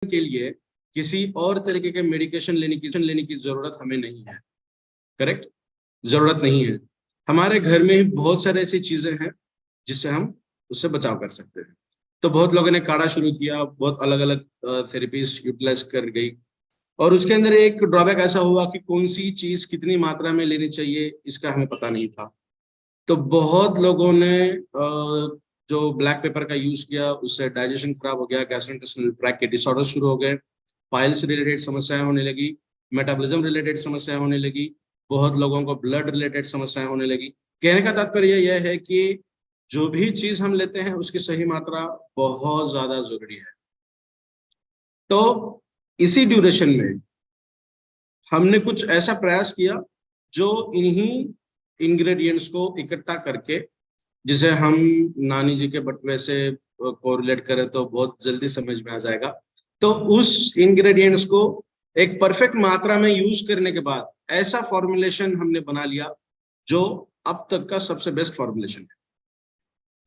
के लिए किसी और तरीके के मेडिकेशन लेने की जरूरत हमें नहीं है। करेक्ट, जरूरत नहीं है। हमारे घर में ही बहुत सारे ऐसी चीजें हैं जिससे हम उससे बचाव कर सकते हैं। तो बहुत लोगों ने काढ़ा शुरू किया, बहुत अलग अलग थेरेपीज यूटिलाइज कर गई, और उसके अंदर एक ड्रॉबैक ऐसा हुआ कि कौन सी चीज कितनी मात्रा में लेनी चाहिए इसका हमें पता नहीं था। तो बहुत लोगों ने जो ब्लैक पेपर का यूज किया, उससे डाइजेशन खराब हो गया, गैस्ट्रोइंटेस्टाइनल ट्रैक्ट के डिसऑर्डर शुरू हो गए, पाइल्स रिलेटेड समस्याएं होने लगी, मेटाबॉलिज्म रिलेटेड समस्याएं होने लगी, बहुत लोगों को ब्लड रिलेटेड समस्याएं होने लगी। कहने का तात्पर्य यह है कि जो भी चीज हम लेते हैं उसकी सही मात्रा बहुत ज्यादा जरूरी है। तो इसी ड्यूरेशन में हमने कुछ ऐसा प्रयास किया जो इन्हीं इंग्रेडिएंट्स को इकट्ठा करके, जिसे हम नानी जी के बटुए से कोरिलेट करें तो बहुत जल्दी समझ में आ जाएगा। तो उस इंग्रेडिएंट्स को एक परफेक्ट मात्रा में यूज करने के बाद ऐसा फॉर्मुलेशन हमने बना लिया जो अब तक का सबसे बेस्ट फॉर्मुलेशन है।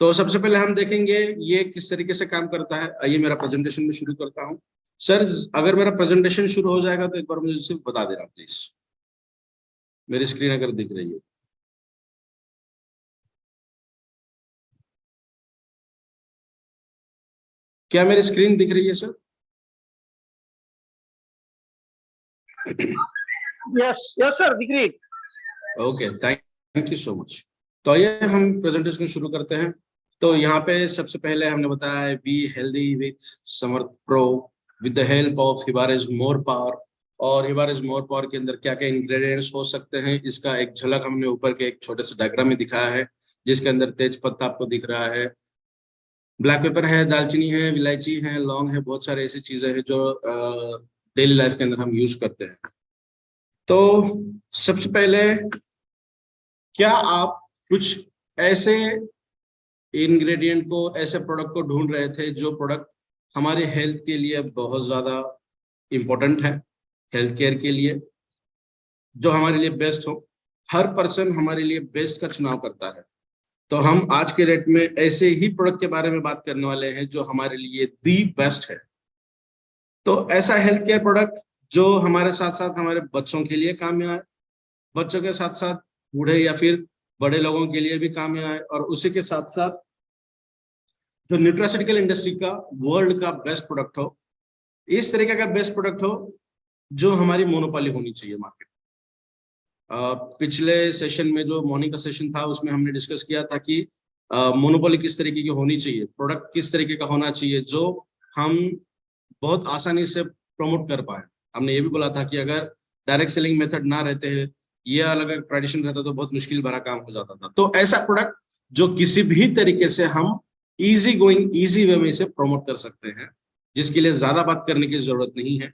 तो सबसे पहले हम देखेंगे ये किस तरीके से काम करता है। आइए मेरा प्रेजेंटेशन में शुरू करता हूँ। सर, अगर मेरा प्रेजेंटेशन शुरू हो जाएगा तो एक बार मुझे सिर्फ बता देना प्लीज, मेरी स्क्रीन अगर दिख रही है। क्या मेरी स्क्रीन दिख रही है सर? यस यस सर, दिख रही। Okay, thank you so much. तो आइए हम प्रेजेंटेशन शुरू करते हैं। तो यहाँ पे सबसे पहले हमने बताया है बी हेल्दी विथ समर्थ प्रो विद द हेल्प ऑफ हिबारिस मोर पावर। और हिबारिस मोर पावर के अंदर क्या क्या इंग्रेडिएंट्स हो सकते हैं इसका एक झलक हमने ऊपर के एक छोटे से डायग्राम में दिखाया है, जिसके अंदर तेज पत्ता आपको दिख रहा है, ब्लैक पेपर है, दालचीनी है, इलायची है, लौंग है, बहुत सारे ऐसी चीजें हैं जो डेली लाइफ के अंदर हम यूज करते हैं। तो सबसे पहले, क्या आप कुछ ऐसे इंग्रेडिएंट को, ऐसे प्रोडक्ट को ढूंढ रहे थे जो प्रोडक्ट हमारे हेल्थ के लिए बहुत ज्यादा इम्पोर्टेंट है, हेल्थ केयर के लिए, जो हमारे लिए बेस्ट हो? हर पर्सन हमारे लिए बेस्ट का चुनाव करता है। तो हम आज के रेट में ऐसे ही प्रोडक्ट के बारे में बात करने वाले हैं जो हमारे लिए दी बेस्ट है। तो ऐसा हेल्थ केयर प्रोडक्ट जो हमारे साथ साथ हमारे बच्चों के लिए काम में आए, बच्चों के साथ साथ बूढ़े या फिर बड़े लोगों के लिए भी काम में आए, और उसी के साथ साथ जो न्यूट्रास्यूटिकल इंडस्ट्री का वर्ल्ड का बेस्ट प्रोडक्ट हो, इस तरीके का बेस्ट प्रोडक्ट हो जो हमारी मोनोपोली होनी चाहिए मार्केट। पिछले सेशन में जो मॉर्निंग का सेशन था उसमें हमने डिस्कस किया था कि मोनोपोली किस तरीके की होनी चाहिए, प्रोडक्ट किस तरीके का होना चाहिए जो हम बहुत आसानी से प्रमोट कर पाए। हमने ये भी बोला था कि अगर डायरेक्ट सेलिंग मेथड ना रहते हैं, ये अलग अलग ट्रेडिशन रहता तो बहुत मुश्किल भरा काम हो जाता था। तो ऐसा प्रोडक्ट जो किसी भी तरीके से हम इजी गोइंग, इजी वे में इसे प्रमोट कर सकते हैं, जिसके लिए ज्यादा बात करने की जरूरत नहीं है।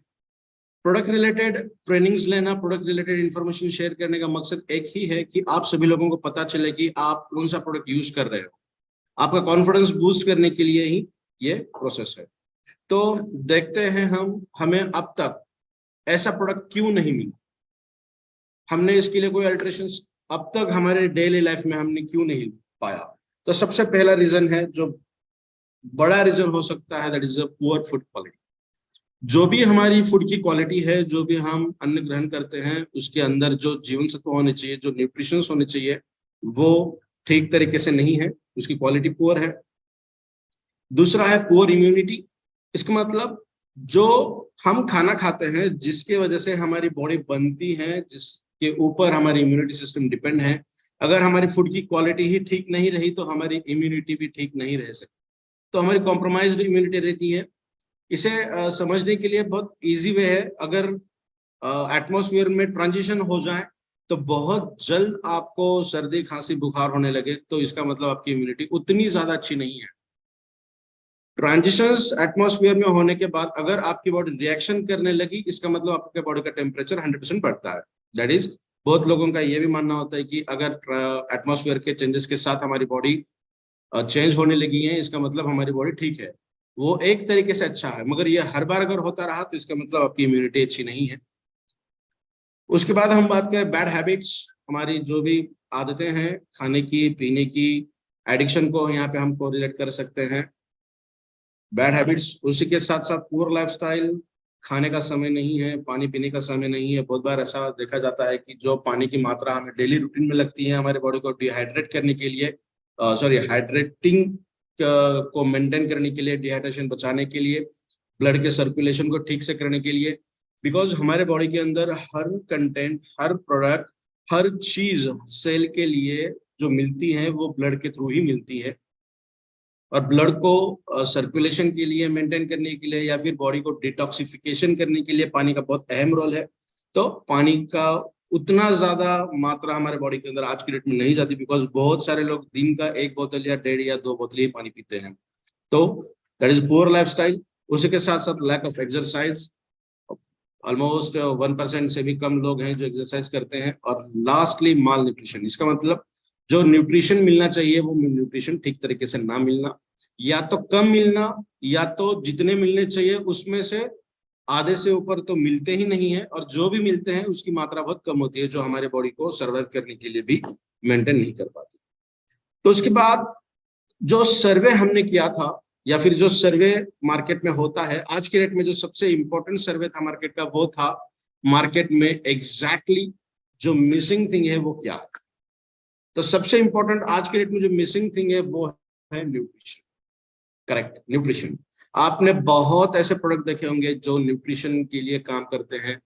प्रोडक्ट रिलेटेड ट्रेनिंग्स लेना, प्रोडक्ट रिलेटेड इंफॉर्मेशन शेयर करने का मकसद एक ही है कि आप सभी लोगों को पता चले कि आप कौन सा प्रोडक्ट यूज कर रहे हो। आपका कॉन्फिडेंस बूस्ट करने के लिए ही ये प्रोसेस है। तो देखते हैं हमें अब तक ऐसा प्रोडक्ट क्यों नहीं मिला, हमने इसके लिए कोई अल्टरेशंस अब तक हमारे डेली लाइफ में हमने क्यों नहीं पाया। तो सबसे पहला रीजन है, जो बड़ा रीजन हो सकता है, that is a poor food quality. जो भी हमारी फूड की क्वालिटी है, जो भी हम अन्न ग्रहण करते हैं, उसके अंदर जो जीवन सत्व होने चाहिए, जो न्यूट्रिशंस होने चाहिए, वो ठीक तरीके से नहीं है, उसकी क्वालिटी पुअर है। दूसरा है पुअर इम्यूनिटी। इसका मतलब जो हम खाना खाते हैं, जिसके वजह से हमारी बॉडी बनती है, जिसके ऊपर हमारी इम्यूनिटी सिस्टम डिपेंड है, अगर हमारी फूड की क्वालिटी ही ठीक नहीं रही तो हमारी इम्यूनिटी भी ठीक नहीं रह सकती। तो हमारी कॉम्प्रोमाइज्ड इम्यूनिटी रहती है। इसे समझने के लिए बहुत इजी वे है, अगर एटमॉस्फेयर में ट्रांजिशन हो जाए तो बहुत जल्द आपको सर्दी खांसी बुखार होने लगे, तो इसका मतलब आपकी इम्यूनिटी उतनी ज्यादा अच्छी नहीं है। ट्रांजिशंस एटमॉस्फेयर में होने के बाद अगर आपकी बॉडी रिएक्शन करने लगी, इसका मतलब आपके बॉडी का टेम्परेचर 100% बढ़ता है। दैट इज, बहुत लोगों का ये भी मानना होता है कि अगर एटमॉस्फेयर के चेंजेस के साथ हमारी बॉडी चेंज होने लगी है, इसका मतलब हमारी बॉडी ठीक है। वो एक तरीके से अच्छा है, मगर ये हर बार अगर होता रहा तो इसका मतलब आपकी इम्यूनिटी अच्छी नहीं है। उसके बाद हम बात करें बैड हैबिट्स, हमारी जो भी आदतें हैं खाने की, पीने की, एडिक्शन को यहाँ पे हम कोरिलेट कर सकते हैं। बैड हैबिट्स, उसी के साथ साथ पुअर लाइफस्टाइल, खाने का समय नहीं है, पानी पीने का समय नहीं है। बहुत बार ऐसा देखा जाता है कि जो पानी की मात्रा हमें डेली रूटीन में लगती है हमारे बॉडी को डिहाइड्रेट करने के लिए, सॉरी हाइड्रेटिंग को मेंटेन करने के लिए, डिहाइड्रेशन बचाने के लिए, ब्लड के सर्कुलेशन को ठीक से करने के लिए, बिकॉज हमारे बॉडी के अंदर हर कंटेंट, हर प्रोडक्ट, हर चीज सेल के लिए जो मिलती है वो ब्लड के थ्रू ही मिलती है। और ब्लड को सर्कुलेशन के लिए, मेंटेन करने के लिए, या फिर बॉडी को डिटॉक्सिफिकेशन करने के लिए पानी का बहुत अहम रोल है। तो पानी का उतना ज्यादा मात्रा हमारे बॉडी के अंदर आज की डेट में नहीं जाती, बिकॉज बहुत सारे लोग दिन का 1 बोतल या 1.5 या 2 बोतल ही पानी पीते हैं। तो दैट इज पुअर लाइफस्टाइल। उसी के साथ साथ लैक ऑफ एक्सरसाइज, ऑलमोस्ट 1% से भी कम लोग हैं जो एक्सरसाइज करते हैं। और लास्टली माल न्यूट्रिशन, इसका मतलब जो न्यूट्रिशन मिलना चाहिए वो न्यूट्रिशन ठीक तरीके से ना मिलना, या तो कम मिलना, या तो जितने मिलने चाहिए उसमें से आधे से ऊपर तो मिलते ही नहीं है, और जो भी मिलते हैं उसकी मात्रा बहुत कम होती है, जो हमारे बॉडी को सर्वाइव करने के लिए भी मेंटेन नहीं कर पाती। तो उसके बाद जो सर्वे हमने किया था, या फिर जो सर्वे मार्केट में होता है आज के डेट में, जो सबसे इंपॉर्टेंट सर्वे था मार्केट का, वो था मार्केट में एग्जैक्टली जो मिसिंग थिंग है वो क्या है। तो सबसे इंपॉर्टेंट आज के डेट में जो मिसिंग थिंग है वो है न्यूट्रिशन। Correct, nutrition. आपने बहुत ऐसे प्रोडक्ट देखे होंगे जो न्यूट्रिशन के लिए काम करते हैं,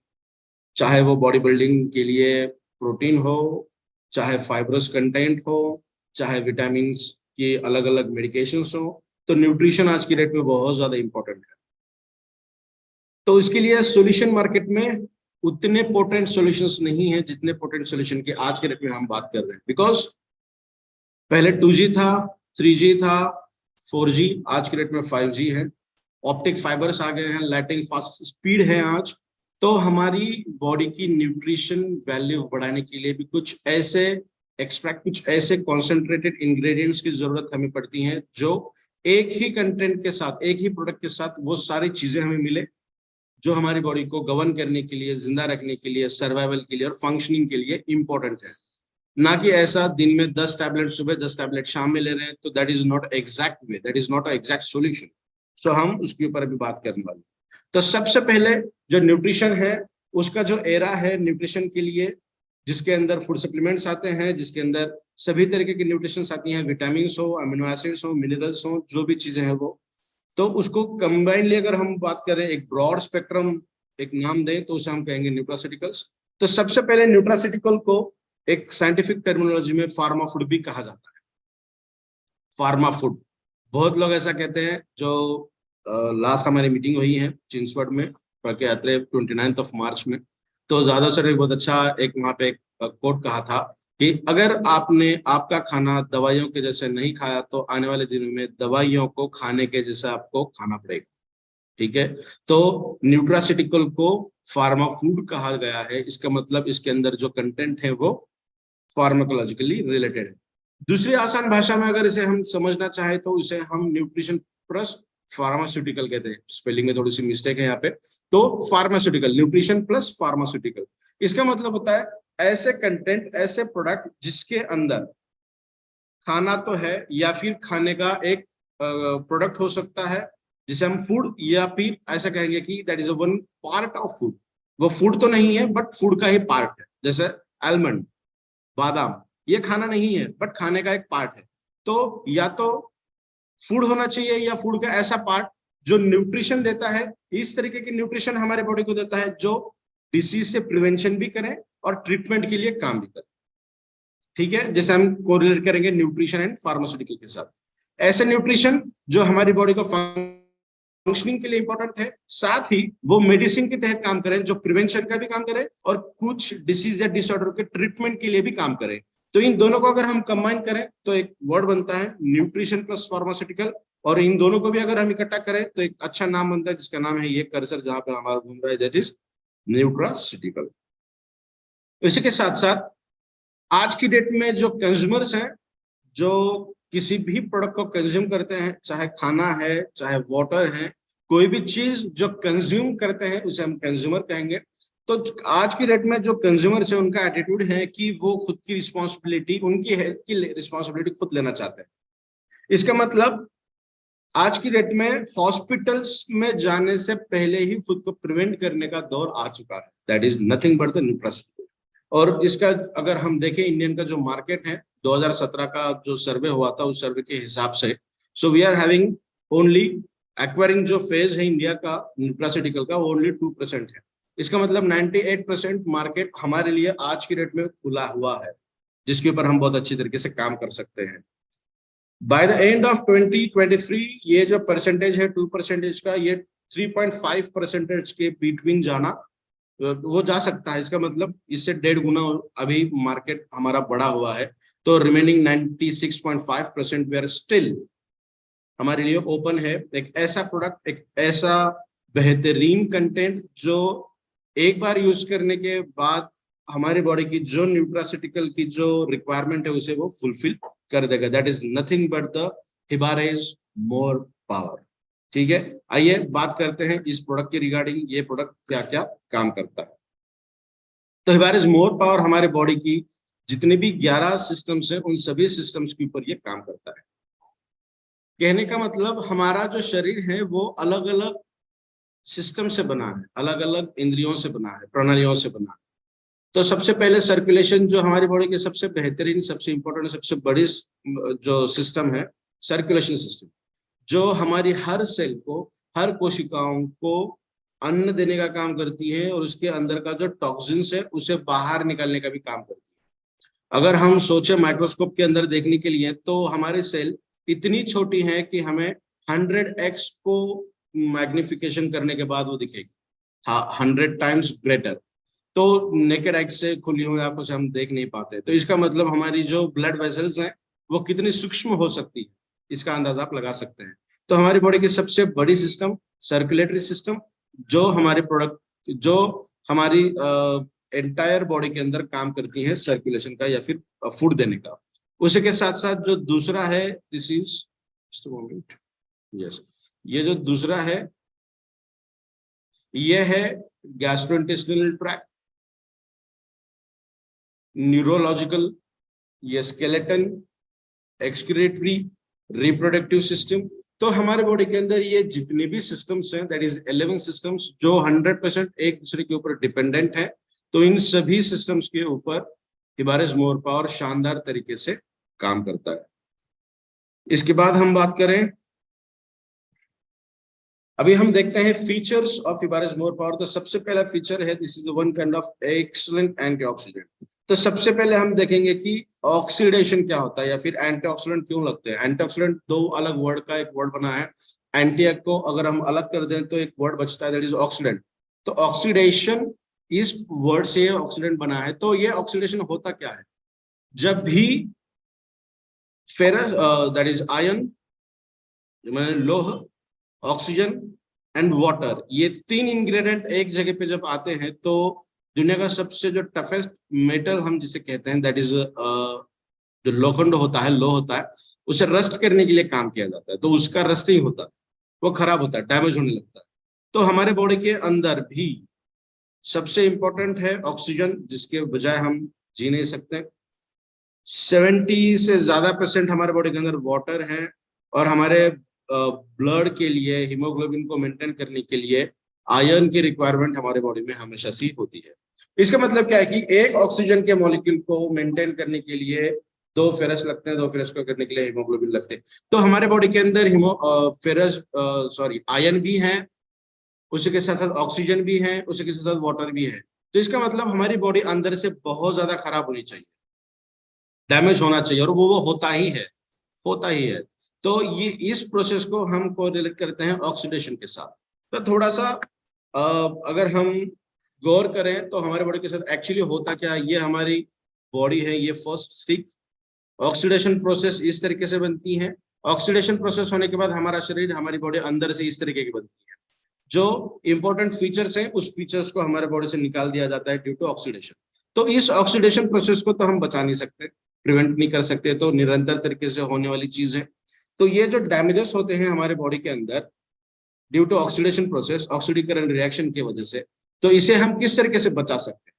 चाहे वो बॉडी बिल्डिंग के लिए प्रोटीन हो, चाहे फाइब्रस कंटेंट हो, चाहे विटामिन की अलग अलग मेडिकेशंस हो। तो न्यूट्रिशन आज की डेट में बहुत ज्यादा इंपॉर्टेंट है। तो इसके लिए सॉल्यूशन मार्केट में उतने पोटेंट सॉल्यूशंस नहीं है जितने पोटेंट सॉल्यूशन की आज के डेट में हम बात कर रहे हैं। बिकॉज पहले 2G था, 3G था, 4G, आज के डेट में 5G है। ऑप्टिक फाइबर्स आ गए हैं, लाइटिंग फास्ट स्पीड है आज। तो हमारी बॉडी की न्यूट्रिशन वैल्यू बढ़ाने के लिए भी कुछ ऐसे एक्सट्रैक्ट, कुछ ऐसे कॉन्सेंट्रेटेड इंग्रेडिएंट्स की जरूरत हमें पड़ती है जो एक ही कंटेंट के साथ, एक ही प्रोडक्ट के साथ वो सारी चीजें हमें मिले जो हमारी बॉडी को गवर्न करने के लिए, जिंदा रखने के लिए, सर्वाइवल के लिए और फंक्शनिंग के लिए इंपॉर्टेंट है। ना कि ऐसा दिन में 10 टैबलेट सुबह, 10 टैबलेट शाम में ले रहे हैं। तो that is not exact way, that is not exact solution. So हम उसके ऊपर अभी बात करने वाले। तो सबसे पहले जो न्यूट्रिशन है उसका जो एरा है न्यूट्रिशन के लिए, जिसके अंदर फूड सप्लीमेंट्स आते हैं, जिसके अंदर सभी तरीके की न्यूट्रिशन आती हैं, विटामिन हो, अमीनो एसिड्स हो, मिनरल्स हो, जो भी चीजें हैं वो। तो उसको कंबाइनली अगर हम बात करें, एक ब्रॉड स्पेक्ट्रम एक नाम दें, तो उसे हम कहेंगे न्यूट्रास्यूटिकल्स। तो सबसे पहले न्यूट्रास्यूटिकल को एक साइंटिफिक टर्मिनोलॉजी में फार्मा फूड भी कहा जाता है। फार्मा फूड, बहुत लोग ऐसा कहते हैं। जो लास्ट हमारी मीटिंग हुई है चिंसवड में, 29 मार्च में, तो ज्यादा सर बहुत अच्छा एक वहां पे एक कोट कहा था कि अगर आपने आपका खाना दवाइयों के जैसे नहीं खाया तो आने वाले दिनों में दवाइयों को खाने के जैसा आपको खाना पड़ेगा। ठीक है, तो न्यूट्रास्यूटिकल को फार्मा फूड कहा गया है। इसका मतलब इसके अंदर जो कंटेंट है वो फार्माकोलॉजिकली रिलेटेड है। दूसरी आसान भाषा में अगर इसे हम समझना चाहे तो इसे हम न्यूट्रिशन प्लस फार्मास्यूटिकल कहते हैं। स्पेलिंग में थोड़ी सी मिस्टेक है यहाँ पे। तो फार्मास्यूटिकल, न्यूट्रिशन प्लस फार्मास्यूटिकल, इसका मतलब होता है ऐसे कंटेंट, ऐसे प्रोडक्ट जिसके अंदर खाना तो है या फिर खाने का एक प्रोडक्ट हो सकता है जिसे हम फूड, या फिर ऐसा कहेंगे कि that is one part of food. वो फूड तो नहीं है बट फूड का ही पार्ट है। जैसे आलमंड, बादाम, ये खाना नहीं है बट खाने का एक पार्ट है। तो या तो फूड होना चाहिए या फूड का ऐसा पार्ट जो न्यूट्रिशन देता है। इस तरीके की न्यूट्रिशन हमारे बॉडी को देता है जो डिसीज से प्रिवेंशन भी करें और ट्रीटमेंट के लिए काम भी करें। ठीक है, जैसे हम कोरिलेट करेंगे न्यूट्रिशन एंड फार्मास्यूटिकल के साथ। ऐसे न्यूट्रिशन जो हमारी बॉडी को फंक्शनिंग के लिए इंपॉर्टेंट है, साथ ही वो मेडिसिन के तहत काम करें, जो प्रिवेंशन का भी काम करे और कुछ डिसीज या डिसऑर्डर के ट्रीटमेंट के लिए भी काम करे। तो इन दोनों को अगर हम कंबाइन करें तो एक वर्ड बनता है न्यूट्रिशन प्लस फार्मास्यूटिकल। और इन दोनों को भी अगर हम इकट्ठा करें तो एक अच्छा नाम बनता है जिसका नाम है ये कर्सर जहां पे हमारा घूम रहा है, दैट इज न्यूट्रास्यूटिकल। इसी के साथ साथ आज की डेट में जो कंज्यूमर्स हैं, जो किसी भी प्रोडक्ट को कंज्यूम करते हैं, चाहे खाना है, चाहे वाटर है, कोई भी चीज जो कंज्यूम करते हैं उसे हम कंज्यूमर कहेंगे। तो आज की डेट में जो कंज्यूमर्स है उनका एटीट्यूड है कि वो खुद की रिस्पॉन्सिबिलिटी, उनकी हेल्थ की रिस्पॉन्सिबिलिटी खुद लेना चाहते हैं। इसका मतलब आज की डेट में हॉस्पिटल्स में जाने से पहले ही खुद को प्रिवेंट करने का दौर आ चुका है, that is nothing but the nutraceutical. और इसका अगर हम देखें इंडियन का जो मार्केट है 2017 का जो सर्वे हुआ था उस सर्वे के हिसाब से, so we are having only acquiring जो फेज है इंडिया का न्यूट्रास्यूटिकल का वो ओनली 2% है। इसका मतलब 98% मार्केट हमारे लिए आज की डेट में खुला हुआ है, जिसके ऊपर हम बहुत अच्छी तरीके से काम कर सकते हैं। बाय द एंड ऑफ 2023 ये जो परसेंटेज है 2% का, ये 3.5% के बिटवीन जाना वो जा सकता है। इसका मतलब इससे 1.5 गुना अभी मार्केट हमारा बढ़ा हुआ है। तो रिमेनिंग 96.5% वी आर स्टिल हमारे लिए ओपन है एक ऐसा प्रोडक्ट, एक ऐसा बेहतरीन कंटेंट जो एक बार यूज करने के बाद हमारी बॉडी की जो न्यूट्रास्यूटिकल की जो रिक्वायरमेंट है उसे वो फुलफिल कर देगा। That is nothing but the हिबारेज मोर पावर। ठीक है, आइए बात करते हैं इस प्रोडक्ट के रिगार्डिंग, ये प्रोडक्ट क्या क्या काम करता है। तो हिबारेज मोर पावर हमारे बॉडी की जितने भी 11 सिस्टम्स हैं उन सभी सिस्टम्स के ऊपर ये काम करता है। कहने का मतलब हमारा जो शरीर है वो अलग अलग सिस्टम से बना है, अलग अलग इंद्रियों से बना है, प्रणालियों से बना है। तो सबसे पहले सर्कुलेशन जो हमारी बॉडी के सबसे बेहतरीन, सबसे इंपॉर्टेंट, सबसे बड़ी जो सिस्टम है सर्कुलेशन सिस्टम, जो हमारी हर सेल को, हर कोशिकाओं को अन्न देने का काम करती है और उसके अंदर का जो टॉक्सिन्स है उसे बाहर निकालने का भी काम करती है। अगर हम सोचे माइक्रोस्कोप के अंदर देखने के लिए तो हमारी सेल इतनी छोटी है कि हमें 100x को मैग्निफिकेशन करने के बाद वो दिखेगी, हाँ 100 टाइम्स ग्रेटर। तो नेकेड आई से खुली हुई आंखों से हम देख नहीं पाते। तो इसका मतलब हमारी जो ब्लड वेसल्स हैं वो कितनी सूक्ष्म हो सकती है, इसका अंदाजा आप लगा सकते हैं। तो हमारी बॉडी की सबसे बड़ी सिस्टम सर्कुलेटरी सिस्टम, जो हमारे प्रोडक्ट, जो हमारी एंटायर बॉडी के अंदर काम करती है सर्कुलेशन का या फिर फूड देने का। उसी के साथ साथ जो दूसरा है, दिस इज मोमेंट, यस, ये जो दूसरा है ये है गैस्ट्रोइंटेस्टिनल ट्रैक्ट, न्यूरोलॉजिकल, ये स्केलेटन, एक्सक्रीटरी, रिप्रोडक्टिव सिस्टम। तो हमारे बॉडी के अंदर ये जितने भी सिस्टम्स हैं, दैट इज 11 सिस्टम्स जो 100% एक दूसरे के ऊपर डिपेंडेंट है। तो इन सभी सिस्टम्स के ऊपर हिबारेज मोर पावर शानदार तरीके से काम करता है। इसके बाद हम बात करें, अभी हम देखते हैं फीचर्स ऑफ हिबारेज मोर पावर। तो सबसे पहला फीचर है this is one kind of excellent antioxidant. तो सबसे पहले हम देखेंगे कि ऑक्सीडेशन क्या होता है या फिर एंटीऑक्सीडेंट क्यों लगते हैं। एंटीऑक्सीडेंट दो अलग वर्ड का एक वर्ड बना है। एंटी को अगर हम अलग कर दें तो एक वर्ड बचता है दैट इज ऑक्सीडेंट। तो ऑक्सीडेशन इस वर्ड से ऑक्सीडेंट बना है। तो ये ऑक्सीडेशन होता क्या है, जब भी फेरस दैट इज आयरन, लोह, ऑक्सीजन एंड वाटर, ये तीन इंग्रेडिएंट एक जगह पे जब आते हैं तो दुनिया का सबसे जो टफेस्ट मेटल हम जिसे कहते हैं दैट इज जो लोखंड होता है, लो होता है, उसे रस्ट करने के लिए काम किया जाता है। तो उसका रस्टिंग होता है, वो खराब होता है, डैमेज होने लगता है। तो हमारे बॉडी के अंदर भी सबसे इंपॉर्टेंट है ऑक्सीजन, जिसके बजाय हम जी नहीं सकते। 70 से ज्यादा % हमारे बॉडी के अंदर वाटर है। और हमारे ब्लड के लिए, हीमोग्लोबिन को मेंटेन करने के लिए आयरन की रिक्वायरमेंट हमारे बॉडी में हमेशा से होती है। इसका मतलब क्या है कि एक ऑक्सीजन के मॉलिक्यूल को मेंटेन करने के लिए 2 फेरस लगते हैं, 2 फेरस को करने के लिए हीमोग्लोबिन लगते हैं। तो हमारे बॉडी के अंदर आयरन भी है, उसी के साथ साथ ऑक्सीजन भी है, उसी के साथ साथ वाटर भी है। तो इसका मतलब हमारी बॉडी अंदर से बहुत ज्यादा खराब होनी चाहिए, डैमेज होना चाहिए, और वो होता ही है, होता ही है। तो ये इस प्रोसेस को हम कोरिलेट करते हैं ऑक्सीडेशन के साथ। तो थोड़ा सा अगर हम गौर करें तो हमारे बॉडी के साथ एक्चुअली होता क्या है, ये हमारी बॉडी है, ये फर्स्ट स्टिक। ऑक्सीडेशन प्रोसेस इस तरीके से बनती है। ऑक्सीडेशन प्रोसेस होने के बाद हमारा शरीर, हमारी बॉडी अंदर से इस तरीके की बनती है। जो इंपॉर्टेंट फीचर्स हैं उस फीचर्स को हमारे बॉडी से निकाल दिया जाता है ड्यू टू ऑक्सीडेशन। तो इस ऑक्सीडेशन प्रोसेस को तो हम बचा नहीं सकते, प्रिवेंट नहीं कर सकते, तो निरंतर तरीके से होने वाली चीज है। तो ये जो डैमेजेस होते हैं हमारे बॉडी के अंदर ड्यू टू ऑक्सीडेशन प्रोसेस, ऑक्सीडीकरण रिएक्शन की वजह से, तो इसे हम किस तरीके से बचा सकते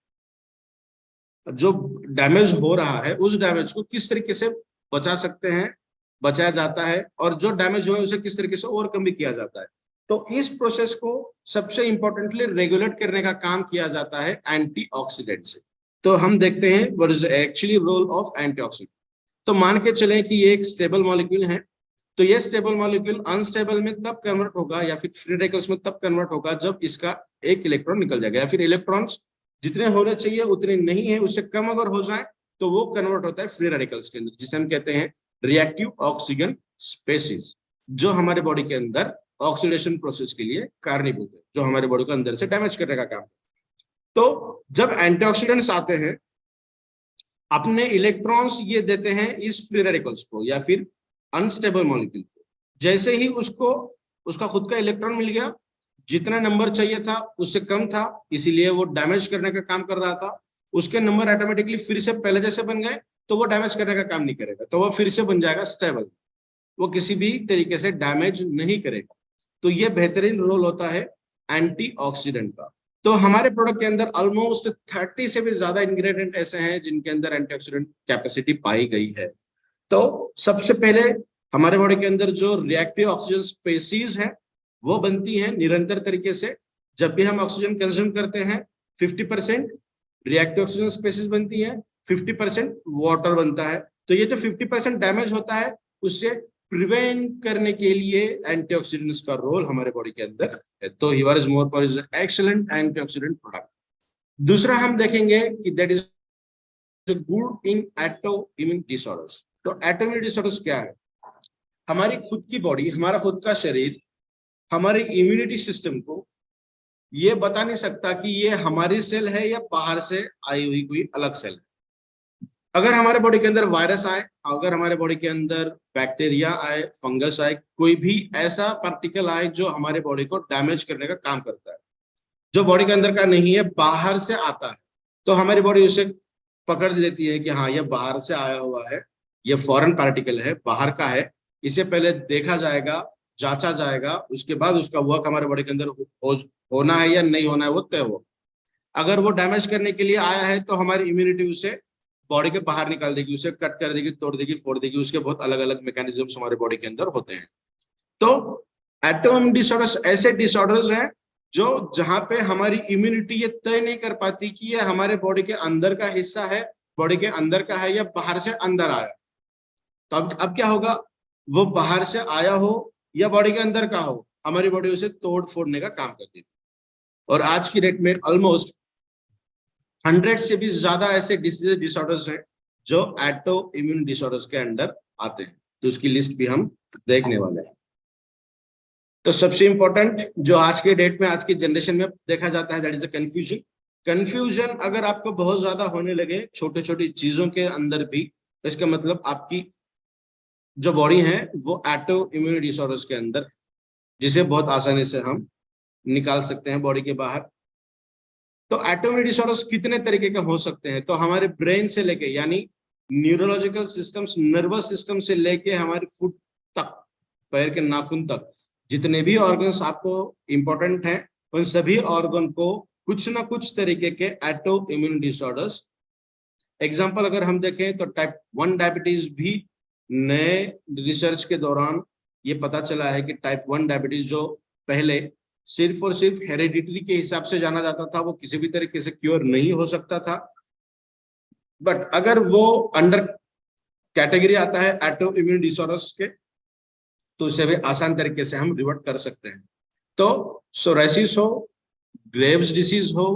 हैं। जो डैमेज हो रहा है उस डैमेज को किस तरीके से बचा सकते हैं, बचाया जाता है और जो डैमेज हुआ है उसे किस तरीके से ओवरकम भी किया जाता है। तो इस प्रोसेस को सबसे इंपॉर्टेंटली रेगुलेट करने का काम किया जाता है एंटीऑक्सीडेंट से। तो हम देखते हैं what is actually role of antioxidant. तो मान के चलें कि ये एक स्टेबल मॉलिक्यूल है, तो ये स्टेबल मॉलिक्यूल अनस्टेबल में तब कन्वर्ट होगा या फिर फ्री रेडिकल्स में तब कन्वर्ट होगा जब इसका एक इलेक्ट्रॉन निकल जाएगा, या फिर इलेक्ट्रॉन्स जितने होने चाहिए उतने नहीं है, उससे कम अगर हो जाए तो वो कन्वर्ट होता है फ्री रेडिकल्स के अंदर, जिसे हम कहते हैं रिएक्टिव ऑक्सीजन स्पेसीज, जो हमारे बॉडी के अंदर ऑक्सीडेशन प्रोसेस के लिए कारणीभूत है, जो हमारे बॉडी को अंदर से डैमेज करने का काम है। तो जब एंटीऑक्सीडेंट्स आते हैं, अपने इलेक्ट्रॉन्स ये देते हैं इस फ्री रेडिकल्स को या फिर अनस्टेबल मॉलिक्यूल को। जैसे ही उसको उसका खुद का इलेक्ट्रॉन मिल गया, जितना नंबर चाहिए था उससे कम था, इसीलिए वो डैमेज करने का काम कर रहा था, उसके नंबर ऑटोमेटिकली फिर से पहले जैसे बन गए, तो वो डैमेज करने का काम नहीं करेगा, तो वो फिर से बन जाएगा स्टेबल, वो किसी भी तरीके से डैमेज नहीं करेगा। तो ये बेहतरीन रोल होता है एंटीऑक्सीडेंट का। तो हमारे प्रोडक्ट के अंदर ऑलमोस्ट 30 से भी ज्यादा इंग्रेडिएंट ऐसे हैं जिनके अंदर एंटीऑक्सीडेंट कैपेसिटी पाई गई है। तो सबसे पहले हमारे बॉडी के अंदर जो रिएक्टिव ऑक्सीजन स्पेसीज है वो बनती है निरंतर तरीके से। जब भी हम ऑक्सीजन कंज्यूम करते हैं 50% रिएक्टिव ऑक्सीजन स्पेसीज बनती है, 50% वाटर बनता है। तो ये जो 50% डैमेज होता है उससे प्रिवेंट करने के लिए एंटीऑक्सीडेंट्स का रोल हमारे बॉडी के अंदर है। तो हिवर is more for is excellent antioxidant product. दूसरा हम देखेंगे कि that is good in autoimmune disorders. तो ऑटो इम्यून डिसऑर्डर्स क्या है? हमारी खुद की बॉडी, हमारा खुद का शरीर हमारे इम्यूनिटी सिस्टम को ये बता नहीं सकता कि ये हमारी सेल है या बाहर से आई हुई कोई अलग सेल है। अगर हमारे बॉडी के अंदर वायरस आए, अगर हमारे बॉडी के अंदर बैक्टीरिया आए, फंगस आए, कोई भी ऐसा पार्टिकल आए जो हमारे बॉडी को डैमेज करने का काम करता है, जो बॉडी के अंदर का नहीं है, बाहर से आता है, तो हमारी बॉडी उसे पकड़ लेती है कि हाँ ये बाहर से आया हुआ है, ये फॉरेन पार्टिकल है, बाहर का है, इसे पहले देखा जाएगा, जांचा जाएगा, उसके बाद उसका वर्क हमारे बॉडी के अंदर होना है या नहीं होना है वो तय हो। अगर वो डैमेज करने के लिए आया है तो हमारी इम्यूनिटी उसे बॉडी के बाहर निकाल देगी, उसे कट कर देगी, तोड़ देगी, फोड़ देगी। उसके बहुत अलग अलग मैकेनिज्म्स हमारे बॉडी के अंदर होते हैं। तो ऑटोइम्यून डिसऑर्डर्स ऐसे डिसऑर्डर्स हैं जो जहां पे हमारी इम्यूनिटी ये तय नहीं कर पाती कि ये हमारे बॉडी के अंदर का हिस्सा है, बॉडी के अंदर का है या बाहर से अंदर आया। तो अब क्या होगा, वो बाहर से आया हो या बॉडी के अंदर का हो, हमारी बॉडी उसे तोड़ फोड़ने का काम करती है। और आज की डेट में ऑलमोस्ट 100 से भी ज्यादा ऐसे डिसीज डिसऑर्डर्स हैं जो ऑटो इम्यून डिसऑर्डर्स के अंडर आते हैं। तो उसकी लिस्ट भी हम देखने वाले हैं। तो सबसे इंपॉर्टेंट जो आज के डेट में, आज की जनरेशन में देखा जाता है, that is a confusion. Confusion अगर आपको बहुत ज्यादा होने लगे छोटे छोटी चीजों के अंदर भी, तो इसका मतलब आपकी जो बॉडी है वो ऑटो इम्यून डिसऑर्डर्स के अंदर, जिसे बहुत आसानी से हम निकाल सकते हैं बॉडी के बाहर। तो ऑटोइम्यून डिसऑर्डर्स कितने तरीके के हो सकते हैं? तो हमारे ब्रेन से लेके, यानी न्यूरोलॉजिकल सिस्टम्स, नर्वस सिस्टम से लेके हमारे फुट तक, पैर के नाखून तक, जितने भी ऑर्गन्स आपको इंपॉर्टेंट हैं, उन सभी ऑर्गन को कुछ ना कुछ तरीके के ऑटो इम्यून डिसऑर्डर्स। एग्जाम्पल अगर हम देखें तो टाइप 1 डायबिटीज भी नए रिसर्च के दौरान ये पता चला है कि टाइप 1 डायबिटीज जो पहले सिर्फ और सिर्फ हेरिडिटरी के हिसाब से जाना जाता था, वो किसी भी तरीके से क्योर नहीं हो सकता था। बट अगर वो अंडर कैटेगरी आता है ऑटो इम्यून डिसऑर्डर्स के, तो उसे भी आसान तरीके से हम रिवर्ट कर सकते हैं। तो सोराइसिस हो, ग्रेव्स डिसीज हो,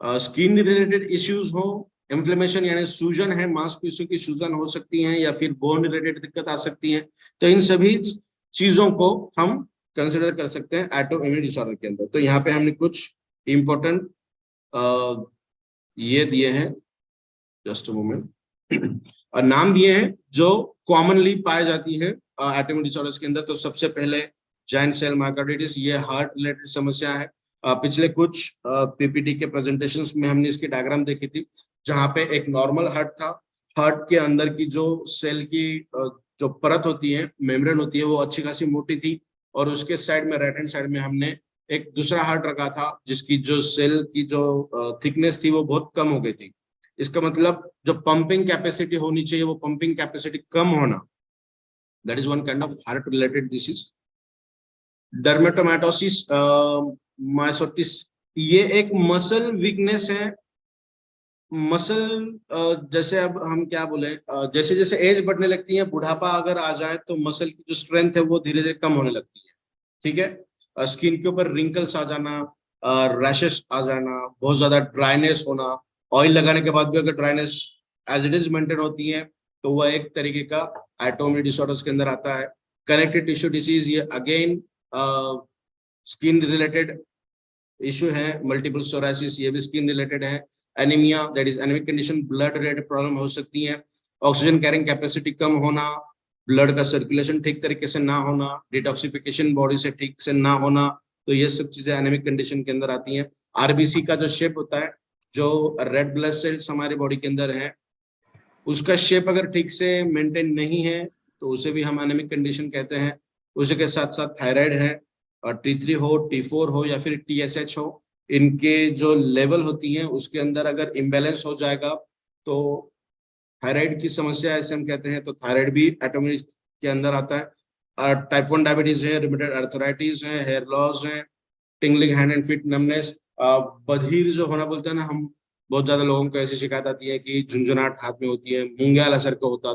स्किन रिलेटेड इश्यूज हो, इन्फ्लेमेशन यानी सूजन है, मांसपेशियों की सूजन हो सकती है, या फिर बोन रिलेटेड दिक्कत आ सकती है। तो इन सभी चीजों को हम कंसिडर कर सकते हैं ऑटो इम्यून डिसऑर्डर के अंदर। तो यहाँ पे हमने कुछ इंपॉर्टेंट ये दिए हैं, जस्ट अ मोमेंट, और नाम दिए हैं जो कॉमनली पाए जाती है ऑटो इम्यून डिसऑर्डर्स के अंदर। तो सबसे पहले जायंट सेल मायोकार्डिटिस, ये हार्ट रिलेटेड समस्या है। पिछले कुछ पीपीटी के प्रेजेंटेशंस में हमने इसकी डायग्राम देखी थी, जहाँ पे एक नॉर्मल हार्ट था, हार्ट के अंदर की जो सेल की जो परत होती है, मेम्ब्रेन होती है, वो अच्छी खासी मोटी थी, और उसके साइड में, राइट हैंड साइड में, हमने एक दूसरा हार्ट रखा था जिसकी जो सेल की जो थिकनेस थी वो बहुत कम हो गई थी। इसका मतलब जो पंपिंग कैपेसिटी होनी चाहिए वो पंपिंग कैपेसिटी कम होना, that is one kind of heart related disease. Dermatomatosis myositis, ये एक मसल वीकनेस है। मसल जैसे अब हम क्या बोले, जैसे जैसे एज बढ़ने लगती है, बुढ़ापा अगर आ जाए तो मसल की जो स्ट्रेंथ है वो धीरे धीरे कम होने लगती है। ठीक है, स्किन के ऊपर रिंकल्स आ जाना, रैशेस आ जाना, बहुत ज्यादा ड्राइनेस होना, ऑयल लगाने के बाद भी अगर dryness as it is maintain होती है तो वह एक तरीके का एटोमी डिसऑर्डर्स के अंदर आता है। कनेक्टिव टिश्यू डिसीज, ये अगेन स्किन रिलेटेड इशू है। मल्टीपल सोरासिस, ये भी स्किन रिलेटेड है। Anaemia, that is anaemic condition, blood related problem हो सकती है। ऑक्सीजन कैरिंग कैपेसिटी कम होना, ब्लड का सर्कुलेशन ठीक तरीके से ना होना, डिटॉक्सिफिकेशन बॉडी से ठीक से ना होना, तो ये सब चीजें एनीमिक कंडीशन के अंदर आती हैं। आरबीसी का जो शेप होता है, जो रेड ब्लड सेल्स हमारे बॉडी के अंदर है, उसका शेप अगर ठीक से मेंटेन नहीं है तो उसे भी हम एनीमिक कंडीशन कहते हैं। उसी के साथ साथ थायराइड है, और T3 हो, T4 हो या फिर TSH हो, इनके जो लेवल होती हैं उसके अंदर अगर इम्बेलेंस हो जाएगा तो थायराइड की समस्या ऐसे हम कहते हैं, तो थायराइड भी एटोमी के अंदर आता है। टाइप 1 डायबिटीज है, रिमेटेड अर्थराइटिस है, हेयर लॉस है, tingling hand and feet numbness, बधिर जो होना बोलते हैं ना हम, बहुत ज्यादा लोगों को ऐसी शिकायत आती है कि झुंझुनाहट हाथ में होती है, मूंगेल असर का होता,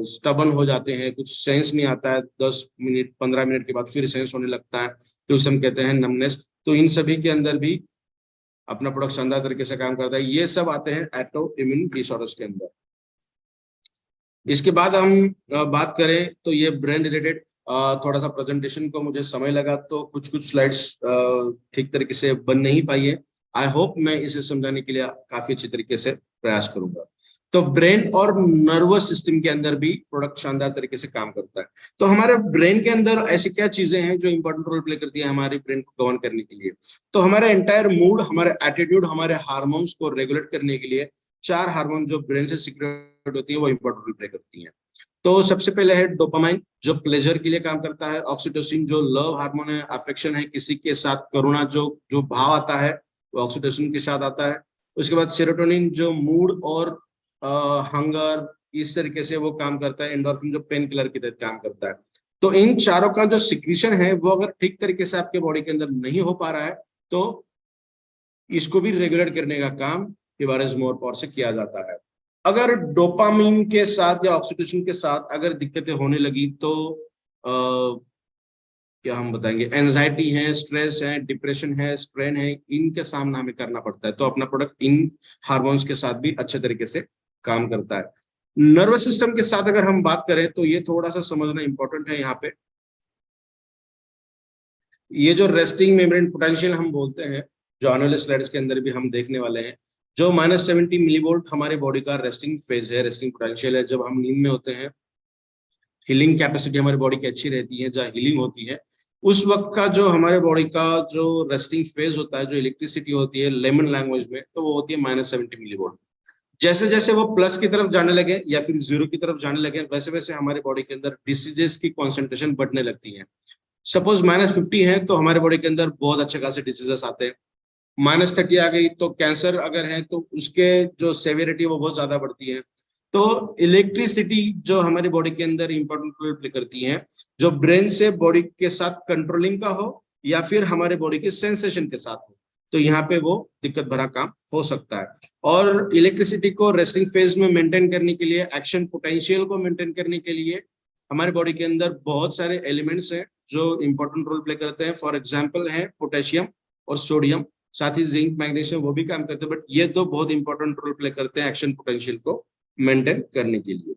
स्टबन हो जाते हैं, कुछ सेंस नहीं आता है, 10 मिनट 15 मिनट के बाद फिर सेंस होने लगता है, तो इसे हम कहते हैं नमनेस। तो इन सभी के अंदर भी अपना प्रोडक्ट शानदार तरीके से काम करता है। ये सब आते हैं एटो इम्यून डिसऑर्डर्स के अंदर। इसके बाद हम बात करें तो ये ब्रेन रिलेटेड, थोड़ा सा प्रेजेंटेशन को मुझे समय लगा तो कुछ कुछ स्लाइड्स ठीक तरीके से बन नहीं पाई है। आई होप मैं इसे समझाने के लिए काफी अच्छी तरीके से प्रयास करूंगा। तो ब्रेन और नर्वस सिस्टम के अंदर भी प्रोडक्ट शानदार तरीके से काम करता है। तो हमारे ब्रेन के अंदर ऐसी क्या चीजें हैं जो इंपॉर्टेंट रोल प्ले करती है हमारे ब्रेन को गवर्न करने के लिए? तो हमारे एंटायर मूड, हमारे एटीट्यूड, हमारे हार्मोन्स को रेगुलेट करने के लिए 4 हार्मोन जो ब्रेन से सीक्रेट होती है वो इंपॉर्टेंट रोल प्ले करती हैं। तो सबसे पहले है डोपामाइन, जो प्लेजर के लिए काम करता है। ऑक्सीटोसिन, जो लव हार्मोन है, अफेक्शन है, किसी के साथ करुणा, जो जो भाव आता है वो ऑक्सीटोसिन के साथ आता है। उसके बाद सेरोटोनिन, जो मूड और हंगर, इस तरीके से वो काम करता है। एंडोर्फिन, जो पेन किलर की तरह काम करता है। तो इन चारों का जो सिक्रीशन है वो अगर ठीक तरीके से आपके बॉडी के अंदर नहीं हो पा रहा है तो इसको भी रेगुलेट करने का काम हिवारिस मोर पावर से किया जाता है। अगर डोपामिन के साथ या ऑक्सीटोसिन के साथ अगर दिक्कतें होने लगी तो क्या हम बताएंगे, एंजाइटी है, स्ट्रेस है, डिप्रेशन है, स्ट्रेन है, इनके सामना हमें करना पड़ता है। तो अपना प्रोडक्ट इन हार्मोन्स के साथ भी अच्छे तरीके से काम करता है। नर्वस सिस्टम के साथ अगर हम बात करें तो ये थोड़ा सा समझना इंपॉर्टेंट है। यहाँ पे ये जो रेस्टिंग मेम्ब्रेन पोटेंशियल हम बोलते हैं, जो आने वाले स्लाइड्स के अंदर भी हम देखने वाले हैं, जो -70 मिलीवोल्ट हमारे बॉडी का रेस्टिंग फेज है, रेस्टिंग पोटेंशियल है। जब हम नींद में होते हैं, हीलिंग कैपेसिटी हमारी बॉडी की अच्छी रहती है, जहाँ हीलिंग होती है उस वक्त का जो हमारे बॉडी का जो रेस्टिंग फेज होता है, जो इलेक्ट्रिसिटी होती है लेमन लैंग्वेज में, तो वो होती है -70 मिलीवोल्ट। जैसे जैसे वो प्लस की तरफ जाने लगे या फिर जीरो की तरफ जाने लगे, वैसे वैसे हमारे बॉडी के अंदर डिसीजेस की कॉन्सेंट्रेशन बढ़ने लगती है। सपोज -50 है तो हमारे बॉडी के अंदर बहुत अच्छे खासे डिसीजेस आते हैं। -30 आ गई तो कैंसर अगर है तो उसके जो सेवेरिटी वो बहुत ज्यादा बढ़ती है। तो इलेक्ट्रिसिटी जो हमारी बॉडी के अंदर इंपॉर्टेंट रोल प्ले करती है, जो ब्रेन से बॉडी के साथ कंट्रोलिंग का हो या फिर हमारे बॉडी के सेंसेशन के साथ हो, तो यहाँ पे वो दिक्कत भरा काम हो सकता है। और इलेक्ट्रिसिटी को रेस्टिंग फेज में मेंटेन करने के लिए, एक्शन पोटेंशियल को मेंटेन करने के लिए हमारे बॉडी के अंदर बहुत सारे एलिमेंट्स हैं जो इंपॉर्टेंट रोल प्ले करते हैं। फॉर एग्जाम्पल है पोटेशियम और सोडियम, साथ ही जिंक, मैग्नीशियम, वो भी काम करते हैं, बट ये दो बहुत इंपॉर्टेंट रोल प्ले करते हैं एक्शन पोटेंशियल को मेंटेन करने के लिए।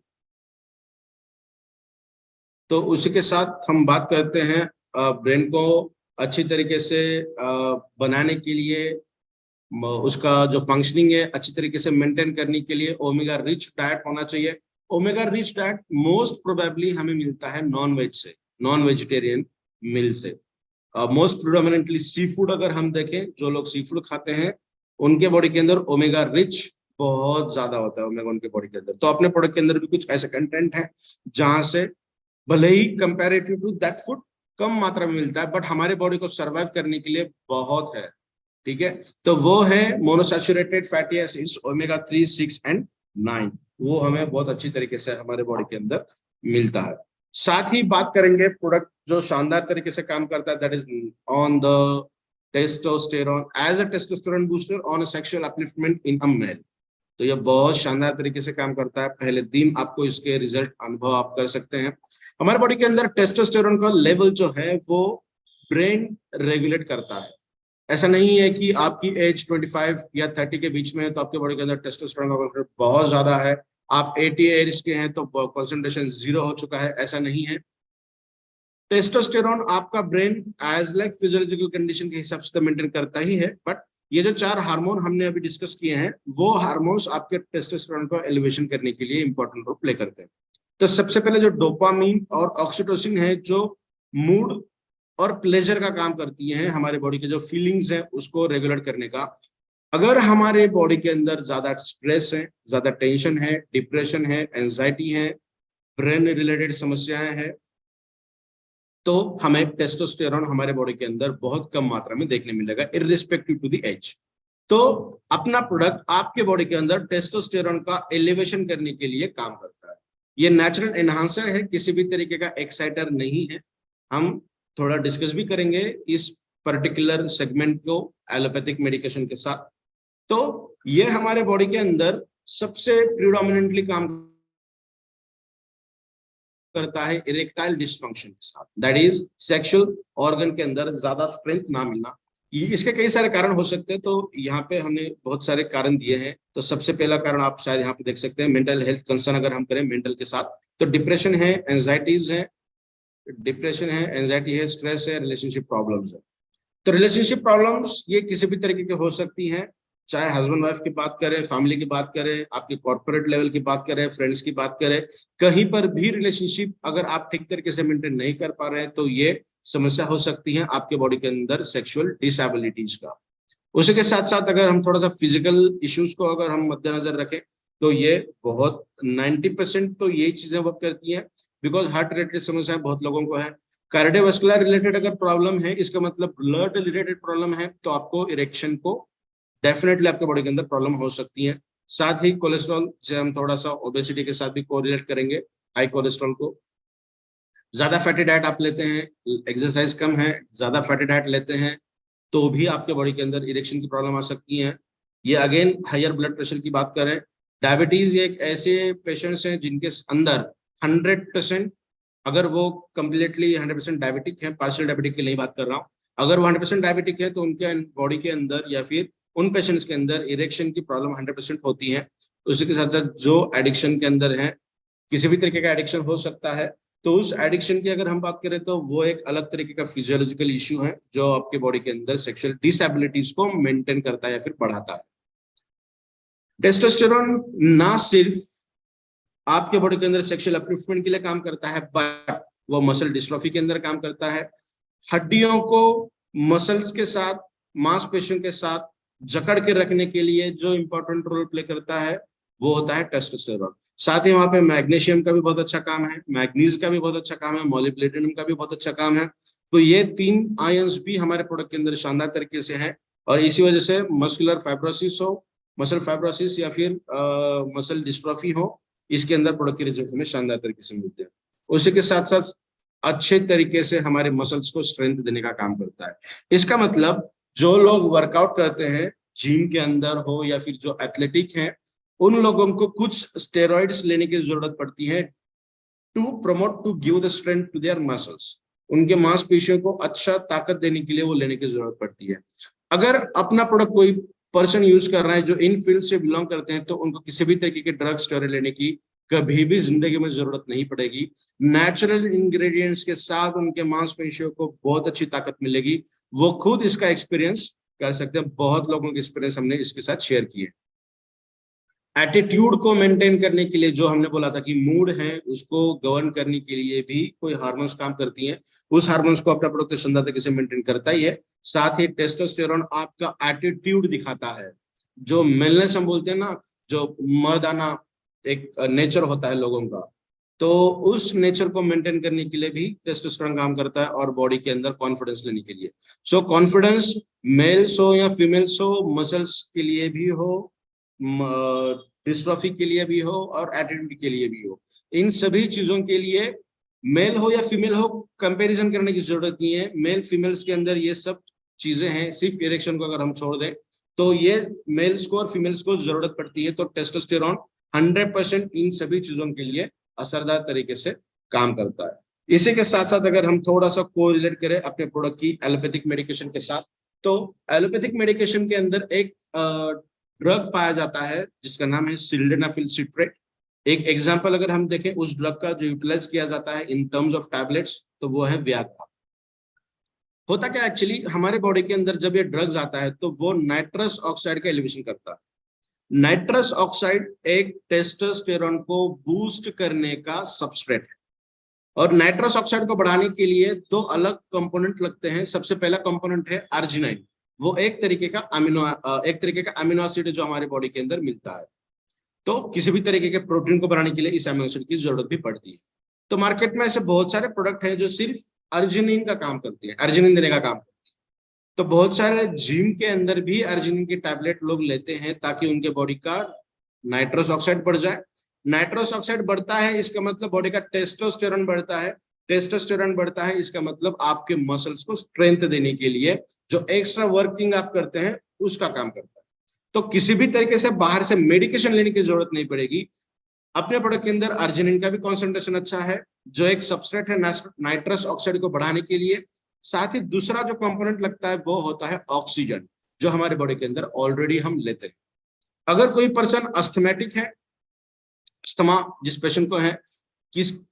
तो उसी के साथ हम बात करते हैं ब्रेन को अच्छी तरीके से बनाने के लिए, उसका जो फंक्शनिंग है अच्छी तरीके से मेंटेन करने के लिए ओमेगा रिच डाइट होना चाहिए। Omega rich diet most probably हमें मिलता है नॉन वेज से, नॉन वेजिटेरियन मिल से। मोस्ट प्रोडोमिनेंटली सी फूड अगर हम देखें, जो लोग सी फूड खाते हैं उनके बॉडी के अंदर ओमेगा रिच बहुत ज्यादा होता है, ओमेगा उनके बॉडी के अंदर। तो अपने प्रोडक्ट के अंदर भी कुछ ऐसे कंटेंट है जहां से भले ही कंपैरेटिव टू दैट फूड कम मात्रा में मिलता है, बट हमारे बॉडी को सर्वाइव करने के लिए बहुत है। ठीक है, तो वो है monosaturated fatty acids omega 3, 6 and 9। वो हमें बहुत अच्छी तरीके से हमारे बॉडी के अंदर मिलता है। साथ ही बात करेंगे प्रोडक्ट जो शानदार तरीके से काम करता है, that is on the testosterone as a testosterone booster on a sexual upliftment in a male. तो ये बहुत शानदार तरीके से काम करता है। पहले दिन आपको इसके रिजल्ट अनुभव आप कर सकते हैं। हमारे बॉडी के अंदर टेस्टोस्टेरोन का लेवल जो है वो ब्रेन रेगुलेट करता है। ऐसा नहीं है कि आपकी एज 25 या 30 के बीच में है तो आपके बॉडी के अंदर टेस्टोस्टेरोन का कंसेंट्रेशन बहुत ज्यादा है, आप 80 एज के हैं तो कंसंट्रेशन 0 हो चुका है, ऐसा नहीं है। टेस्टोस्टेरोन आपका brain as like physiological condition के हिसाब से मेंटेन करता ही है, बट ये जो 4 हार्मोन हमने अभी डिस्कस किए हैं वो हार्मोन्स आपके टेस्टोस्टेरोन को एलिवेशन करने के लिए इंपॉर्टेंट रोल प्ले करते हैं। तो सबसे पहले जो डोपामीन और ऑक्सीटोसिन है जो मूड और प्लेजर का काम करती हैं, हमारे बॉडी के जो फीलिंग्स है उसको रेगुलेट करने का। अगर हमारे बॉडी के अंदर ज्यादा स्ट्रेस है, ज्यादा टेंशन है, डिप्रेशन है, एंजाइटी है, ब्रेन रिलेटेड समस्याएं हैं, तो हमें टेस्टोस्टेरोन हमारे बॉडी के अंदर बहुत कम मात्रा में देखने मिलेगा इररिस्पेक्टिव टू द एज। तो अपना प्रोडक्ट आपके बॉडी के अंदर टेस्टोस्टेरोन का एलिवेशन करने के लिए काम करता है। ये नेचुरल एनहांसर है, किसी भी तरीके का एक्साइटर नहीं है। हम थोड़ा डिस्कस भी करेंगे इस पर्टिकुलर सेगमेंट को एलोपैथिक मेडिकेशन के साथ। तो ये हमारे बॉडी के अंदर सबसे प्रिडोमिनेंटली काम करता है इरेक्टाइल डिस्फंक्शन के साथ, दैट इज सेक्सुअल ऑर्गन के अंदर ज्यादा स्ट्रेंथ ना मिलना। इसके कई सारे कारण हो सकते हैं, तो यहाँ पे हमने बहुत सारे कारण दिए हैं। तो सबसे पहला कारण आप शायद यहाँ पे देख सकते हैं, मेंटल हेल्थ कंसर्न अगर हम करें मेंटल के साथ, तो डिप्रेशन है, एंजाइटीज है, एंजाइटी है, स्ट्रेस है, रिलेशनशिप प्रॉब्लम्स है। तो रिलेशनशिप प्रॉब्लम्स ये किसी भी तरीके की हो सकती हैं, चाहे हस्बैंड वाइफ की बात करें, फैमिली की बात करें, आपके कॉर्पोरेट लेवल की बात करें, फ्रेंड्स की बात करें, कहीं पर भी रिलेशनशिप अगर आप ठीक तरीके से मेंटेन नहीं कर पा रहे हैं तो ये समस्या हो सकती है आपके बॉडी के अंदर सेक्सुअल डिसेबिलिटीज का। उसी के साथ साथ अगर हम थोड़ा सा फिजिकल इश्यूज को अगर हम मद्देनजर रखें तो ये बहुत 90% तो यही चीजें वर्क करती हैं, बिकॉज हार्ट रिलेटेड समस्या बहुत लोगों को है। कार्डियोवास्कुलर रिलेटेड अगर प्रॉब्लम है, इसका मतलब ब्लड रिलेटेड प्रॉब्लम है, तो आपको इरेक्शन को डेफिनेटली आपके बॉडी के अंदर प्रॉब्लम हो सकती है। साथ ही कोलेस्ट्रॉल से हम थोड़ा सा ओबेसिटी के साथ भी कोरिलेट करेंगे। हाई कोलेस्ट्रॉल को, ज्यादा फैटी डाइट आप लेते हैं, एक्सरसाइज कम है, ज्यादा फैटी डाइट लेते हैं, तो भी आपके बॉडी के अंदर इरेक्शन की प्रॉब्लम आ सकती है। ये अगेन हायर ब्लड प्रेशर की बात करें, डायबिटीज एक ऐसे पेशेंट्स हैं जिनके अंदर 100%, अगर वो कंप्लीटली 100% डायबिटिक है, पार्शियल डायबिटिक की नहीं बात कर रहा हूँ, अगर वो 100% डायबिटिक है तो उनके बॉडी के अंदर या फिर उन पेशेंट्स के अंदर इरेक्शन की प्रॉब्लम 100% होती है। उसी के साथ साथ जो एडिक्शन के अंदर है, किसी भी तरीके का एडिक्शन हो सकता है, तो उस एडिक्शन की अगर हम बात करें तो वो एक अलग तरीके का फिजियोलॉजिकल इश्यू है जो आपके बॉडी के अंदर सेक्सुअल डिसेबिलिटीज को मेंटेन करता है या फिर बढ़ाता है। टेस्टोस्टेरोन ना सिर्फ आपके बॉडी के अंदर सेक्सुअल अपलिफ्टमेंट के लिए काम करता है, बट वो मसल डिस्ट्रॉफी के अंदर काम करता है। हड्डियों को मसल्स के साथ, मांसपेशियों के साथ जकड़ के रखने के लिए जो इंपॉर्टेंट रोल प्ले करता है वो होता है टेस्टोस्टेरोन। साथ ही वहां पे मैग्नीशियम का भी बहुत अच्छा काम है, मैग्नीज का भी बहुत अच्छा काम है, मोलिब्डेनम का भी बहुत अच्छा काम है। तो ये 3 आयंस भी हमारे प्रोडक्ट के अंदर शानदार तरीके से हैं, और इसी वजह से मस्कुलर फाइब्रोसिस हो, मसल फाइब्रोसिस या फिर मसल डिस्ट्रॉफी हो, इसके अंदर प्रोडक्ट के रिजल्ट हमें शानदार तरीके से मिलते हैं। उसी के साथ साथ अच्छे तरीके से हमारे मसल्स को स्ट्रेंथ देने का काम करता है। इसका मतलब जो लोग वर्कआउट करते हैं जिम के अंदर हो या फिर जो एथलेटिक हैं, उन लोगों को कुछ स्टेरॉइड्स लेने की जरूरत पड़ती है to promote, to give the strength to their muscles. उनके मांसपेशियों को अच्छा ताकत देने के लिए वो लेने की जरूरत पड़ती है। अगर अपना प्रोडक्ट कोई पर्सन यूज कर रहा है जो इन फील्ड से बिलोंग करते हैं, तो उनको किसी भी तरीके के ड्रग स्टेरॉइड लेने की कभी भी जिंदगी में जरूरत नहीं पड़ेगी। नेचुरल इंग्रेडिएंट्स के साथ उनके मांसपेशियों को बहुत अच्छी ताकत मिलेगी। वो खुद इसका एक्सपीरियंस कर सकते हैं, बहुत लोगों के एक्सपीरियंस हमने इसके साथ शेयर किए। एटीट्यूड को मेंटेन करने के लिए, जो हमने बोला था कि मूड है उसको गवर्न करने के लिए भी कोई हार्मोन्स काम करती हैं, उस हार्मोन्स को अपना प्रोडक्ट शानदार तरीके से मेंटेन करता ही है। साथ ही टेस्टोस्टेरोन आपका एटीट्यूड दिखाता है, जो मेलनेस हम बोलते हैं ना, जो मर्दाना एक नेचर होता है लोगों का, तो उस नेचर को मेंटेन करने के लिए भी टेस्टोस्टेरोन काम करता है और बॉडी के अंदर कॉन्फिडेंस लेने के लिए। सो कॉन्फिडेंस मेल्स हो या फीमेल्स हो, मसल्स के लिए भी हो, डिस्ट्रॉफी के लिए भी हो और एटीट्यूड के लिए भी हो, इन सभी चीजों के लिए मेल हो या फीमेल हो कंपैरिजन करने की जरूरत नहीं है। मेल फीमेल्स के अंदर ये सब चीजें हैं। सिर्फ इरेक्शन को अगर हम छोड़ दें तो ये मेल्स को और फीमेल्स को जरूरत पड़ती है। तो टेस्टोस्टेरोन 100% इन सभी चीजों के लिए असरदार तरीके से काम करता है। इसी के साथ साथ अगर हम थोड़ा सा कोरिलेट करें अपने प्रोडक्ट की एलोपैथिक मेडिकेशन के साथ, तो एलोपैथिक मेडिकेशन के अंदर एक ड्रग पाया जाता है जिसका नाम है सिल्डेनाफिल सिट्रेट। एक एग्जांपल अगर हम देखें उस ड्रग का जो यूटिलाइज किया जाता है इन टर्म्स ऑफ टैबलेट्स, तो वो है वियाग्रा। होता क्या एक्चुअली हमारे बॉडी के अंदर जब ये ड्रग्स आता है तो वो नाइट्रस ऑक्साइड का एलिवेशन करता है। नाइट्रस ऑक्साइड एक टेस्टोस्टेरोन को बूस्ट करने का सबस्ट्रेट है और नाइट्रस ऑक्साइड को बढ़ाने के लिए दो अलग कंपोनेंट लगते हैं। सबसे पहला कंपोनेंट है अर्जिनाइन, वो एक तरीके का अमीनो एसिड जो हमारे बॉडी के अंदर मिलता है। तो किसी भी तरीके के प्रोटीन को बनाने के लिए इस अमीनो एसिड की जरूरत भी पड़ती है। तो मार्केट में ऐसे बहुत सारे प्रोडक्ट है जो सिर्फ अर्जिनिन का काम करती है, अर्जिनिन देने का काम करती है। तो बहुत सारे जिम के अंदर भी अर्जिनिन की टैबलेट लोग लेते हैं ताकि उनके बॉडी का नाइट्रस ऑक्साइड बढ़ जाए। नाइट्रस ऑक्साइड बढ़ता है इसका मतलब बॉडी का टेस्टोस्टेरोन बढ़ता है। टेस्टोस्टेरोन बढ़ता है इसका मतलब आपके मसल्स को स्ट्रेंथ देने के लिए जो एक्स्ट्रा वर्किंग आप करते हैं उसका काम करता है। तो किसी भी तरीके से बाहर से मेडिकेशन लेने की जरूरत नहीं पड़ेगी। अपने प्रोडक्ट के अंदर अर्जिनिन का भी कॉन्सेंट्रेशन अच्छा है जो एक सबस्ट्रेट है नाइट्रस ऑक्साइड को बढ़ाने के लिए। साथ ही दूसरा जो कंपोनेंट लगता है वो होता है ऑक्सीजन, जो हमारे बॉडी के अंदर ऑलरेडी हम लेते हैं। अगर कोई पर्सन अस्थमेटिक है, अस्थमा जिस पेशेंट को है,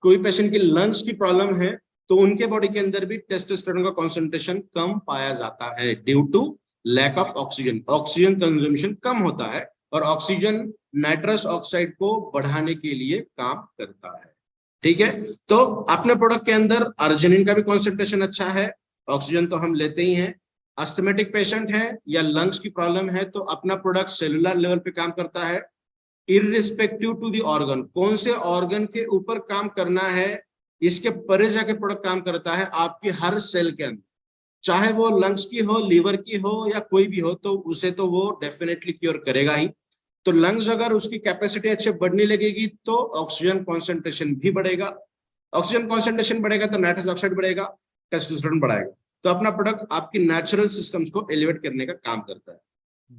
कोई पेशेंट की लंग्स की प्रॉब्लम है, तो उनके बॉडी के अंदर भी टेस्टोस्टेरोन का कॉन्सेंट्रेशन कम पाया जाता है due to lack of oxygen. Oxygen consumption कम होता है और ऑक्सीजन नाइट्रस ऑक्साइड को बढ़ाने के लिए काम करता है। ठीक है, तो अपने प्रोडक्ट के अंदर अर्जिनिन का भी कॉन्सेंट्रेशन अच्छा है, ऑक्सीजन तो हम लेते ही हैं। अस्थमेटिक पेशेंट है या लंग्स की प्रॉब्लम है तो अपना प्रोडक्ट सेलुलर लेवल पे काम करता है इररिस्पेक्टिव टू द ऑर्गन। कौन से ऑर्गन के ऊपर काम करना है इसके परे जाके प्रोडक्ट काम करता है आपकी हर सेल के अंदर, चाहे वो लंग्स की हो, लीवर की हो या कोई भी हो, तो उसे तो वो डेफिनेटली क्योर करेगा ही। तो लंग्स अगर उसकी कैपेसिटी अच्छे बढ़ने लगेगी तो ऑक्सीजन कॉन्सेंट्रेशन भी बढ़ेगा। ऑक्सीजन कॉन्सेंट्रेशन बढ़ेगा तो नाइट्रस ऑक्साइड बढ़ेगा, टेस्टोस्टेरोन बढ़ाएगा। तो अपना प्रोडक्ट आपकी नेचुरल सिस्टम्स को एलिवेट करने का काम करता है।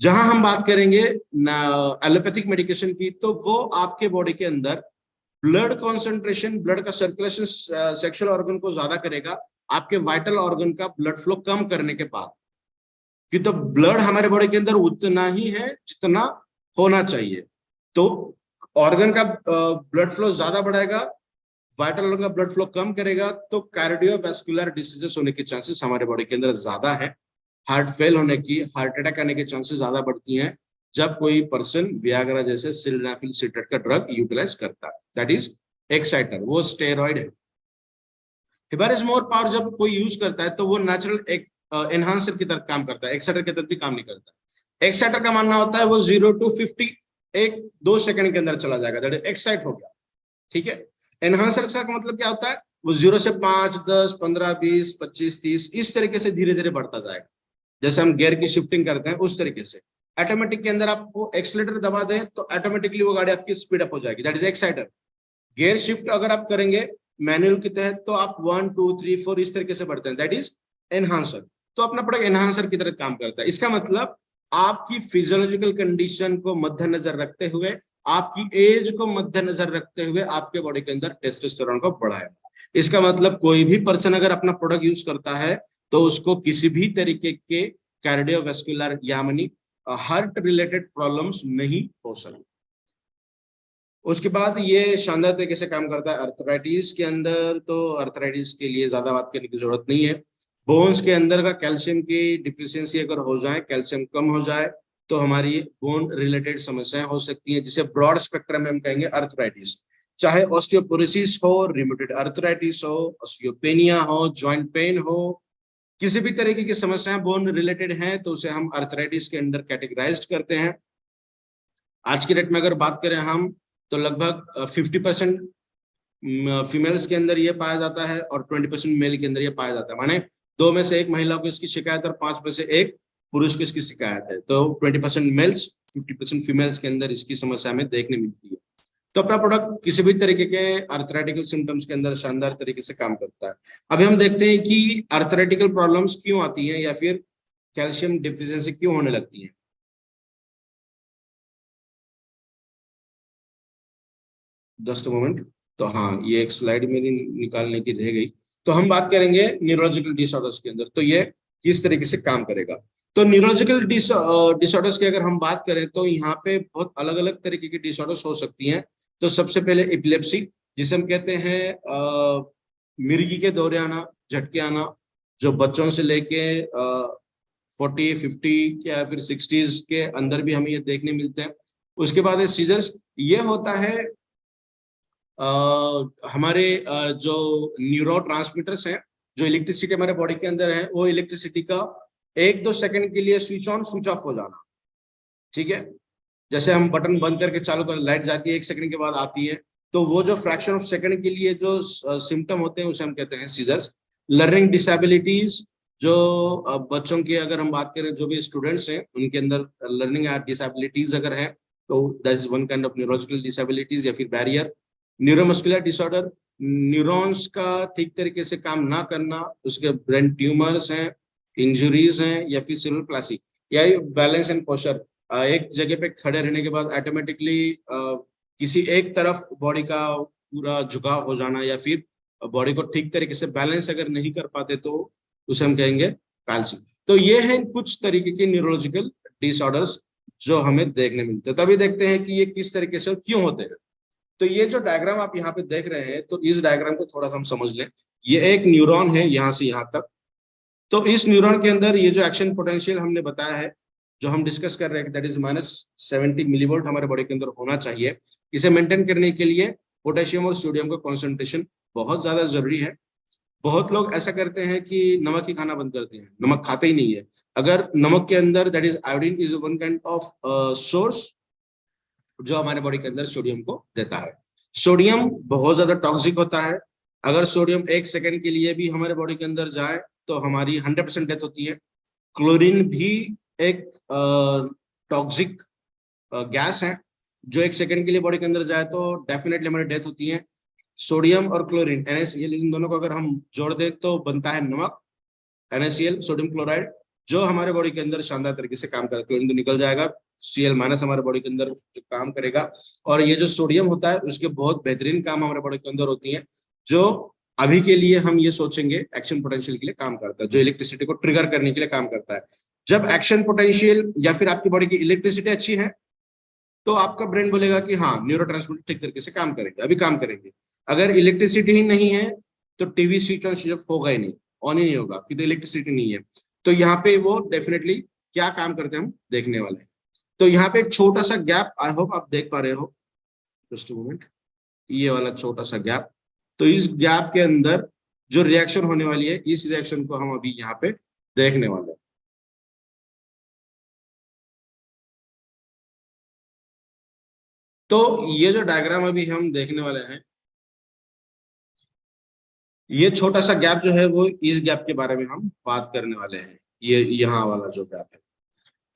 जहां हम बात करेंगे एलोपैथिक मेडिकेशन की, तो वो आपके बॉडी के अंदर ब्लड कॉन्सेंट्रेशन, ब्लड का सर्कुलेशन सेक्सुअल ऑर्गन को ज्यादा करेगा आपके वाइटल ऑर्गन का ब्लड फ्लो कम करने के बाद। कि तो ब्लड हमारे बॉडी के अंदर उतना ही है जितना होना चाहिए, तो ऑर्गन का ब्लड फ्लो ज्यादा बढ़ाएगा, वाइटल ऑर्गन का ब्लड फ्लो कम करेगा, तो कार्डियोवैस्कुलर डिसीजेस होने के चांसेस हमारे बॉडी के अंदर ज्यादा है। हार्ट फेल होने की, हार्ट अटैक आने के चांसेस ज्यादा बढ़ती हैं जब कोई पर्सन वियाग्रा जैसे सिल्डेनाफिल सिट्रेट का ड्रग यूटिलाइज करता है। दैट इज एक्साइटर, वो स्टेरॉइड है। हिबारिस मोर पावर जब कोई यूज करता है तो वो नेचुरल एक एनहांसर की तरह काम करता है, एक्साइटर की तरह भी काम नहीं करता। एक्साइटर का मानना होता है वो 0 to 50 1-2 सेकंड के अंदर चला जाएगा, दैट इज एक्साइट हो गया। ठीक है, एनहांसर का मतलब क्या होता है, वो 0 से 5, 10, 15, 20, 25, 30 इस तरीके से धीरे धीरे बढ़ता जाएगा। जैसे हम गियर की शिफ्टिंग करते हैं उस तरीके से। ऑटोमेटिक के अंदर आपको एक्सीलरेटर दबा दें तो ऑटोमेटिकली वो गाड़ी आपकी स्पीड अप हो जाएगी, that is exciter. Gear shift अगर आप करेंगे मैनुअल के तहत तो आप 1, 2, 3, 4 इस तरीके से बढ़ते हैं, दैट इज एनहांसर। तो अपना प्रोडक्ट एनहांसर की तरह काम करता है। इसका मतलब आपकी फिजियोलॉजिकल कंडीशन को मद्देनजर रखते हुए, आपकी एज को मद्देनजर रखते हुए आपके बॉडी के अंदर टेस्टोस्टेरोन को बढ़ाएगा। इसका मतलब कोई भी पर्सन अगर अपना प्रोडक्ट यूज करता है तो उसको किसी भी तरीके के कार्डियोवैस्कुलर यानी हार्ट रिलेटेड प्रॉब्लम्स नहीं हो सकती। उसके बाद ये शानदार तरीके से काम करता है अर्थराइटिस के अंदर। तो अर्थराइटिस के लिए ज्यादा बात करने की जरूरत नहीं है। बोन्स के अंदर का कैल्शियम की डिफिशियंसी अगर हो जाए, कैल्शियम कम हो जाए, तो हमारी बोन रिलेटेड समस्याएं हो सकती हैं, जिसे ब्रॉड स्पेक्ट्रम में हम कहेंगे अर्थराइटिस। चाहे ऑस्टियोपोरोसिस हो, रिमेटॉइड अर्थराइटिस हो, ऑस्टियोपेनिया हो, जॉइंट पेन हो, किसी भी तरीके की समस्याएं बोन रिलेटेड हैं तो उसे हम अर्थराइटिस के अंदर कैटेगराइज करते हैं। आज की डेट में अगर बात करें हम तो लगभग 50% फीमेल्स के अंदर ये पाया जाता है और 20% मेल के अंदर ये पाया जाता है। माने 2 में से 1 महिला को इसकी शिकायत और 5 में से 1 पुरुष को इसकी शिकायत है। तो 20% मेल्स 50% फीमेल्स के अंदर इसकी समस्या हमें देखने मिलती है। तो अपना प्रोडक्ट किसी भी तरीके के आर्थराइटिकल सिम्टम्स के अंदर शानदार तरीके से काम करता है। अभी हम देखते हैं कि आर्थराइटिकल प्रॉब्लम्स क्यों आती हैं या फिर कैल्शियम डिफिशियंसी क्यों होने लगती है। Just moment. तो हाँ, ये एक स्लाइड मेरी निकालने की रह गई। तो हम बात करेंगे न्यूरोलॉजिकल डिसऑर्डर्स के अंदर, तो ये किस तरीके से काम करेगा। तो न्यूरोलॉजिकल डिसऑर्डर्स की अगर हम बात करें तो यहाँ पे बहुत अलग अलग तरीके की डिसऑर्डर्स हो सकती हैं। तो सबसे पहले एपिलेप्सी, जिसे हम कहते हैं मिर्गी के दौरे आना, झटके आना, जो बच्चों से लेके 40, 50 या फिर 60s के अंदर भी हमें ये देखने मिलते हैं। उसके बाद है सीजर्स। ये होता है हमारे जो न्यूरो ट्रांसमीटर्स हैं, जो इलेक्ट्रिसिटी हमारे बॉडी के अंदर है, वो इलेक्ट्रिसिटी का 1-2 सेकंड के लिए स्विच ऑन स्विच ऑफ हो जाना। ठीक है, जैसे हम बटन बंद करके चालू कर, लाइट जाती है 1 सेकंड के बाद आती है, तो वो जो फ्रैक्शन ऑफ सेकंड के लिए जो सिम्टम होते हैं उसे हम कहते हैं सीजर्स। लर्निंग डिसेबिलिटीज, जो बच्चों की अगर हम बात करें, जो भी स्टूडेंट्स हैं उनके अंदर लर्निंग डिसेबिलिटीज अगर है तो that is one kind of neurological disabilities या फिर बैरियर। न्यूरोमस्कुलर डिसऑर्डर, न्यूरॉन्स का ठीक तरीके से काम ना करना, उसके ब्रेन ट्यूमर्स हैं, इंजुरीज हैं या फिर सेलुलर प्लासी, या बैलेंस एंड पोस्चर, एक जगह पे खड़े रहने के बाद ऑटोमेटिकली किसी एक तरफ बॉडी का पूरा झुकाव हो जाना या फिर बॉडी को ठीक तरीके से बैलेंस अगर नहीं कर पाते तो उसे हम कहेंगे पैल्सी। तो ये हैं कुछ तरीके के न्यूरोलॉजिकल डिसऑर्डर्स जो हमें देखने मिलते हैं। तभी देखते हैं कि ये किस तरीके से और क्यों होते हैं। तो ये जो डायग्राम आप यहाँ पे देख रहे हैं, तो इस डायग्राम को थोड़ा सा हम समझ लें। ये एक न्यूरॉन है यहाँ से यहाँ तक। तो इस न्यूरॉन के अंदर ये जो एक्शन पोटेंशियल हमने बताया है, जो हम डिस्कस कर रहे हैं, दैट इज -70 मिलीवोल्ट हमारे बॉडी के अंदर होना चाहिए। इसे मेंटेन करने के लिए पोटेशियम और सोडियम का कॉन्सेंट्रेशन बहुत ज्यादा जरूरी है। बहुत लोग ऐसा करते हैं कि नमक ही खाना बंद करते हैं, नमक खाते ही नहीं है। अगर नमक के अंदर that is iodine is one kind of source जो हमारे बॉडी के अंदर सोडियम को देता है। सोडियम बहुत ज्यादा टॉक्सिक होता है। अगर सोडियम 1 सेकंड के लिए भी हमारे बॉडी के अंदर जाए तो हमारी 100% डेथ होती है। क्लोरीन भी एक टॉक्सिक गैस है, जो 1 सेकंड के लिए बॉडी के अंदर जाए तो डेफिनेटली हमारी डेथ होती है। सोडियम और क्लोरीन NaCl, इन दोनों को अगर हम जोड़ दें तो बनता है नमक, NaCl, सोडियम क्लोराइड, जो हमारे बॉडी के अंदर शानदार तरीके से काम करेगा। क्लोरीन तो निकल जाएगा, Cl- हमारे बॉडी के अंदर जो काम करेगा। और ये जो सोडियम होता है उसके बहुत बेहतरीन काम हमारे बॉडी के अंदर होती है, जो अभी के लिए हम ये सोचेंगे एक्शन पोटेंशियल के लिए काम करता है, जो इलेक्ट्रिसिटी को ट्रिगर करने के लिए काम करता है। जब एक्शन पोटेंशियल या फिर आपकी बॉडी की इलेक्ट्रिसिटी अच्छी है तो आपका ब्रेन बोलेगा कि हाँ, न्यूरोट्रांसमीटर ठीक तरीके से काम करेंगे, अभी काम करेंगे। अगर इलेक्ट्रिसिटी ही नहीं है तो TV switch on switch off होगा ही नहीं, ऑन ही नहीं होगा, क्योंकि इलेक्ट्रिसिटी नहीं है। तो यहाँ पे वो डेफिनेटली क्या काम करते हैं हम देखने वाले हैं। तो यहाँ पे एक छोटा सा गैप, आई होप आप देख पा रहे हो, जस्ट मोमेंट, ये वाला छोटा सा गैप। तो इस गैप के अंदर जो रिएक्शन होने वाली है, इस रिएक्शन को हम अभी यहाँ पे देखने वाले हैं। तो ये जो डायग्राम अभी हम देखने वाले हैं, ये छोटा सा गैप जो है वो इस गैप के बारे में हम बात करने वाले हैं। ये यहाँ वाला जो गैप है,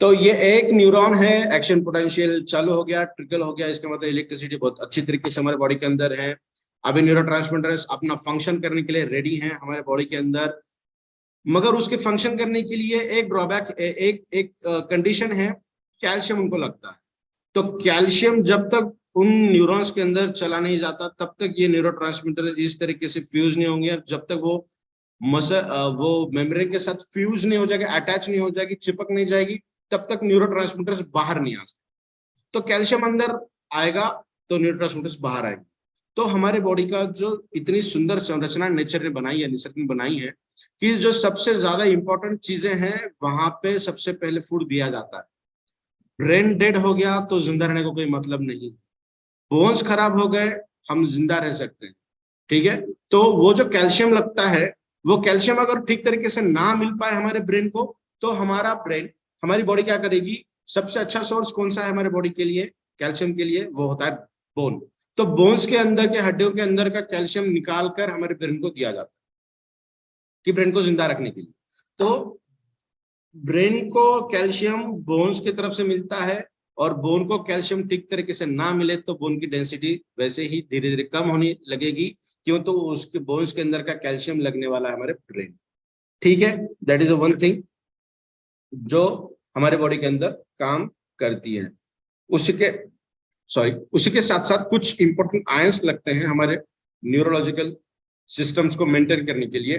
तो ये एक न्यूरॉन है, एक्शन पोटेंशियल चालू हो गया, ट्रिकल हो गया, इसका मतलब इलेक्ट्रिसिटी बहुत अच्छी तरीके से हमारे बॉडी के अंदर है। अभी न्यूरोट्रांसमीटर्स अपना फंक्शन करने के लिए रेडी हैं हमारे बॉडी के अंदर, मगर उसके फंक्शन करने के लिए एक ड्रॉबैक, एक एक कंडीशन है, कैल्शियम उनको लगता है। तो कैल्शियम जब तक उन न्यूरॉन्स के अंदर चला नहीं जाता तब तक ये न्यूरोट्रांसमीटर इस तरीके से फ्यूज नहीं होंगे, और जब तक वो मेम्ब्रेन के साथ फ्यूज नहीं हो जाएगी, अटैच नहीं हो जाएगी, चिपक नहीं जाएगी, तब तक न्यूरोट्रांसमीटर्स बाहर नहीं आ सकते। तो कैल्शियम अंदर आएगा तो न्यूरोट्रांसमीटर्स बाहर आएंगे। तो हमारे बॉडी का जो इतनी सुंदर संरचना नेचर ने बनाई है, निसर्ग ने बनाई है, कि जो सबसे ज्यादा इंपॉर्टेंट चीजें हैं वहां पे सबसे पहले फूड दिया जाता है। ब्रेन डेड हो गया तो जिंदा रहने को कोई मतलब नहीं, बोन्स खराब हो गए हम जिंदा रह सकते हैं, ठीक है। तो वो जो कैल्शियम लगता है, वो कैल्शियम अगर ठीक तरीके से ना मिल पाए हमारे ब्रेन को, तो हमारा ब्रेन, हमारी बॉडी क्या करेगी, सबसे अच्छा सोर्स कौन सा है हमारे बॉडी के लिए कैल्शियम के लिए, वो होता है बोन। तो बोन्स के अंदर के हड्डियों के अंदर का कैल्शियम निकाल कर हमारे ब्रेन को दिया जाता है कि ब्रेन को जिंदा रखने के लिए। तो ब्रेन को कैल्शियम बोन्स की तरफ से मिलता है, और बोन को कैल्शियम ठीक तरीके से ना मिले तो बोन की डेंसिटी वैसे ही धीरे धीरे कम होने लगेगी, क्यों? तो उसके बोन्स के अंदर का कैल्शियम लगने वाला है हमारे ब्रेन। ठीक है, दैट इज वन थिंग जो हमारे बॉडी के अंदर काम करती है। उसी के साथ साथ कुछ इंपॉर्टेंट आयंस लगते हैं हमारे न्यूरोलॉजिकल सिस्टम्स को मेंटेन करने के लिए।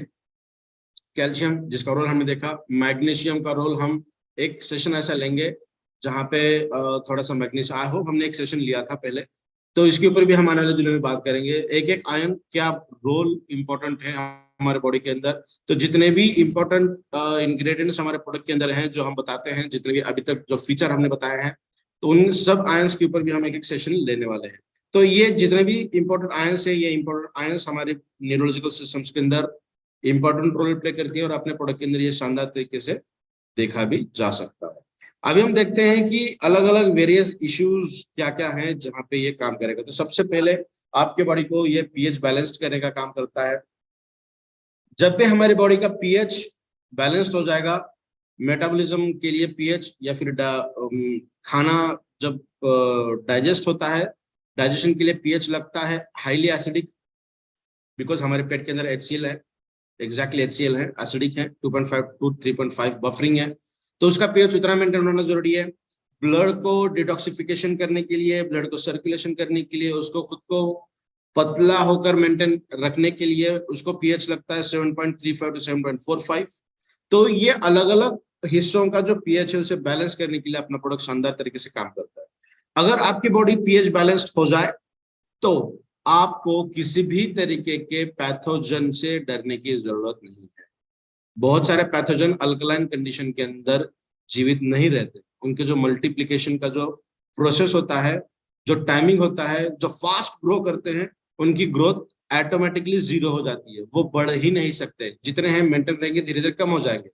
कैल्शियम जिसका रोल हमने देखा, मैग्नीशियम का रोल हम एक सेशन ऐसा लेंगे जहां पे थोड़ा सा मैग्नीशियम, आई होप हमने एक सेशन लिया था पहले, तो इसके ऊपर भी हम आने वाले दिनों में बात करेंगे। एक एक आयन क्या रोल इंपॉर्टेंट है हमारे बॉडी के अंदर। तो जितने भी इंपॉर्टेंट इंग्रेडिएंट्स हमारे प्रोडक्ट के अंदर हैं जो हम बताते हैं, जितने भी अभी तक जो फीचर हमने बताए हैं, तो उन सब आयंस के ऊपर भी हम एक एक सेशन लेने वाले हैं। तो ये जितने भी इंपॉर्टेंट आयंस है, ये इंपॉर्टेंट आयंस हमारे न्यूरोलॉजिकल सिस्टम्स के अंदर इंपॉर्टेंट रोल प्ले करती है, और अपने प्रोडक्ट के अंदर ये शानदार तरीके से देखा भी जा सकता है। अभी हम देखते हैं कि अलग अलग वेरियस इश्यूज क्या क्या हैं जहां पे ये काम करेगा। तो सबसे पहले आपके बॉडी को ये पीएच बैलेंस्ड करने का काम करता है। जब भी हमारी बॉडी का पीएच बैलेंस्ड हो जाएगा, मेटाबॉलिज्म के लिए पीएच, या फिर खाना जब डाइजेस्ट होता है, डाइजेशन के लिए पीएच लगता है हाईली एसिडिक, बिकॉज हमारे पेट के अंदर HCl है, एग्जैक्टली HCl है, एसिडिक है, 2.5 to 3.5 बफरिंग है, तो उसका पीएच उतना मेंटेन होना जरूरी है। ब्लड को डिटॉक्सिफिकेशन करने के लिए, ब्लड को सर्कुलेशन करने के लिए, उसको खुद को पतला होकर मेंटेन रखने के लिए उसको पीएच लगता है 7.35 to 7.45। तो ये अलग अलग हिस्सों का जो पीएच है उसे बैलेंस करने के लिए अपना प्रोडक्ट शानदार तरीके से काम करता है। अगर आपकी बॉडी पीएच बैलेंस्ड हो जाए तो आपको किसी भी तरीके के पैथोजन से डरने की जरूरत नहीं है। बहुत सारे पैथोजन अल्कलाइन कंडीशन के अंदर जीवित नहीं रहते, उनके जो मल्टीप्लिकेशन का जो प्रोसेस होता है, जो टाइमिंग होता है, जो फास्ट ग्रो करते हैं, उनकी ग्रोथ ऑटोमेटिकली 0 हो जाती है, वो बढ़ ही नहीं सकते। जितने हैं मेंटेन रहेंगे, धीरे धीरे कम हो जाएंगे,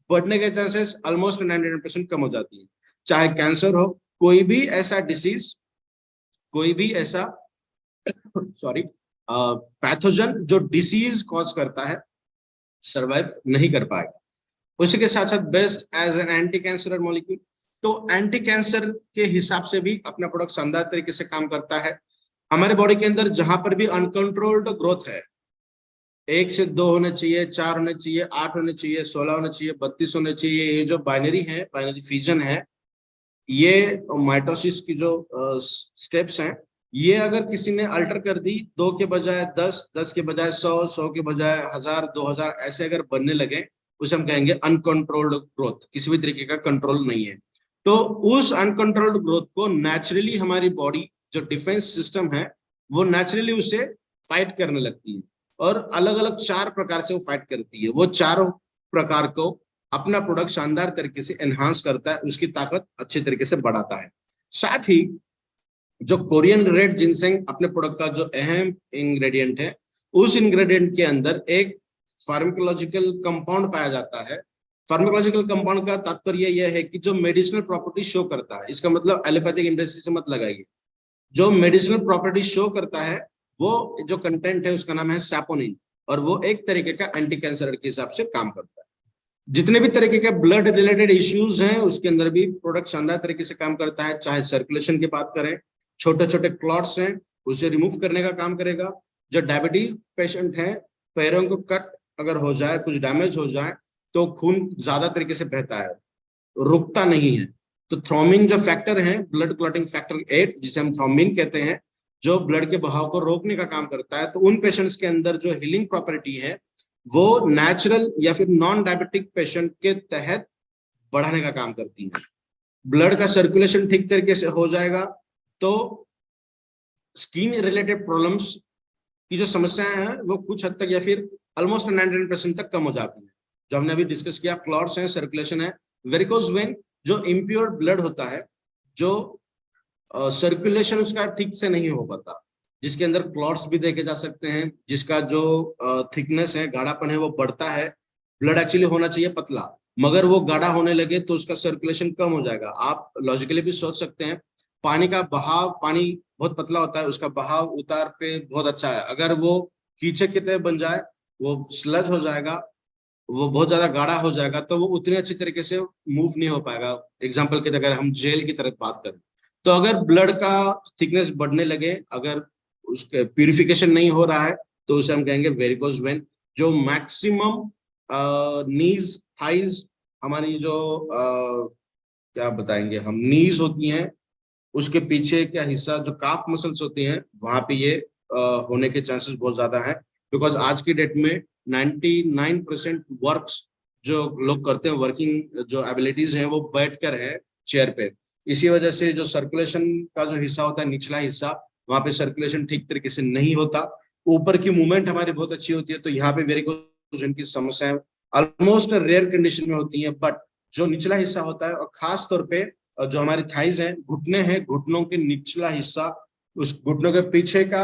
बढ़ने के चांसेस ऑलमोस्ट 99% कम हो जाती है। चाहे कैंसर हो, कोई भी ऐसा डिसीज, कोई भी ऐसा पैथोजन जो डिसीज कॉज करता है, सर्वाइव नहीं कर पाएगा। उसी के साथ साथ best as an anti cancer molecule, तो एंटी कैंसर के हिसाब से भी अपना प्रोडक्ट शानदार तरीके से काम करता है। हमारे बॉडी के अंदर जहां पर भी अनकंट्रोल्ड ग्रोथ है, 1 से 2 होने चाहिए, 4 होने चाहिए, 8 होने चाहिए, 16 होने चाहिए, 32 होने चाहिए, ये जो बाइनरी है, बाइनरी फ्यूजन है, ये माइटोसिस की जो स्टेप्स हैं, ये अगर किसी ने अल्टर कर दी, 2 के बजाय 10, 10 के बजाय 100, 100 के बजाय 1000, 2000 ऐसे अगर बनने लगे, उसे हम कहेंगे अनकंट्रोल्ड ग्रोथ, किसी भी तरीके का कंट्रोल नहीं है। तो उस अनकंट्रोल्ड ग्रोथ को नेचुरली हमारी बॉडी जो डिफेंस सिस्टम है, वो नेचुरली उसे फाइट करने लगती है, और अलग अलग 4 प्रकार से वो फाइट करती है। वो 4 प्रकार को अपना प्रोडक्ट शानदार तरीके से एनहांस करता है, उसकी ताकत अच्छे तरीके से बढ़ाता है। साथ ही जो कोरियन रेड जिनसेंग अपने प्रोडक्ट का जो अहम इंग्रेडिएंट है, उस इंग्रेडिएंट के अंदर एक फार्माकोलॉजिकल कंपाउंड पाया जाता है। फार्माकोलॉजिकल कंपाउंड का तात्पर्य यह है कि जो मेडिसिनल प्रॉपर्टी शो करता है, इसका मतलब एलोपैथिक इंडस्ट्री से मत लगाइए, जो मेडिसिनल प्रॉपर्टी शो करता है, वो जो कंटेंट है उसका नाम है सैपोनिन, और वो एक तरीके का एंटी कैंसर के हिसाब से काम करता है। जितने भी तरीके के ब्लड रिलेटेड इश्यूज हैं उसके अंदर भी प्रोडक्ट शानदार तरीके से काम करता है। चाहे सर्कुलेशन की बात करें, छोटे छोटे क्लॉट्स हैं उसे रिमूव करने का काम करेगा। जो डायबिटीज पेशेंट हैं, पैरों को कट अगर हो जाए, कुछ डैमेज हो जाए, तो खून ज्यादा तरीके से बहता है, रुकता नहीं है। तो थ्रोम्बिन जो फैक्टर है, ब्लड क्लॉटिंग फैक्टर 8 जिसे हम थ्रोम्बिन कहते हैं, जो ब्लड के बहाव को रोकने का काम करता है, तो उन पेशेंट्स के अंदर जो हीलिंग प्रॉपर्टी है वो नेचुरल या फिर नॉन डायबिटिक पेशेंट के तहत बढ़ाने का काम करती है। ब्लड का सर्कुलेशन ठीक तरीके से हो जाएगा तो स्किन रिलेटेड प्रॉब्लम्स की जो समस्याएं हैं वो कुछ हद तक या फिर ऑलमोस्ट 99% तक कम हो जाती है। जो हमने अभी डिस्कस किया, क्लॉट्स हैं, सर्कुलेशन है, वेरिकोज वेन जो इम्प्योर ब्लड होता है, जो सर्कुलेशन उसका ठीक से नहीं हो पाता, जिसके अंदर क्लॉट्स भी देखे जा सकते हैं, जिसका जो थिकनेस है, गाढ़ापन है, वो बढ़ता है। ब्लड एक्चुअली होना चाहिए पतला, मगर वो गाढ़ा होने लगे तो उसका सर्कुलेशन कम हो जाएगा। आप लॉजिकली भी सोच सकते हैं, पानी का बहाव, पानी बहुत पतला होता है, उसका बहाव उतार पे बहुत अच्छा है। अगर वो कीचड़ की तरह बन जाए, वो स्लज हो जाएगा, वो बहुत ज्यादा गाढ़ा हो जाएगा, तो वो उतनी अच्छी तरीके से मूव नहीं हो पाएगा। एग्जाम्पल के लिए अगर हम जेल की तरह बात करें, तो अगर ब्लड का थिकनेस बढ़ने लगे, अगर उसके प्यूरिफिकेशन नहीं हो रहा है, तो उसे हम कहेंगे वेरिकोज वेन। जो मैक्सिमम नीज थाइज, हमारी जो क्या बताएंगे हम, नीज होती हैं, उसके पीछे क्या हिस्सा जो काफ मसल्स होती हैं, वहां पे ये होने के चांसेस बहुत ज्यादा है। बिकॉज आज की डेट में 99% वर्क्स जो लोग करते हैं, वर्किंग जो एबिलिटीज हैं, वो बैठ कर है चेयर पे। इसी वजह से जो सर्कुलेशन का जो हिस्सा होता है, निचला हिस्सा, वहां पे सर्कुलेशन ठीक तरीके से नहीं होता। ऊपर की मूवमेंट हमारी बहुत अच्छी होती है, तो यहाँ पे वेरिकोजन की समस्याएं ऑलमोस्ट रेयर कंडीशन में होती हैं। बट जो निचला हिस्सा होता है, और खास तौर पे जो हमारी थाइज हैं, घुटने हैं, घुटनों के निचला हिस्सा, उस घुटनों के पीछे का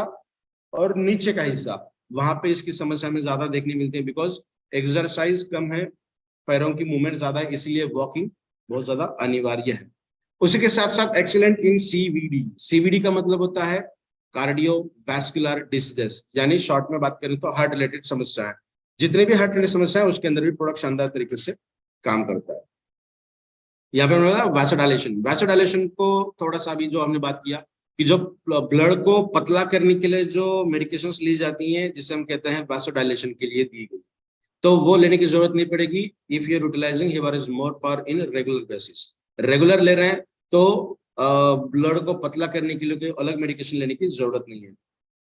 और नीचे का हिस्सा, वहां पे इसकी समस्या में ज्यादा देखने मिलती है। बिकॉज एक्सरसाइज कम है, पैरों की मूवमेंट ज्यादा है, इसलिए वॉकिंग बहुत ज्यादा अनिवार्य है। उसी के साथ साथ एक्सीलेंट इन सीवीडी। सीवीडी का मतलब होता है कार्डियो वैस्कुलर डिसीजेस, यानी शॉर्ट में बात करें तो हार्ट रिलेटेड समस्या है। जितने भी हार्ट रिलेटेड समस्या है, उसके अंदर भी प्रोडक्ट शानदार तरीके से काम करता है। यहाँ पे वैसोडाइलेशन, वैसोडाइलेशन को थोड़ा सा भी जो हमने बात किया कि जो ब्लड को पतला करने के लिए जो मेडिकेशंस ली जाती हैं, जिसे हम कहते हैं वैसोडाइलेशन के लिए दी गई, तो वो लेने की जरूरत नहीं पड़ेगी इफ यू आर यूटिलाइजिंग हिबारिस more power in regular basis. Regular ले रहे हैं तो ब्लड को पतला करने के लिए कोई अलग मेडिकेशन लेने की जरूरत नहीं है।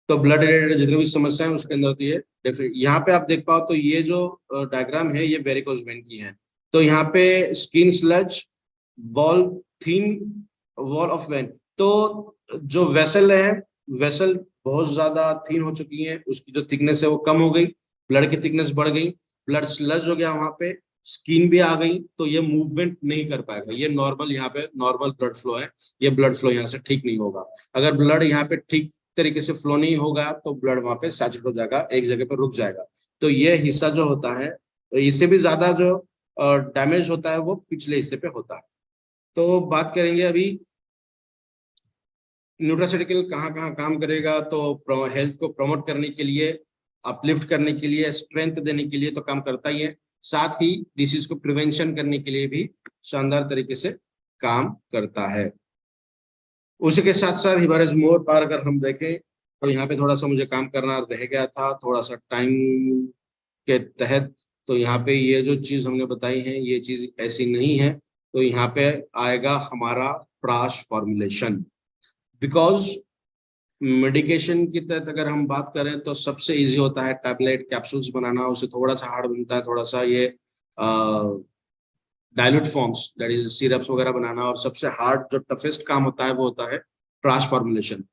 तो ब्लड रिलेटेड जितनी भी समस्या है उसके अंदर होती है डेफिनेट। यहाँ पे आप देख पाओ तो ये जो डायग्राम है, ये वेरिकोज वेन की है। तो यहाँ पे skin sludge, wall thin, wall of when. तो जो वेसल है, वेसल बहुत ज्यादा थीन हो चुकी है, उसकी जो थिकनेस है वो कम हो गई, ब्लड की थिकनेस बढ़ गई, ब्लड स्लज हो गया वहां पे, स्किन भी आ गई, तो ये मूवमेंट नहीं कर पाएगा। ये नॉर्मल, यहाँ पे नॉर्मल ब्लड फ्लो है, ये ब्लड फ्लो यहाँ से ठीक नहीं होगा। अगर ब्लड यहाँ पे ठीक तरीके से फ्लो नहीं होगा, तो ब्लड वहां पे सैचुरेट हो जाएगा, एक जगह पे रुक जाएगा। तो ये हिस्सा जो होता है, तो इससे भी ज्यादा जो डैमेज होता है, वो पिछले हिस्से पे होता है। तो बात करेंगे अभी न्यूट्रास्यूटिकल कहाँ कहाँ काम करेगा। तो हेल्थ को प्रमोट करने के लिए, अपलिफ्ट करने के लिए, स्ट्रेंथ देने के लिए तो काम करता ही है, साथ ही डिसीज को प्रिवेंशन करने के लिए भी शानदार तरीके से काम करता है। उसी के साथ साथ हिबारिस मोर पार अगर हम देखें, तो यहाँ पे थोड़ा सा मुझे काम करना रह गया था, थोड़ा सा टाइम के तहत। तो यहाँ पे ये जो चीज हमने बताई है, ये चीज ऐसी नहीं है। तो यहाँ पे आएगा हमारा प्राश फॉर्मुलेशन। बिकॉज मेडिकेशन की तहत अगर हम बात करें, तो सबसे इजी होता है टैबलेट कैप्सूल्स बनाना, उसे थोड़ा सा हार्ड बनता है, थोड़ा सा ये dilute forms, that is syrups वगैरह बनाना। और सबसे हार्ड जो टफेस्ट काम होता है, वो होता है प्राश फॉर्मुलेशन।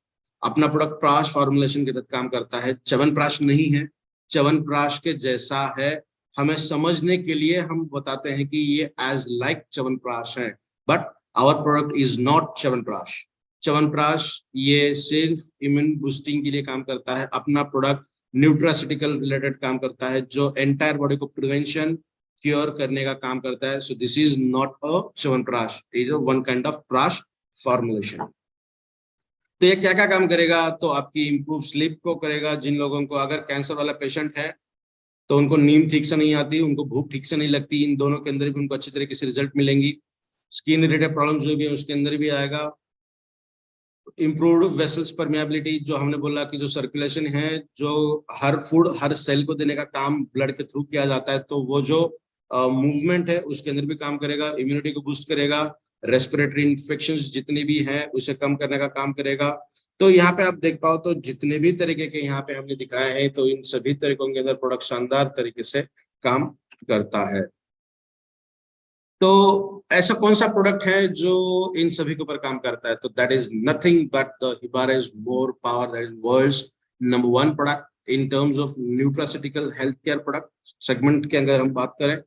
अपना प्रोडक्ट प्राश फॉर्मुलेशन के तहत काम करता है, च्यवनप्राश नहीं है, च्यवनप्राश के जैसा है। हमें समझने के लिए हम बताते हैं कि ये एज लाइक च्यवनप्राश है, but our product is not chyawanprash. Chyawanprash ये सिर्फ इम्यून बूस्टिंग के लिए काम करता है, अपना प्रोडक्ट न्यूट्रास्यूटिकल रिलेटेड काम करता है, जो एंटायर बॉडी को प्रिवेंशन क्योर करने का काम करता है। So this is not a chyawanprash, it is one kind of प्राश फॉर्मुलेशन। तो ये क्या क्या काम करेगा, तो आपकी इंप्रूव स्लीप को करेगा। जिन लोगों को अगर कैंसर वाला पेशेंट है, तो उनको नींद ठीक से नहीं आती, उनको भूख ठीक से नहीं लगती, इन दोनों के अंदर भी उनको अच्छी तरीके से रिजल्ट मिलेंगी। स्किन रिलेटेड प्रॉब्लम जो भी है उसके अंदर भी आएगा। इम्प्रूव्ड वेसल्स परमेबिलिटी, जो हमने बोला कि जो सर्कुलेशन है, जो हर फूड हर सेल को देने का काम ब्लड के थ्रू किया जाता है, तो वो जो मूवमेंट है उसके अंदर भी काम करेगा, इम्यूनिटी को बूस्ट करेगा, रेस्पिरेटरी इन्फेक्शंस जितने भी हैं उसे कम करने का काम करेगा। तो यहाँ पे आप देख पाओ तो जितने भी तरीके के यहाँ पे हमने दिखाए हैं, तो इन सभी तरीकों के अंदर प्रोडक्ट शानदार तरीके से काम करता है। तो ऐसा कौन सा प्रोडक्ट है जो इन सभी के ऊपर काम करता है, तो that is nothing but the हिबारिस more power, that is world's number one product in terms of nutraceutical health care product segment के अंदर हम बात करें,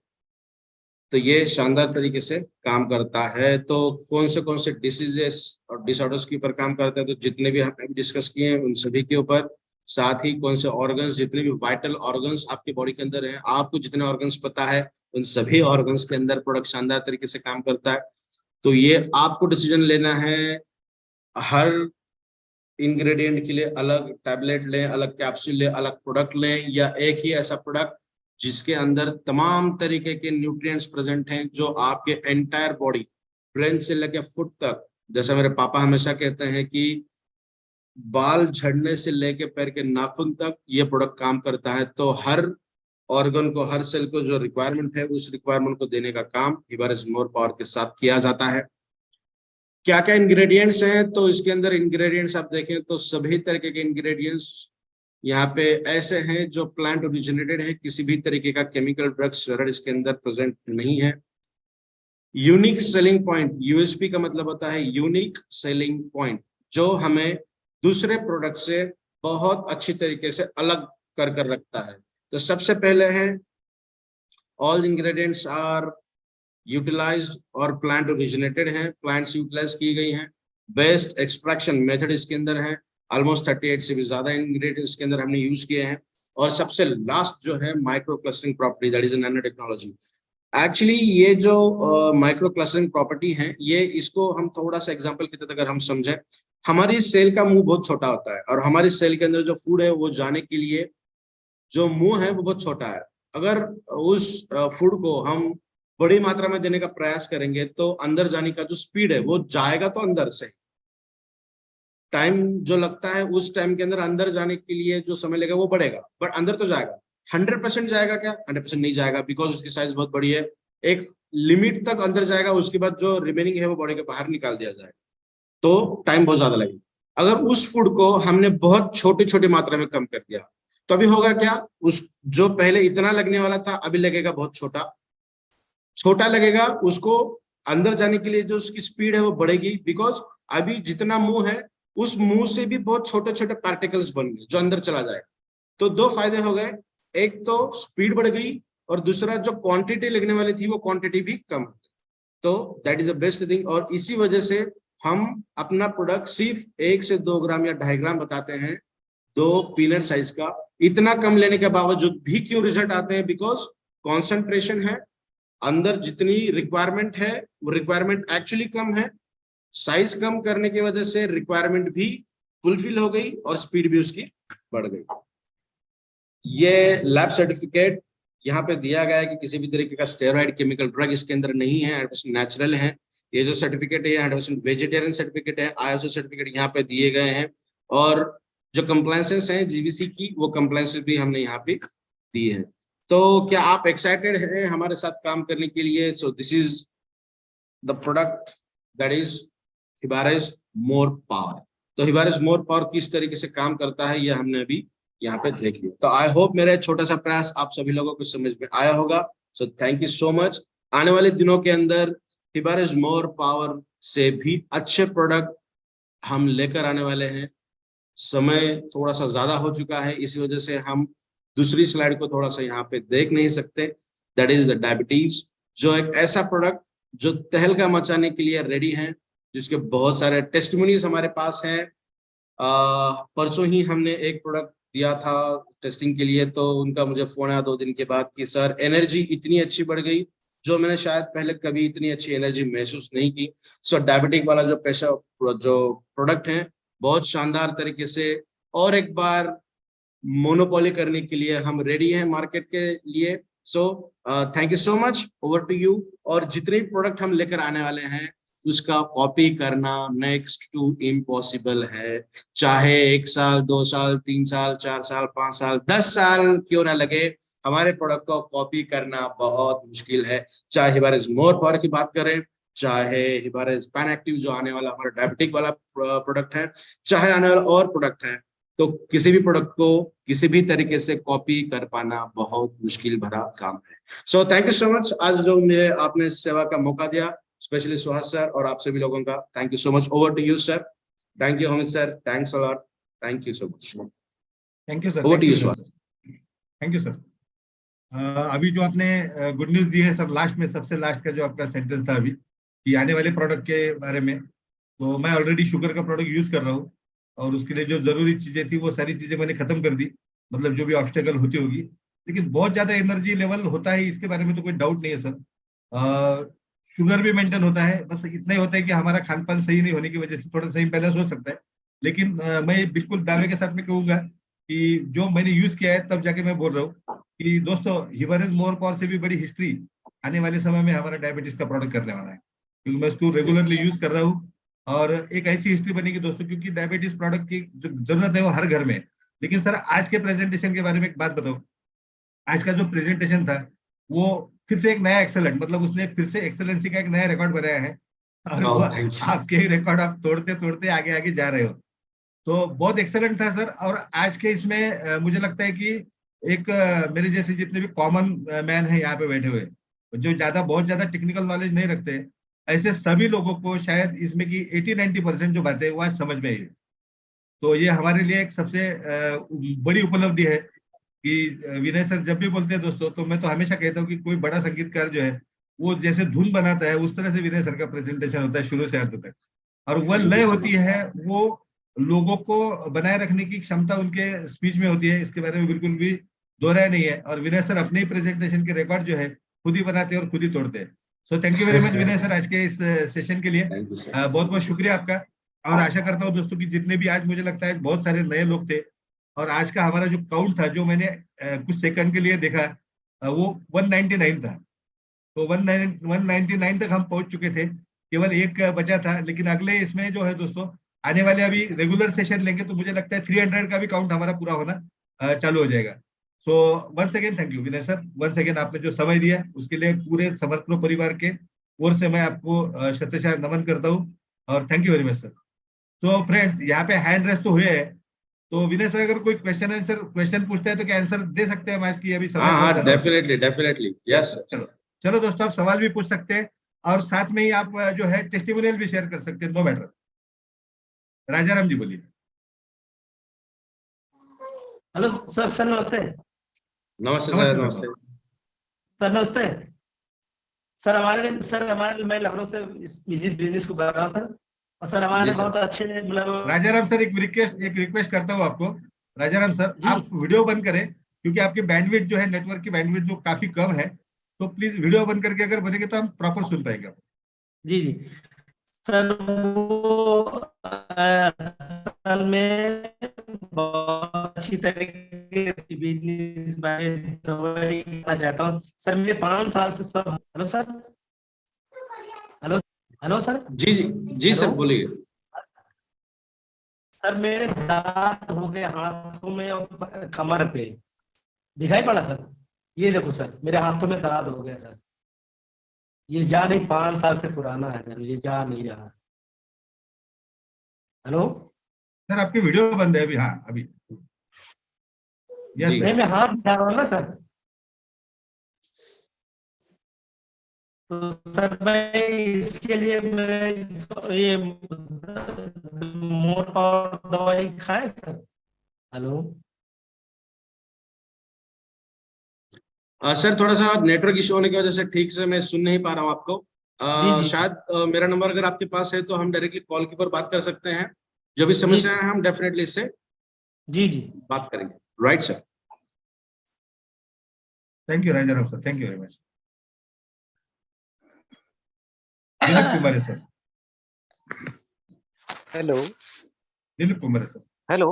तो ये शानदार तरीके से काम करता है। तो कौन से डिसीजेस और डिसऑर्डर्स के ऊपर काम करता है, तो जितने भी हमने डिस्कस किए हैं उन सभी के ऊपर, साथ ही कौन से ऑर्गन्स, जितने भी वाइटल ऑर्गन्स आपके बॉडी के अंदर हैं, आपको जितने ऑर्गन्स पता है, उन सभी ऑर्गन्स के अंदर प्रोडक्ट शानदार तरीके से काम करता है। तो ये आपको डिसीजन लेना है हर इंग्रेडिएंट के लिए अलग टैबलेट लें, अलग कैप्सूल लें, अलग प्रोडक्ट लें, या एक ही ऐसा प्रोडक्ट जिसके अंदर तमाम तरीके के न्यूट्रिएंट्स प्रेजेंट हैं जो आपके एंटायर बॉडी, ब्रेन से लेकर फुट तक, जैसे मेरे पापा हमेशा कहते हैं कि बाल झड़ने से लेके पैर के नाखून तक ये प्रोडक्ट काम करता है। तो हर ऑर्गन को, हर सेल को जो रिक्वायरमेंट है उस रिक्वायरमेंट को देने का काम हिबारिस मोर पावर के साथ किया जाता है। क्या क्या इंग्रेडिएंट्स हैं, तो इसके अंदर इंग्रेडिएंट्स आप देखें तो सभी तरीके के इंग्रेडिएंट्स यहाँ पे ऐसे हैं जो प्लांट ओरिजिनेटेड है, किसी भी तरीके का केमिकल ड्रग्स इसके अंदर प्रेजेंट नहीं है। यूनिक सेलिंग पॉइंट, यूएसपी का मतलब होता है यूनिक सेलिंग पॉइंट, जो हमें दूसरे प्रोडक्ट से बहुत अच्छी तरीके से अलग कर कर रखता है। तो सबसे पहले है ऑल इंग्रेडिएंट्स आर यूटिलाइज्ड और प्लांट ओरिजिनेटेड हैं, प्लांट्स यूटिलाइज की गई हैं। बेस्ट एक्सट्रैक्शन मेथड इसके अंदर है, ऑलमोस्ट 38 से भी ज्यादा इंग्रेडिएंट्स के अंदर हमने यूज किए हैं। और सबसे लास्ट जो है micro clustering property, that is nano technology. Actually ये जो माइक्रो क्लस्टरिंग प्रॉपर्टी है, ये इसको हम थोड़ा सा एग्जांपल के तहत अगर हम समझें, हमारी सेल का मुंह बहुत छोटा होता है और हमारी सेल के अंदर जो फूड है वो जाने के लिए जो मुंह है वो बहुत छोटा है। अगर उस फूड को हम बड़ी मात्रा में देने का प्रयास करेंगे तो अंदर जाने का जो स्पीड है वो जाएगा, तो अंदर से टाइम जो लगता है उस टाइम के अंदर अंदर जाने के लिए जो समय लगेगा वो बढ़ेगा, बट अंदर तो जाएगा। 100% जाएगा क्या? 100% नहीं जाएगा, बिकॉज उसकी साइज बहुत बड़ी है। एक लिमिट तक अंदर जाएगा, उसके बाद जो रिमेनिंग है वो बॉडी के बाहर निकाल दिया जाएगा, तो टाइम बहुत ज्यादा लगेगा। अगर उस फूड को हमने बहुत छोटी छोटी मात्रा में कम कर दिया तो अभी होगा क्या, उस जो पहले इतना लगने वाला था अभी लगेगा बहुत छोटा, छोटा लगेगा। उसको अंदर जाने के लिए जो उसकी स्पीड है वो बढ़ेगी, बिकॉज अभी जितना मुंह है उस मुंह से भी बहुत छोटे छोटे पार्टिकल्स बन गए जो अंदर चला जाएगा। तो दो फायदे हो गए, एक तो स्पीड बढ़ गई और दूसरा जो क्वांटिटी लगने वाली थी वो क्वांटिटी भी कम हो गई। तो that is the best thing. और इसी वजह से हम अपना प्रोडक्ट सिर्फ 1 से 2 ग्राम या 2.5 ग्राम बताते हैं, 2 पीनट साइज का। इतना कम लेने के बावजूद भी क्यों रिजल्ट आते हैं? बिकॉज कॉन्सेंट्रेशन है, अंदर जितनी रिक्वायरमेंट है वो रिक्वायरमेंट एक्चुअली कम है, साइज कम करने की वजह से रिक्वायरमेंट भी फुलफिल हो गई और स्पीड भी उसकी बढ़ गई। ये लैब सर्टिफिकेट यहाँ पे दिया गया है कि किसी भी तरीके का स्टेरॉइड केमिकल ड्रग इसके अंदर नहीं है, 100% नेचुरल है। ये जो सर्टिफिकेट है 100% वेजिटेरियन सर्टिफिकेट है। ISO सर्टिफिकेट यहाँ पे दिए गए हैं और जो कंप्लायंसेस हैं जीवीसी की, वो कंप्लायंसेस भी हमने यहाँ पे दिए हैं। तो क्या आप एक्साइटेड हैं हमारे साथ काम करने के लिए? So this is the product that is हिबारिस मोर पावर। तो हिबारिस मोर पावर किस तरीके से काम करता है ये हमने अभी यहाँ पे देख लिया। तो आई होप मेरा छोटा सा प्रयास आप सभी लोगों को समझ में आया होगा। सो थैंक यू सो मच। आने वाले दिनों के अंदर हिबारिस मोर पावर से भी अच्छे प्रोडक्ट हम लेकर आने वाले हैं। समय थोड़ा सा ज्यादा हो चुका है, इसी वजह से हम दूसरी स्लाइड को थोड़ा सा यहाँ पे देख नहीं सकते। दैट इज द डायबिटीज, जो एक ऐसा प्रोडक्ट जो तहलका मचाने के लिए रेडी है, जिसके बहुत सारे टेस्टिमोनीज हमारे पास हैं। परसों ही हमने एक प्रोडक्ट दिया था टेस्टिंग के लिए, तो उनका मुझे फोन आया 2 दिन के बाद कि सर एनर्जी इतनी अच्छी बढ़ गई जो मैंने शायद पहले कभी इतनी अच्छी एनर्जी महसूस नहीं की। सो डायबिटिक वाला जो प्रोडक्ट है बहुत शानदार तरीके से और एक बार मोनोपोली करने के लिए हम रेडी हैं मार्केट के लिए। So thank you so much, over to you. और जितने प्रोडक्ट हम लेकर आने वाले हैं उसका कॉपी करना नेक्स्ट टू इम्पॉसिबल है। चाहे 1 साल 2 साल 3 साल 4 साल 5 साल 10 साल क्यों ना लगे, हमारे प्रोडक्ट को कॉपी करना बहुत मुश्किल है। चाहे हिबारिस मोर पावर की बात करें, चाहे हिबारिस पैन एक्टिव जो आने वाला हमारा डायबिटिक वाला प्रोडक्ट है, चाहे आने वाला और प्रोडक्ट है, तो किसी भी प्रोडक्ट को किसी भी तरीके से कॉपी कर पाना बहुत मुश्किल भरा काम है। सो थैंक यू सो मच। आज जो मुझे आपने सेवा का मौका दिया, स्पेशली सुहास सर और आप सभी लोगों का thank you so much. Over to you sir. Thank you Amit sir, thanks a lot, thank you so much. Thank you sir. Over to you Suhas. Thank you sir. अभी जो आपने गुड न्यूज दी है sir, last में सबसे last का जो आपका sentence था अभी कि आने वाले प्रोडक्ट के बारे में, तो मैं ऑलरेडी शुगर का प्रोडक्ट यूज कर रहा हूँ और उसके लिए जो जरूरी चीजें थी वो सारी चीजें मैंने खत्म कर दी, मतलब जो भी ऑब्स्टेकल होती होगी। लेकिन बहुत ज्यादा एनर्जी लेवल होता है, इसके बारे में तो कोई डाउट नहीं है सर। शुगर भी मेंटेन होता है, बस इतना ही होता है कि हमारा खान पान सही नहीं होने की वजह से थोड़ा सा इम्बैलेंस हो सकता है। लेकिन मैं बिल्कुल दावे के साथ में कहूंगा कि जो मैंने यूज किया है तब जाके मैं बोल रहा हूँ कि दोस्तों हिमालयन मोर पावर से भी बड़ी हिस्ट्री आने वाले समय में हमारा डायबिटीज का प्रोडक्ट करने वाला है, क्योंकि मैं उसको रेगुलरली यूज कर रहा हूँ। और एक ऐसी हिस्ट्री बनेगी दोस्तों, क्योंकि डायबिटीज प्रोडक्ट की जो जरूरत है वो हर घर में है। लेकिन सर आज के प्रेजेंटेशन के बारे में एक बात बताओ, आज का जो प्रेजेंटेशन था वो फिर से एक नया एक्सेलेंट, मतलब उसने फिर से एक्सेलेंसी का एक नया रिकॉर्ड बनाया है। और वो थैंक यू। आपके ही रिकॉर्ड आप तोड़ते तोड़ते आगे आगे जा रहे हो। तो बहुत एक्सेलेंट था सर। और आज के इसमें मुझे लगता है कि एक मेरे जैसे जितने भी कॉमन मैन हैं यहाँ पे बैठे हुए, जो बहुत ज्यादा टेक्निकल नॉलेज नहीं रखते, ऐसे सभी लोगों को शायद इसमें की 80-90% जो बातें वो आज समझ में आई है। तो ये हमारे लिए एक सबसे बड़ी उपलब्धि है कि विनय सर जब भी बोलते हैं दोस्तों, तो मैं तो हमेशा कहता हूँ कि कोई बड़ा संगीतकार जो है वो जैसे धुन बनाता है उस तरह से विनय सर का प्रेजेंटेशन होता है शुरू से अंत तक। और वह थैंक लय यू सो होती मच। है, वो लोगों को बनाए रखने की क्षमता उनके स्पीच में होती है, इसके बारे में बिल्कुल भी दोहराया नहीं है। और विनय सर अपने ही प्रेजेंटेशन के रिकॉर्ड जो है खुद ही बनाते हैं और खुद ही तोड़ते हैं। सो thank you very much Vinay sir आज के इस सेशन के लिए। Thank you sir. बहुत बहुत शुक्रिया आपका। और आशा करता हूँ दोस्तों कि जितने भी आज, मुझे लगता है बहुत सारे नए लोग थे, और आज का हमारा जो काउंट था जो मैंने कुछ सेकंड के लिए देखा, वो 199 था। तो 199 तक हम पहुंच चुके थे, केवल एक बचा था। लेकिन अगले इसमें जो है दोस्तों, आने वाले अभी रेगुलर सेशन लेंगे तो मुझे लगता है 300 का भी काउंट हमारा पूरा होना चालू हो जाएगा। So once again thank you Vinay sir, once again आपने जो समय दिया उसके लिए पूरे समर्पण परिवार के ओर से मैं आपको शतशः नमन करता हूँ। और thank you very much sir. तो फ्रेंड्स यहाँ पे हैंड रेस तो हुए है, तो विनय सर अगर कोई क्वेश्चन पूछता है तो क्या आंसर दे सकते हैं हम आज की, अभी समय हाँ बहुत हाँ, ज्यादा हो गया। Definitely definitely, yes sir. चलो, चलो दोस्तों आप सवाल भी पूछ सकते हैं, और साथ में ही आप जो है टेस्टिमोनियल भी शेयर कर सकते हैं, नो मैटर। राजा राम जी बोलिए। Hello sir. सर नमस्ते। नमस्ते सर, नमस्ते सर। नमस्ते। सर नमस्ते। सर हमारे मैं लखनऊ से इस बिजनेस को कर रहा हूँ सर। और सर जी हमारे सर। बहुत अच्छे मतलब। राजा राम सर एक रिक्वेस्ट करता हूँ आपको। राजा राम सर जी आप वीडियो बंद करें, क्योंकि आपकी बैंडविड्थ जो है, नेटवर्क की बैंडविड्थ जो काफी कम है। तो प्लीज वीडियो बंद करके अगर बनेंगे तो हम प्रॉपर सुन पाएंगे आपको। जी जी। सर वो असल में बहुत अच्छी तरीके से बिजनेस दवाई करना चाहता हूँ सर। मेरे 5 साल से सब। Hello sir. Hello. Hello sir. जी जी। जी हेलो सर बोलिए। सर मेरे दांत हो गए हाथों में और कमर पे। दिखाई पड़ा सर। ये देखो सर मेरे हाथों में दांत हो गया सर। ये जा नहीं, 5 साल से पुराना है सर, ये जा नहीं रहा। हेलो। सर आपकी वीडियो बंद है अभी, हाँ अभी। यस जी। नहीं, सर। मैं हाथ दिखा रहा हूँ ना सर। तो सर मैं इसके लिए मैं ये मोट और दवाई खाए सर। हेलो। सर थोड़ा सा नेटवर्क इशू होने की वजह से ठीक से मैं सुन नहीं पा रहा हूँ आपको। जी जी शायद मेरा नंबर अगर आपके पास है तो हम डायरेक्टली कॉल के ऊपर बात कर सकते हैं। जो भी जी समस्या है हम डेफिनेटली इससे जी जी। बात करेंगे। Right sir. Thank you Raja Ram sir, thank you very much. Dilip Kumar है सर। हेलो। दिलीप कुमार है सर। हेलो।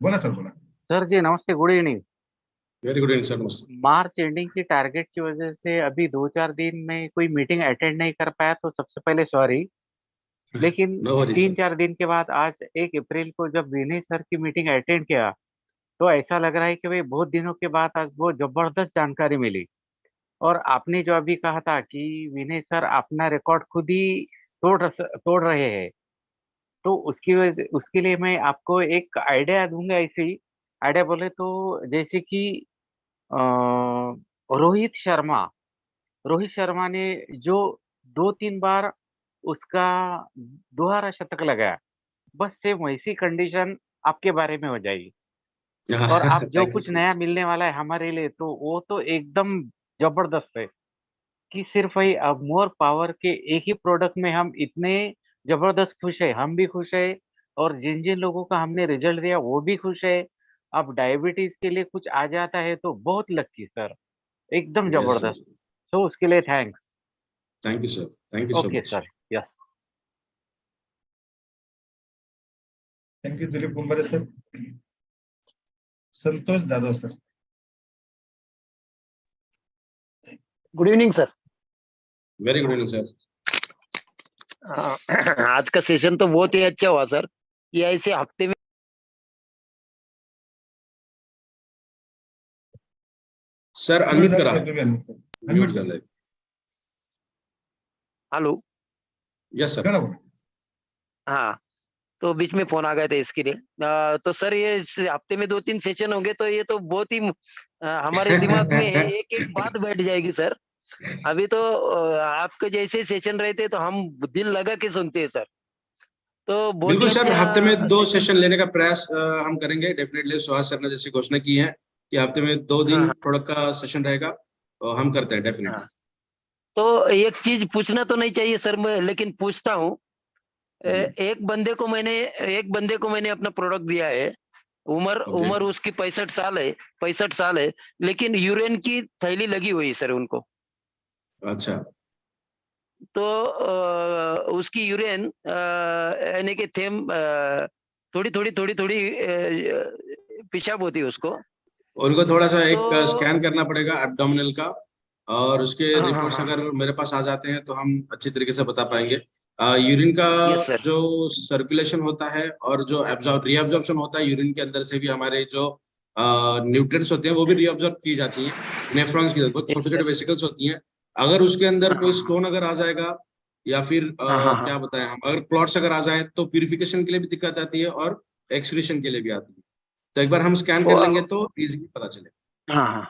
बोला सर, बोला। सर जी नमस्ते, good evening. Very good evening sir, नमस्ते। मार्च एंडिंग की टारगेट की वजह से अभी 2-4 दिन में कोई मीटिंग अटेंड नहीं कर पाया, तो सबसे पहले सॉरी। लेकिन नो वरी तीन सर। चार दिन के बाद आज 1 अप्रैल को जब विनय सर की मीटिंग अटेंड किया, तो ऐसा लग रहा है कि भाई बहुत दिनों के बाद आज वो जबरदस्त जानकारी मिली। और आपने जो अभी कहा था कि विनय सर अपना रिकॉर्ड खुद ही तोड़ रहे हैं, तो उसके लिए मैं आपको एक आइडिया दूंगा। ऐसे ही आइडिया बोले तो, जैसे कि अ, रोहित शर्मा ने जो 2-3 बार उसका दोहरा शतक लगाया, बस सेम वैसी कंडीशन आपके बारे में हो जाएगी। और आप जो थैंक यू कुछ सो नया मच। मिलने वाला है हमारे लिए, तो वो तो एकदम जबरदस्त है। कि सिर्फ वही अब मोर पावर के एक ही प्रोडक्ट में हम इतने जबरदस्त खुश है, हम भी खुश है। और जिन जिन लोगों का हमने रिजल्ट दिया वो भी खुश है। अब डायबिटीज के लिए कुछ आ जाता है तो बहुत लकी सर, एकदम यस सर। जबरदस्त। सो उसके लिए thanks. Thank you sir, thank you so okay much. Sir. Yes. Thank you Dilip Kumbhare sir. Santosh Jadhav sir. Good evening sir. Very good evening sir. आज का सेशन तो बहुत ही अच्छा हुआ सर। ये ऐसे हफ्ते में सर अनम्यूट करा, अनम्यूट म्यूट कर ले। हेलो। Yes sir. करो। हाँ, तो बीच में फोन आ गया था इसके लिए। तो सर ये इस हफ्ते में 2-3 सेशन होंगे तो ये तो बहुत ही हमारे दिमाग में एक एक बात बैठ जाएगी सर। अभी तो आपके जैसे सेशन रहते तो हम दिल लगा के सुनते हैं सर। तो बहुत ही बिल्कुल सर, अच्छा हफ्ते में 2 सेशन। सेशन लेने का प्रयास हम करेंगे डेफिनेटली। सुहास सर ने जैसी घोषणा की है कि हफ्ते में 2 दिन हाँ प्रोडक्ट का सेशन रहेगा, तो हम करते हैं डेफिनेटली। हाँ। तो एक चीज पूछना तो नहीं चाहिए सर, मैं लेकिन पूछता हूँ। एक बंदे को मैंने अपना प्रोडक्ट दिया है। उम्र ओके। उम्र उसकी 65 साल है, लेकिन यूरिन की थैली लगी हुई है सर उनको। अच्छा। तो उसकी यूरिन यानी कि थोड़ी पेशाब होती है उसको। उनको थोड़ा सा तो एक स्कैन करना पड़ेगा एब्डोमिनल का, और उसके हाँ हाँ रिपोर्ट्स हाँ। अगर मेरे पास आ जाते हैं तो हम अच्छी तरीके से बता पाएंगे। यूरिन का यस सर। जो सर्कुलेशन होता है और जो रीअब्जॉर्प्शन होता है यूरिन के अंदर से भी, हमारे जो न्यूट्रिएंट्स होते हैं वो भी रीअब्जॉर्ब की जाती हैं। नेफ्रॉन्स की बहुत छोटे यस छोटे सर। वेसिकल्स होती हैं। अगर उसके अंदर हाँ कोई हाँ स्टोन अगर आ जाएगा, या फिर हाँ हाँ हाँ क्या बताएं हम, अगर क्लॉट्स अगर आ जाए तो प्यूरिफिकेशन के लिए भी दिक्कत आती है और एक्सक्रीशन के लिए भी आती है। तो एक बार हम स्कैन कर लेंगे तो इजीली पता चलेगा। हाँ हाँ।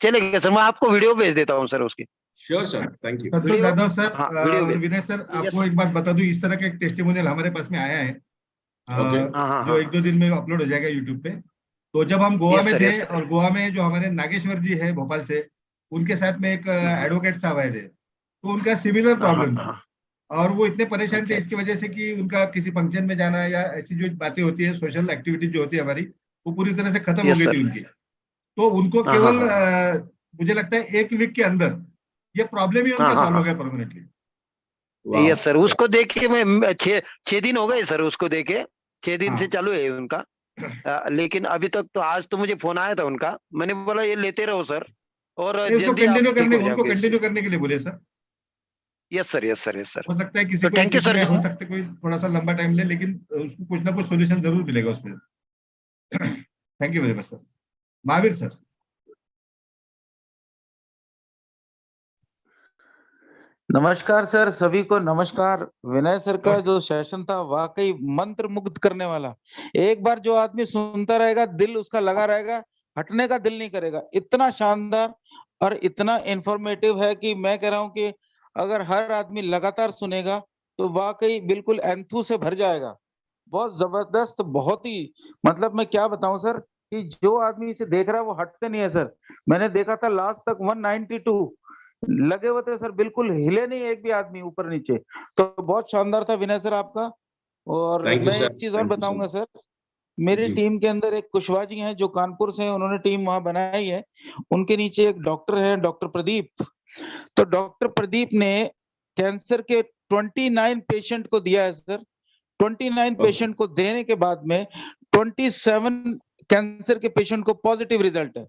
चलेगा सर, मैं आपको वीडियो भेज देता हूँ सर उसकी। Sure sir, thank you. Santosh video. Yadav sir हाँ वीडियो और भेज। विनय सर, यस। आपको एक बात बता दूं, इस तरह का एक टेस्टिमोनियल हमारे पास में आया है, ओके। हाँ हाँ जो हाँ। 1-2 दिन में अपलोड हो जाएगा यूट्यूब पे। तो जब हम गोवा यस में सर, थे, यस सर। और गोवा में जो हमारे नागेश्वर जी है भोपाल से, उनके साथ में एक हाँ एडवोकेट साहब आए थे, तो उनका सिमिलर हाँ हाँ प्रॉब्लम था। हाँ। और वो इतने परेशान थे अच्छा। इसकी वजह से कि उनका किसी फंक्शन में जाना या ऐसी जो बातें होती है, सोशल एक्टिविटी जो होती है हमारी, वो पूरी तरह से खत्म हो यस गई थी सर। उनकी। तो उनको हाँ हाँ केवल हाँ हाँ मुझे लगता है 1 वीक के अंदर ये प्रॉब्लम ही हाँ उनका हाँ सॉल्व हो हाँ। गया परमानेंटली। वाह। यस सर, उसको देख के मैं 6 दिन हो गए सर उसको देखे। 6 दिन से हाँ, चालू है उनका। लेकिन अभी तक तो आज तो मुझे फोन आया था उनका, मैंने बोला ये लेते रहो सर, और नहीं, उसको जल्दी आप कंटिन्यू ठीक करने हो उनको जाओगे इससे। कंटिन्यू करने के लिए बोले sir. Yes sir, yes sir, yes sir. हो सकता है किसी तो को थैंक यू सर। इसमें हो सकता है कोई थोड़ा सा लंबा टाइम ले, लेकिन उसको कुछ ना कुछ सोल्यूशन जरूर मिलेगा उसमें। Thank you very much sir. Mahavir sir. नमस्कार सर, सभी को नमस्कार। विनय सर का नमस्कार। जो सेशन था वाकई मंत्र मुग्ध करने वाला। एक बार जो आदमी सुनता रहेगा दिल उसका लगा रहेगा, हटने का दिल नहीं करेगा। इतना शानदार और इतना इंफॉर्मेटिव है कि मैं कह रहा हूं कि अगर हर आदमी लगातार सुनेगा तो वाकई बिल्कुल एंथू से भर जाएगा। बहुत जबरदस्त, बहुत ही मतलब मैं क्या बताऊं सर कि जो आदमी इसे देख रहा है वो हटते नहीं है सर। मैंने देखा था लास्ट तक 192 लगे हुए थे सर, बिल्कुल हिले नहीं एक भी आदमी ऊपर नीचे। तो बहुत शानदार था विनय सर आपका। और थैंक यू मैं सर, एक चीज और थैंक यू सर। बताऊंगा सर, मेरी जी। टीम के अंदर एक कुशवाहा जी हैं जो कानपुर से हैं, उन्होंने टीम वहां बनाई है। उनके नीचे एक डॉक्टर है, डॉक्टर प्रदीप। तो डॉक्टर प्रदीप ने कैंसर के 29 पेशेंट को दिया है सर। 29 ओके। पेशेंट को देने के बाद में 27 कैंसर के पेशेंट को पॉजिटिव रिजल्ट है।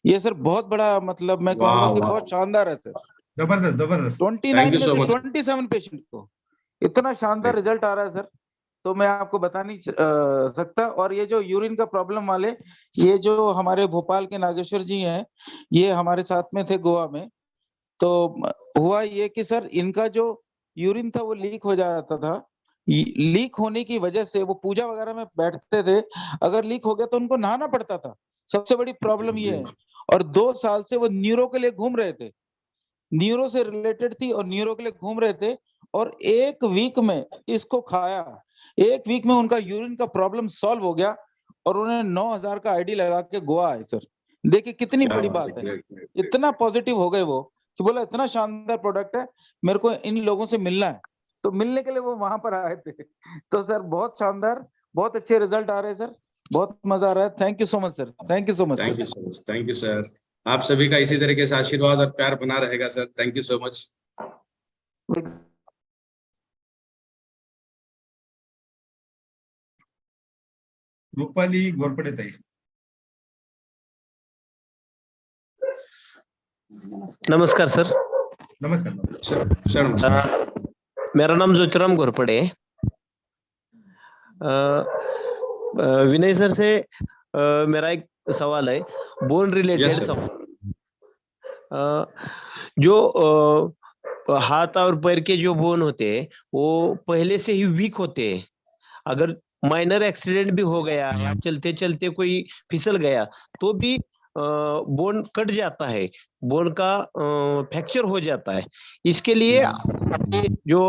ये सर बहुत बड़ा, मतलब मैं वाह कहूंगा कि वाह। बहुत शानदार है सर। जबरदस्त जबरदस्त। थैंक 29 यू में सो से मच। 27 पेशेंट को इतना शानदार रिजल्ट आ रहा है सर, तो मैं आपको बता नहीं सकता। और ये जो यूरिन का प्रॉब्लम वाले, ये जो हमारे भोपाल के नागेश्वर जी हैं, ये हमारे साथ में थे गोवा में। तो हुआ ये कि सर इनका जो यूरिन था वो लीक हो जाता था। लीक होने की वजह से वो पूजा वगैरह में बैठते थे, अगर लीक हो गया तो उनको नहाना पड़ता था। सबसे बड़ी प्रॉब्लम ये है। और 2 साल से वो न्यूरो के लिए घूम रहे थे, न्यूरो से रिलेटेड थी और न्यूरो के लिए घूम रहे थे। और 1 वीक में इसको खाया, 1 वीक में उनका यूरिन का प्रॉब्लम सॉल्व हो गया। और उन्होंने 9,000 का आईडी लगा के गोवा आए सर। देखिए कितनी क्या बड़ी बात है, बात है। Great great. इतना पॉजिटिव हो गए वो कि बोला इतना शानदार प्रोडक्ट है, मेरे को इन लोगों से मिलना है। तो मिलने के लिए वो वहां पर आए थे। तो सर बहुत शानदार, बहुत अच्छे रिजल्ट आ रहे हैं सर, बहुत मजा आ रहा है। Thank you so much sir, thank you so much thank sir. You so much, thank you sir. आप सभी का इसी तरीके से आशीर्वाद और प्यार बना रहेगा sir. Thank you so much. Rupali Ghorpade ताई। नमस्कार सर। नमस्कार। सर नमस्कार। मेरा नाम ज्योतिराम घोरपड़े है। विनय सर से मेरा एक सवाल है, बोन रिलेटेड यस सर। सवाल। जो हाथ और पैर के जो बोन होते हैं वो पहले से ही वीक होते हैं। अगर माइनर एक्सीडेंट भी हो गया या चलते चलते कोई फिसल गया तो भी बोन कट जाता है, बोन का फ्रैक्चर हो जाता है। इसके लिए जो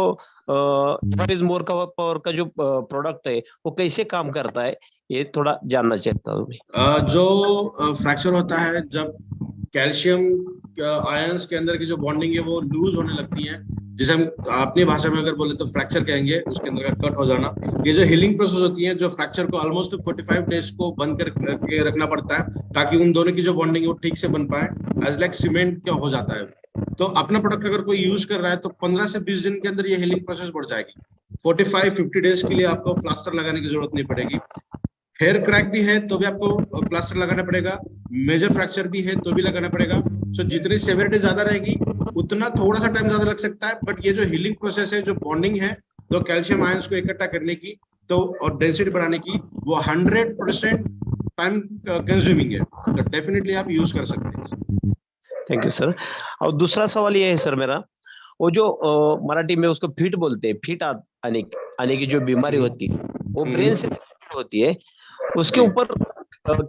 मोर का पावर का जो प्रोडक्ट है वो कैसे काम करता है, ये थोड़ा जानना चाहता हूँ मैं। जो फ्रैक्चर होता है जब कैल्शियम आयंस के अंदर की जो बॉन्डिंग है वो लूज होने लगती है, जिसे हम अपनी भाषा में अगर बोले तो फ्रैक्चर कहेंगे, उसके अंदर का कट हो जाना। ये जो हीलिंग प्रोसेस होती है, जो फ्रैक्चर को ऑलमोस्ट 45 डेज को बंद करके रखना पड़ता है ताकि उन दोनों की जो बॉन्डिंग है वो ठीक से बन पाए। एज लाइक सीमेंट क्या हो जाता है। तो अपना प्रोडक्ट अगर कोई यूज कर रहा है तो 15 से 20 दिन के अंदर ये हीलिंग प्रोसेस बढ़ जाएगी। 45-50 डेज के लिए आपको प्लास्टर लगाने की जरूरत नहीं पड़ेगी। हेयर क्रैक भी है तो भी आपको प्लास्टर लगाना पड़ेगा, मेजर फ्रैक्चर भी है तो भी लगाना पड़ेगा। सो जितनी सेवेरिटी ज्यादा रहेगी उतना थोड़ा सा टाइम ज्यादा लग सकता है, बट ये जो हीलिंग प्रोसेस है, जो बॉन्डिंग है, तो कैल्शियम आयंस को इकट्ठा करने की तो और डेंसिटी बढ़ाने की, वो 100% टाइम कंज्यूमिंग है। तो डेफिनेटली आप यूज कर सकते हैं। Thank you sir. और दूसरा सवाल ये है सर मेरा, वो जो मराठी में उसको फिट बोलते हैं, फिट आने की जो बीमारी होती है वो ब्रेन से होती है, उसके जी। ऊपर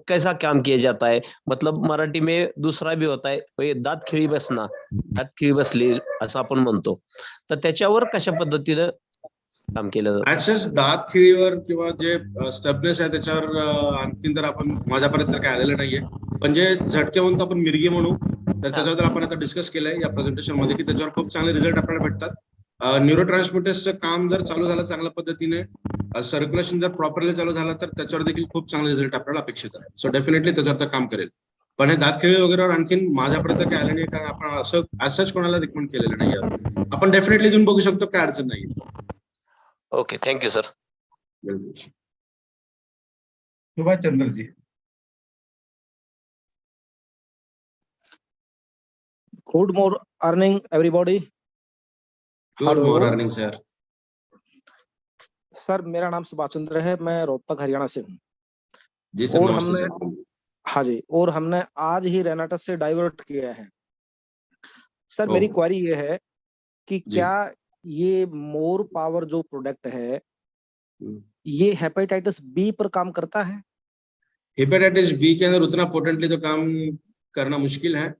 कैसा काम किया जाता है? मतलब मराठी में दूसरा भी होता है, दात खिळी बसना, दात खिळी बसली असं आपण म्हणतो, तर त्याच्यावर कशा पद्धतीनं काम केलं जातं? ऍक्सेस दात खिळीवर किंवा जे स्टबनेस आहे त्याच्यावर आणखीन तर आपण माझ्यापर्यंत तर काय आलेलं नाहीये, पण जे झटके म्हणतो आपण मिरगी म्हणू, तर त्याच्यावर आपण आता डिस्कस केलंय या प्रेझेंटेशन मध्ये की त्याच्यावर खूप चांगले रिझल्ट आपल्याला भेटतात। न्यूरो ट्रान्समिटर्सचं काम जर चालू झालं चांगल्या पद्धतीने, सर्क्युलेशन जर प्रॉपरली चालू झालं तर त्याच्यावर देखील खूप चांगले रिझल्ट आपल्याला अपेक्षित आहे। सो डेफिनेटली त्याच्यावर तर काम करेल, पण हे दात खिळी वगैरे आणखीन माझ्यापर्यंत काय आलं नाही, कारण आपण असं कोणाला रिकमेंड केलेलं नाही। आपण डेफिनेटली देऊन बघू शकतो, काय अडचण नाही। Okay, thank you sir. बिल्कुल। Subhash Chandra ji. Good morning, everybody. Good Hello. Morning sir. Sir मेरा नाम सुभाष चंद्र है, मैं रोहतक हरियाणा से हूँ। जी सर, और नमस्ते सर। हाँ जी, और हमने आज ही रेनाटस से डाइवर्ट किया है। सर मेरी ओह। क्वेरी ये है कि जी। क्या ये मोर पावर जो प्रोडक्ट है ये हेपेटाइटिस बी पर काम करता है? हेपेटाइटिस बी के अंदर उतना पोटेंटली तो काम करना मुश्किल है,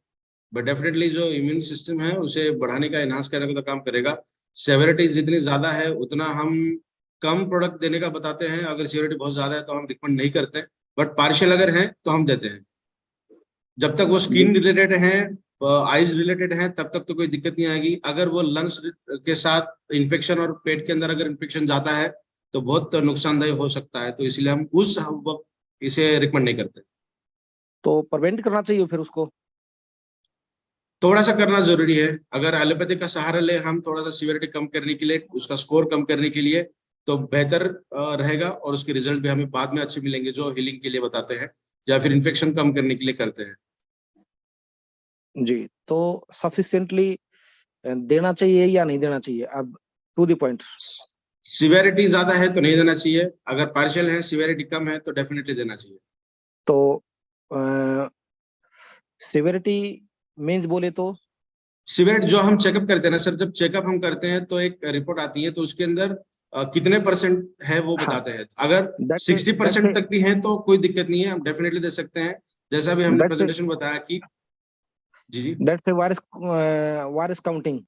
बट डेफिनेटली जो इम्यून सिस्टम है उसे बढ़ाने का, एनहांस करने का तो काम करेगा। सेवेरिटी जितनी ज्यादा है उतना हम कम प्रोडक्ट देने का बताते हैं। अगर सेवेरिटी बहुत ज्यादा है तो हम रिकमेंड नहीं करते, बट पार्शियल अगर है तो हम देते हैं। जब तक वो स्किन रिलेटेड है, आईज रिलेटेड है, तब तक तो कोई दिक्कत नहीं आएगी। अगर वो लंग्स के साथ इन्फेक्शन और पेट के अंदर अगर इन्फेक्शन जाता है तो बहुत नुकसानदायी हो सकता है, तो इसलिए हम उस वक्त इसे रिकमेंड नहीं करते। तो प्रिवेंट करना चाहिए फिर उसको? थोड़ा सा करना जरूरी है। अगर एलोपैथी का सहारा ले हम थोड़ा सा सीवियरिटी कम करने के लिए, उसका स्कोर कम करने के लिए, तो बेहतर रहेगा और उसके रिजल्ट भी हमें बाद में अच्छे मिलेंगे जो हीलिंग के लिए बताते हैं या फिर इन्फेक्शन कम करने के लिए करते हैं। जी, तो सफिशिएंटली देना चाहिए या नहीं देना चाहिए? अब टू द पॉइंट। सीवियरिटी ज्यादा है तो नहीं देना चाहिए, अगर पार्शियल है, सीवियरिटी कम है तो डेफिनेटली देना चाहिए। तो सिवियरिटी मीन्स बोले तो सीवियरिटी जो हम चेकअप करते हैं ना सर, जब चेकअप हम करते हैं तो एक रिपोर्ट आती है, तो उसके अंदर कितने परसेंट है वो बताते हैं। अगर 60% तक भी है तो कोई दिक्कत नहीं है, हम डेफिनेटली दे सकते हैं, जैसा भी हमने प्रेजेंटेशन बताया कि जी जी दैट्स वायरस काउंटिंग।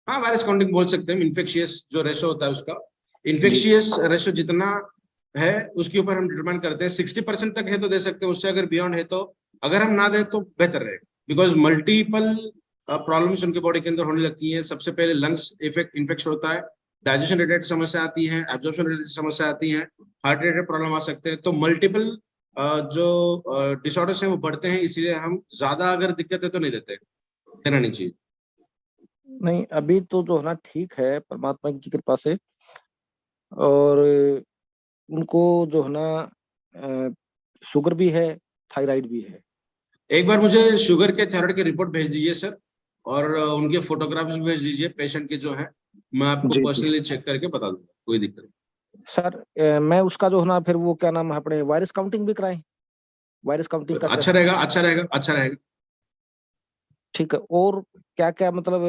हाँ, वायरस काउंटिंग बोल सकते हैं। इन्फेक्शियस जो रेशो होता है उसका, इन्फेक्शियस रेशो जितना है उसके ऊपर हम डिटरमाइन करते हैं। 60% तक है तो दे सकते हैं, उससे अगर बियॉन्ड है तो, अगर हम ना दें तो बेहतर रहेगा, बिकॉज मल्टीपल प्रॉब्लम्स उनके बॉडी के अंदर होने लगती हैं। सबसे पहले लंग्स इन्फेक्शन होता है, डाइजेशन रिलेटेड समस्या आती है, एब्जॉर्प्शन रिलेटेड समस्या आती है, हार्ट रिलेटेड प्रॉब्लम आ सकते हैं। तो मल्टीपल जो डिसऑर्डर्स हैं वो बढ़ते हैं, इसलिए हम ज्यादा अगर दिक्कत है तो नहीं देते, देना नहीं चाहिए। नहीं, अभी तो जो है ना ठीक है परमात्मा की कृपा से। और उनको जो है ना शुगर भी है, थायराइड भी है। एक बार मुझे शुगर के थायराइड की रिपोर्ट भेज दीजिए सर, और उनके फोटोग्राफ्स भी भेज दीजिए पेशेंट के जो है, मैं आपको जी जी पर्सनली चेक करके बता दूंगा, कोई दिक्कत नहीं। सर, मैं उसका जो है ना फिर वो क्या नाम है अपने वायरस काउंटिंग भी कराएं, वायरस काउंटिंग का अच्छा टेस्ट। रहेगा, अच्छा रहेगा, अच्छा रहेगा। ठीक है। और क्या क्या मतलब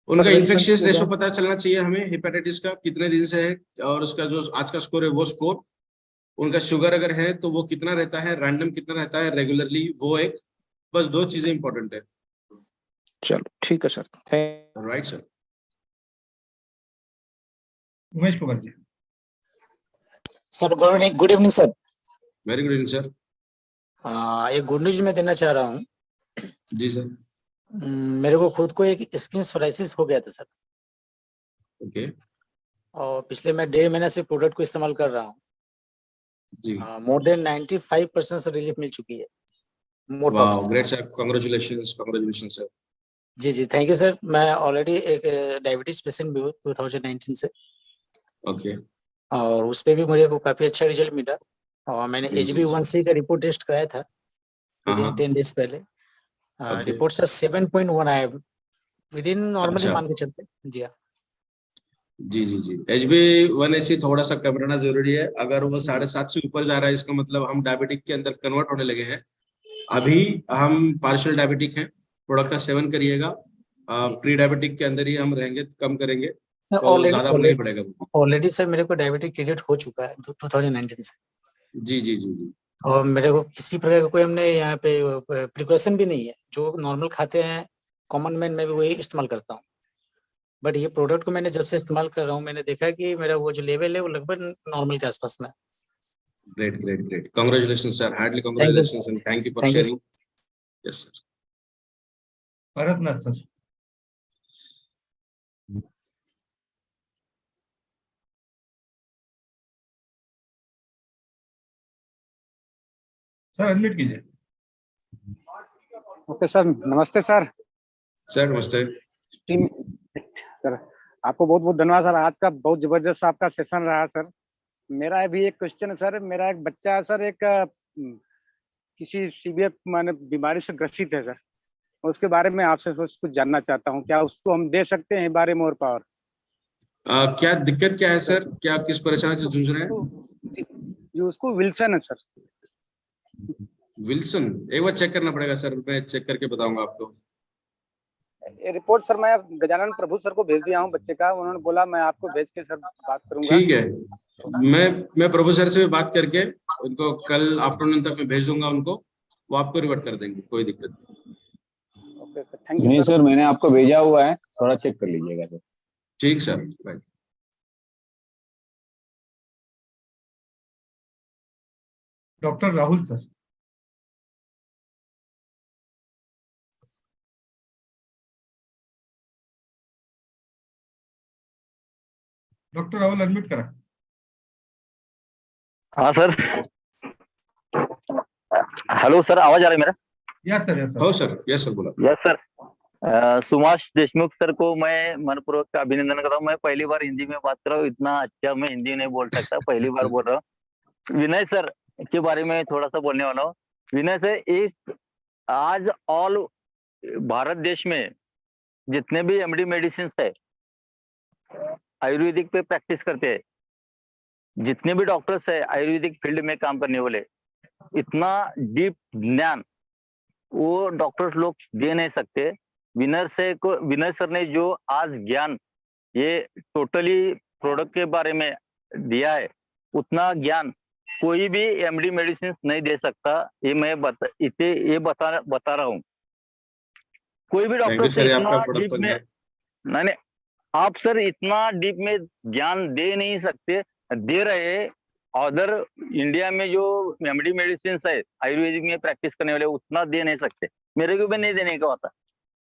उनका प्रिवेंशन इन्फेक्शियस हो रेशो गया। पता चलना चाहिए हमें, हेपेटाइटिस का कितने दिन से है, और उसका जो आज का स्कोर है वो स्कोर, उनका शुगर अगर है तो वो कितना रहता है, रैंडम कितना रहता है रेगुलरली, वो एक, बस दो चीजें इंपॉर्टेंट है। चलो ठीक है sir, thank. Right sir. Umesh Kumar ji. Sir good evening sir. Very good evening sir. एक गुड न्यूज मैं देना चाह रहा हूँ। जी सर। मेरे को खुद को एक स्किन सोराइसिस हो गया था सर, ओके। और पिछले मैं 1.5 महीने से प्रोडक्ट को इस्तेमाल कर रहा हूँ। जी। मोर देन 95% से रिलीफ मिल चुकी है। मोर वाह, percent. Great sir, congratulations, congratulations sir. जी जी, थैंक यू सर। मैं ऑलरेडी एक डायबिटीज पेशेंट भी हूँ 2019 से, ओके। और उस पे भी मेरे को काफी अच्छा रिजल्ट मिला। और मैंने जी जी। HbA1c का रिपोर्ट टेस्ट कराया था हाँ विद इन हाँ। 10 डेज पहले। ओके। रिपोर्ट सर 7.1 आया, विद इन नॉर्मली अच्छा। मान के चलते। जी हाँ। जी जी जी, HbA1c थोड़ा सा कम रहना जरूरी है। अगर वो जी 7.5 से ऊपर जा रहा है, इसका मतलब हम डायबिटिक के अंदर कन्वर्ट होने लगे हैं। जी अभी हम पार्शियल डायबिटिक हैं, प्रोडक्ट का सेवन करिएगा। जी। प्री डायबिटिक के अंदर ही हम रहेंगे, कम करेंगे तो ऑलरेडी ज्यादा नहीं पड़ेगा। ऑलरेडी सर मेरे को डायबिटिक क्रेडिट हो चुका है 2019 से, जी जी जी जी। और मेरे को किसी प्रकार का कोई हमने यहाँ पे प्रिकॉशन भी नहीं है। जो नॉर्मल खाते हैं कॉमन मैन, मैं भी वही इस्तेमाल करता हूँ। बट ये प्रोडक्ट को मैंने जब से इस्तेमाल कर रहा हूँ, मैंने देखा कि मेरा वो जो लेवल है वो लगभग नॉर्मल के आसपास में। Great great great, congratulations sir, heartily thank you, congratulations and thank you for thank you. Sharing. Yes sir. Bharatnath sir. Sir unmute कीजिए। ओके सर, नमस्ते सर। सर नमस्ते। टीम सर, आपको बहुत बहुत धन्यवाद सर। आज का बहुत जबरदस्त आपका सेशन रहा सर। मेरा भी एक क्वेश्चन है सर। मेरा एक बच्चा है सर, एक किसी सीवियर माने बीमारी से ग्रसित है सर। उसके बारे में आपसे कुछ जानना चाहता हूँ, क्या उसको हम दे सकते हैं बारे में और पावर? क्या दिक्कत क्या है सर, क्या किस परेशानी से जूझ रहे हैं? जो उसको विल्सन है सर। विल्सन, एक बार चेक करना पड़ेगा सर, मैं चेक करके बताऊंगा आपको। ये रिपोर्ट सर मैं गजानन प्रभु सर को भेज दिया हूँ बच्चे का। उन्होंने बोला मैं आपको भेज के सर बात करूंगा। ठीक है, मैं प्रभु सर से बात करके उनको कल आफ्टरनून तक मैं भेज दूंगा उनको, वो आपको रिवर्ट कर देंगे, कोई दिक्कत नहीं। ओके सर, थैंक यू नहीं सर। सर, मैंने आपको भेजा हुआ है, थोड़ा चेक कर लीजिएगा सर। ठीक sir, right. Doctor Rahul sir. Doctor Rahul unmute करा। हाँ सर। हेलो सर, आवाज आ रहा है मेरा? Yes sir, yes sir. हो सर, यस सर, बोला। Yes sir. Subhash Deshmukh sir को मैं मनपूर्वक अभिनंदन करता हूँ। मैं पहली बार हिंदी में बात कर रहा हूँ, इतना अच्छा मैं हिंदी नहीं बोल सकता, पहली बार बोल रहा हूँ। विनय सर के बारे में थोड़ा सा बोलने वाला हूँ। विनय सर, एक आज ऑल भारत देश में जितने भी एमडी मेडिसिन है, आयुर्वेदिक पे प्रैक्टिस करते हैं, जितने भी डॉक्टर्स है आयुर्वेदिक फील्ड में काम करने वाले, इतना डीप ज्ञान वो डॉक्टर्स लोग दे नहीं सकते। विनय सर ने जो आज ज्ञान ये टोटली प्रोडक्ट के बारे में दिया है, उतना ज्ञान कोई भी एमडी मेडिसिन नहीं दे सकता। ये मैं बता रहा हूँ। कोई भी थैंक डॉक्टर यू से सर, इतना आपका डीप बड़प्पन में है। नहीं, आप सर इतना डीप में ज्ञान दे नहीं सकते। दे रहे अदर इंडिया में जो एमडी मेडिसिन है आयुर्वेदिक में प्रैक्टिस करने वाले, उतना दे नहीं सकते। मेरे को भी नहीं देने का होता।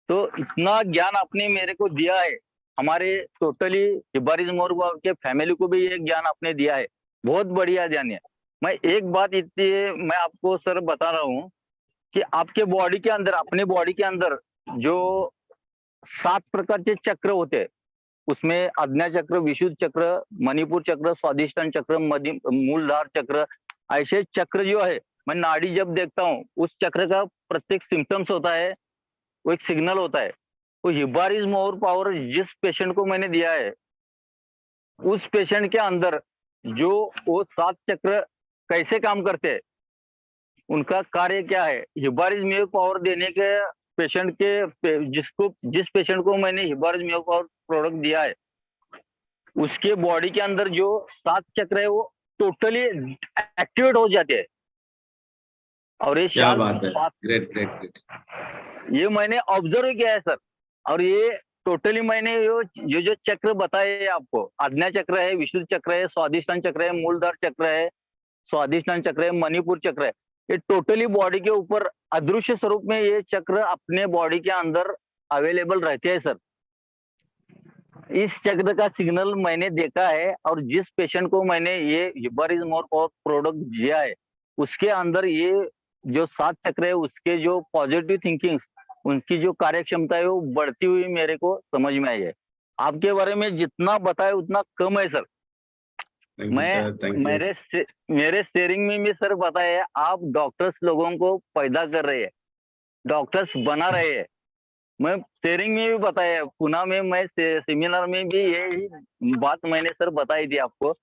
तो इतना ज्ञान आपने मेरे को दिया है, हमारे टोटली हिबारिज मोर के फैमिली को भी ये ज्ञान आपने दिया है, बहुत बढ़िया ज्ञान है। मैं एक बात इतनी मैं आपको सर बता रहा हूँ कि आपके बॉडी के अंदर, अपने बॉडी के अंदर जो 7 प्रकारचे चक्र होते हैं, उसमें आज्ञा चक्र, विशुद्ध चक्र, मणिपुर चक्र, स्वादिष्टान चक्र, मूलधार चक्र, ऐसे चक्र जो है, मैं नाड़ी जब देखता हूँ उस चक्र का प्रत्येक सिम्टम्स होता है, वो एक सिग्नल होता है। वो हिबार इज मोर पावर जिस पेशेंट को मैंने दिया है, उस पेशेंट के अंदर जो वो 7 चक्र कैसे काम करते हैं, उनका कार्य क्या है, हिबार इज मोर पावर देने के पेशेंट के जिस पेशेंट को मैंने हिबार इज मोर पावर प्रोडक्ट दिया है, उसके बॉडी के अंदर जो 7 चक्र है वो टोटली एक्टिवेट हो जाते हैं। और ये क्या बात है, ग्रेट ग्रेट ग्रेट। ये मैंने ऑब्जर्व किया है सर। और ये टोटली मैंने जो चक्र बताए आपको, आज्ञा चक्र है, विशुद्ध चक्र है, स्वादिष्टान चक्र है, मूलधार चक्र है, स्वादिष्टान चक्र है, मणिपुर चक्र है, ये टोटली बॉडी के ऊपर अदृश्य स्वरूप में ये चक्र अपने बॉडी के अंदर अवेलेबल रहते हैं सर। इस चक्र का सिग्नल मैंने देखा है, और जिस पेशेंट को मैंने ये हिबार इज मोर पावर प्रोडक्ट दिया है, उसके अंदर ये जो 7 चक्र है, उसके जो पॉजिटिव थिंकिंग, उनकी जो कार्य क्षमता है वो बढ़ती हुई मेरे को समझ में आई है। आपके बारे में जितना बताया उतना कम है सर। मेरे शेयरिंग में भी सर बताया है, आप डॉक्टर्स लोगों को पैदा कर रहे हैं, डॉक्टर्स बना रहे हैं। मैं शेयरिंग में भी बताया, पुणे में मैं सेमिनार में भी यही बात मैंने सर बताई थी आपको।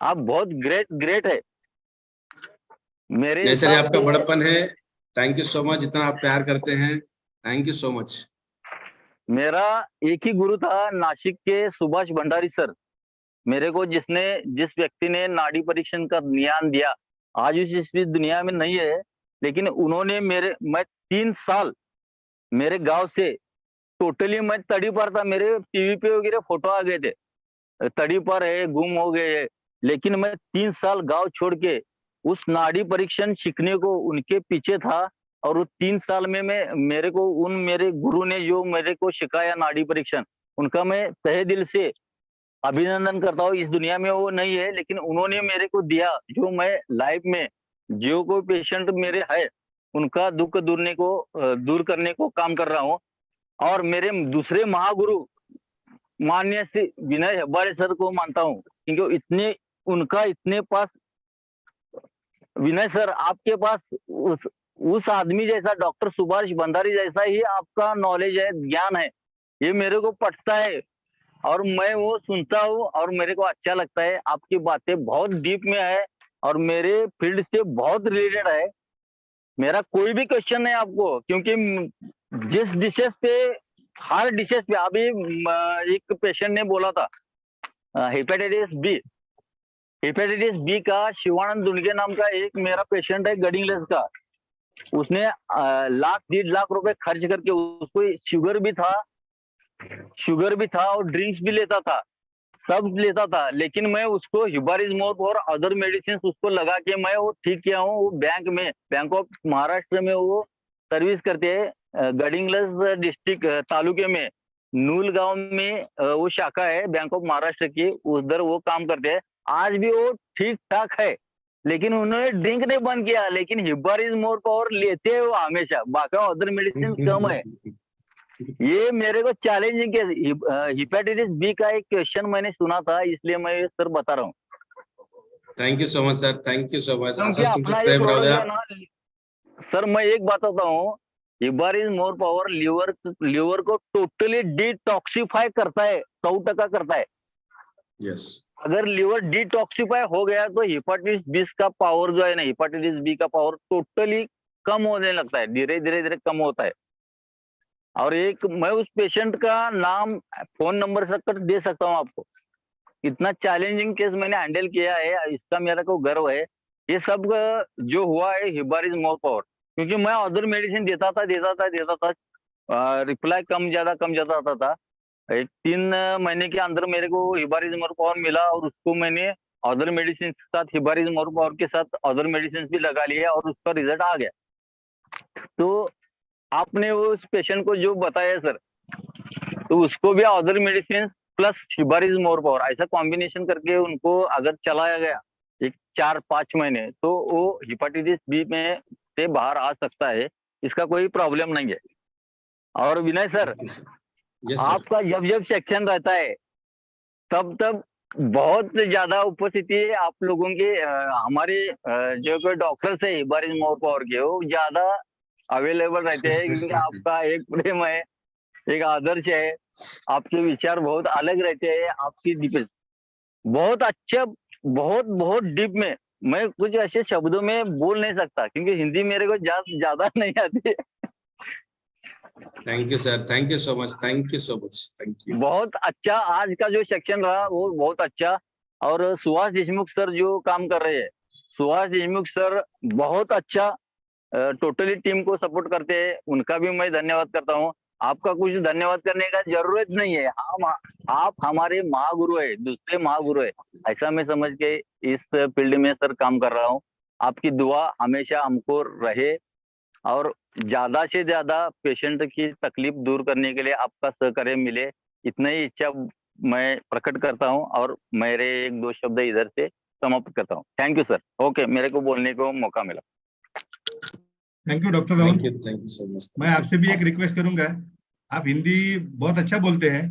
आप बहुत ग्रेट है मेरे सर, आपका बड़प्पन है। थैंक यू सो मच, जितना आप प्यार करते हैं, थैंक यू सो मच। मेरा एक ही गुरु था नासिक के सुभाष भंडारी सर, मेरे को जिस व्यक्ति ने नाड़ी परीक्षण का ज्ञान दिया, आज इस दुनिया में नहीं है, लेकिन उन्होंने मैं 3 साल मेरे गांव से टोटली मैं तड़ी पर था, मेरे टीवी पे वगैरह फोटो आ गए थे, तड़ी पर है, गुम हो गए है, लेकिन मैं 3 साल गांव छोड़ के उस नाड़ी परीक्षण सीखने को उनके पीछे था। और वो 3 साल में मेरे गुरु ने जो मेरे को सिखाया नाड़ी परीक्षण, उनका मैं तहे दिल से अभिनंदन करता हूँ। इस दुनिया में वो नहीं है, लेकिन उन्होंने मेरे को दिया, जो मैं लाइफ में जो कोई पेशेंट मेरे है उनका दुख दूर करने को काम कर रहा हूँ। और मेरे दूसरे महागुरु माननीय श्री विनय हेब्बारे सर को मानता हूँ, क्योंकि इतने पास विनय सर, आपके पास उस आदमी जैसा, डॉक्टर सुभाष भंडारी जैसा ही आपका नॉलेज है, ज्ञान है, ये मेरे को पटता है और मैं वो सुनता हूँ और मेरे को अच्छा लगता है। आपकी बातें बहुत डीप में है और मेरे फील्ड से बहुत रिलेटेड है। मेरा कोई भी क्वेश्चन नहीं आपको, क्योंकि जिस डिशेस पे, हर डिशेस पे, अभी एक पेशेंट ने बोला था हेपेटाइटिस बी का शिवानंद दुनगे नाम का एक मेरा पेशेंट है गडिंगलेस का, उसने 1.5 लाख रुपए खर्च करके, उसको शुगर भी था और ड्रिंक्स भी लेता था, सब लेता था, लेकिन मैं उसको हिबार इज मोर और अदर मेडिसिन उसको लगा के मैं वो ठीक किया हूँ। वो बैंक ऑफ महाराष्ट्र में वो सर्विस करते हैं, गडिंगलस डिस्ट्रिक्ट तालुके में नूलगांव में वो शाखा है बैंक ऑफ महाराष्ट्र की, उधर वो काम करते हैं। आज भी वो ठीक ठाक है, लेकिन उन्होंने ड्रिंक नहीं बंद किया, लेकिन हिबार इज मोर पावर लेते हैं वो हमेशा, बाकी अदर मेडिसिन कम है। ये मेरे को चैलेंजिंग है। हेपेटाइटिस बी का एक क्वेश्चन मैंने सुना था, इसलिए मैं ये सर बता रहा हूँ। Thank you so much sir, thank you so much. Sir मैं एक बात बताता हूँ, हिबार इज मोर पावर लीवर को टोटली डिटॉक्सिफाई करता है, 100% करता है। यस, अगर लीवर डिटॉक्सिफाई हो गया तो हेपेटाइटिस बी का पावर जो है ना, हेपेटाइटिस बी का पावर टोटली कम होने लगता है, धीरे धीरे कम होता है। और एक मैं उस पेशेंट का नाम, फोन नंबर तक दे सकता हूँ आपको। इतना चैलेंजिंग केस मैंने हैंडल किया है, इसका मेरा को गर्व है। ये सब जो हुआ है हिबार इज मोर पावर, क्योंकि मैं अदर मेडिसिन देता था, रिप्लाई कम ज्यादा आता था। 3 महीने के अंदर मेरे को हिबार इज मोर पावर मिला और उसको मैंने अदर मेडिसिन के साथ, हिबार इज मोर पावर के साथ अदर मेडिसिन भी लगा लिया और उसका रिजल्ट आ गया। तो आपने उस पेशेंट को जो बताया सर, तो उसको भी अदर मेडिसिन प्लस हिबार इज मोर पावर ऐसा कॉम्बिनेशन करके उनको अगर चलाया गया 4-5 महीने, तो वो हेपेटाइटिस बी में से बाहर आ सकता है, इसका कोई प्रॉब्लम नहीं है। और विनय सर, आपका जब सेक्शन रहता है तब बहुत ज्यादा उपस्थिति है आप लोगों के। हमारे जो कोई डॉक्टर है बारिश मोर पावर के, वो ज्यादा अवेलेबल रहते हैं क्योंकि आपका एक प्रेम है, एक आदर्श है, आपके विचार बहुत अलग रहते हैं, आपकी डिफेंस बहुत अच्छा, बहुत बहुत डीप में मैं कुछ ऐसे शब्दों में बोल नहीं सकता क्योंकि हिंदी मेरे को ज्यादा नहीं आती है। Thank you sir, thank you so much, thank you so much, thank you. बहुत अच्छा आज का जो सेक्शन रहा वो बहुत अच्छा। और सुभाष देशमुख सर जो काम कर रहे हैं, सुभाष देशमुख सर बहुत अच्छा टोटली टीम को सपोर्ट करते हैं, उनका भी मैं धन्यवाद करता हूँ। आपका कुछ धन्यवाद करने का जरूरत नहीं है, आप हमारे महागुरु है, दूसरे महागुरु है, ऐसा मैं समझ के इस फील्ड में सर काम कर रहा हूँ। आपकी दुआ हमेशा हमको रहे और ज्यादा से ज्यादा पेशेंट की तकलीफ दूर करने के लिए आपका सहकार्य मिले, इतना ही इच्छा मैं प्रकट करता हूँ और मेरे एक दो शब्द इधर से समाप्त करता हूँ। Thank you sir. ओके, मेरे को बोलने को मौका मिला। Thank you doctor Rahul. Thank you so much. मैं आपसे भी एक रिक्वेस्ट करूंगा, आप हिंदी बहुत अच्छा बोलते हैं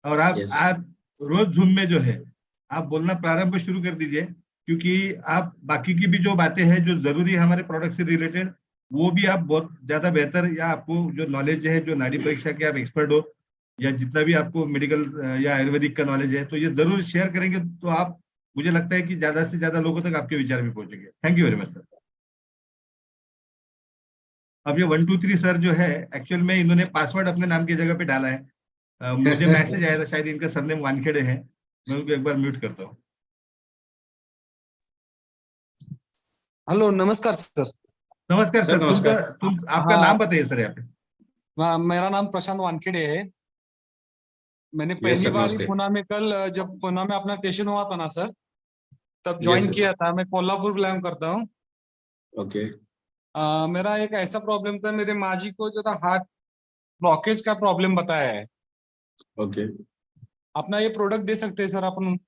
और आप रोज जूम में जो है आप बोलना प्रारंभ शुरू कर दीजिए, क्योंकि आप बाकी की भी जो बातें हैं जो जरूरी है हमारे प्रोडक्ट से रिलेटेड, वो भी आप बहुत ज्यादा बेहतर, या आपको जो नॉलेज है, जो नाड़ी परीक्षा के आप एक्सपर्ट हो, या जितना भी आपको मेडिकल या आयुर्वेदिक का नॉलेज है, तो ये जरूर शेयर करेंगे तो आप, मुझे लगता है कि ज्यादा से ज्यादा लोगों तक आपके विचार भी पहुंचेंगे। Thank you very much sir. अब ये 1 2 3 सर जो है, एक्चुअल में इन्होंने पासवर्ड अपने नाम की जगह पे डाला है। मुझे मैसेज आया था, शायद इनका सरनेम वानखेड़े है, मैं उनको एक बार म्यूट करता हूँ। हेलो, नमस्कार सर। नमस्कार सर, नमस्कार। आपका नाम बताइए सर यहाँ पे। मेरा नाम प्रशांत वानखेड़े है। मैंने पहली सर, बार नमस्ते। पुणे में कल जब पुणे में अपना स्टेशन हुआ था ना सर, तब Yes, ज्वाइन yes. किया था। मैं कोल्हापुर बिलोंग करता हूँ। ओके। मेरा एक ऐसा प्रॉब्लम था, मेरे माँ जी को जो था हार्ट ब्लॉकेज का प्रॉब्लम बताया है। ओके। अपना ये प्रोडक्ट दे सकते हैं सर अपन?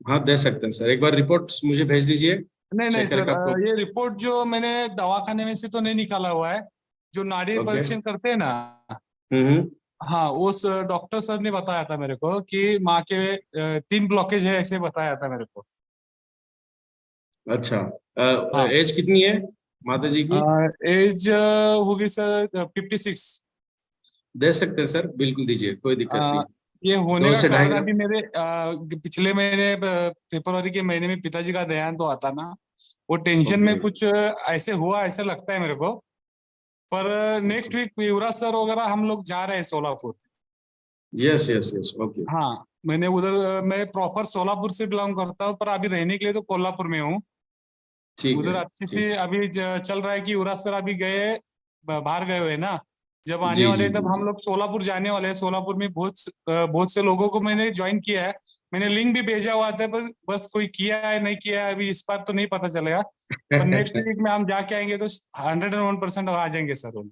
हाँ, दे सकते हैं सर, एक बार रिपोर्ट मुझे भेज दीजिए। नहीं चेक सर, करके आपको। ये रिपोर्ट जो मैंने दवाखाने में से तो नहीं निकाला हुआ है, जो नाड़ी ओके। परीक्षण करते हैं ना, हम्म। हाँ, उस डॉक्टर सर ने बताया था मेरे को कि माँ के 3 ब्लॉकेज है, ऐसे बताया था मेरे को। अच्छा, हाँ। एज कितनी है माता जी की? एज होगी सर 56। दे सकते हैं सर, बिल्कुल दीजिए, कोई दिक्कत नहीं। ये होने 2 का से कारण 2.5 अभी मेरे पिछले महीने फरवरी के महीने में पिताजी का देहांत हुआ था ना, वो टेंशन में कुछ ऐसे हुआ, ऐसा लगता है मेरे को। पर नेक्स्ट वीक युवराज सर वगैरह हम लोग जा रहे हैं Solapur. Yes yes yes, okay. हाँ, मैंने उधर, मैं प्रॉपर सोलापुर से बिलोंग करता हूँ, पर अभी रहने के लिए तो कोल्हापुर में हूँ। ठीक उधर है, अच्छी ठीक। सी अभी चल रहा है कि युवराज सर अभी गए, बाहर गए हुए ना, जब आने जी वाले जी हैं, जी तब हम लोग सोलापुर जाने वाले हैं। सोलापुर में बहुत से लोगों को मैंने ज्वाइन किया है, मैंने लिंक भी भेजा हुआ था, पर बस कोई किया है नहीं किया है अभी इस बार तो नहीं पता चलेगा। पर नेक्स्ट वीक में हम जाके आएंगे तो 101% आ जाएंगे sir.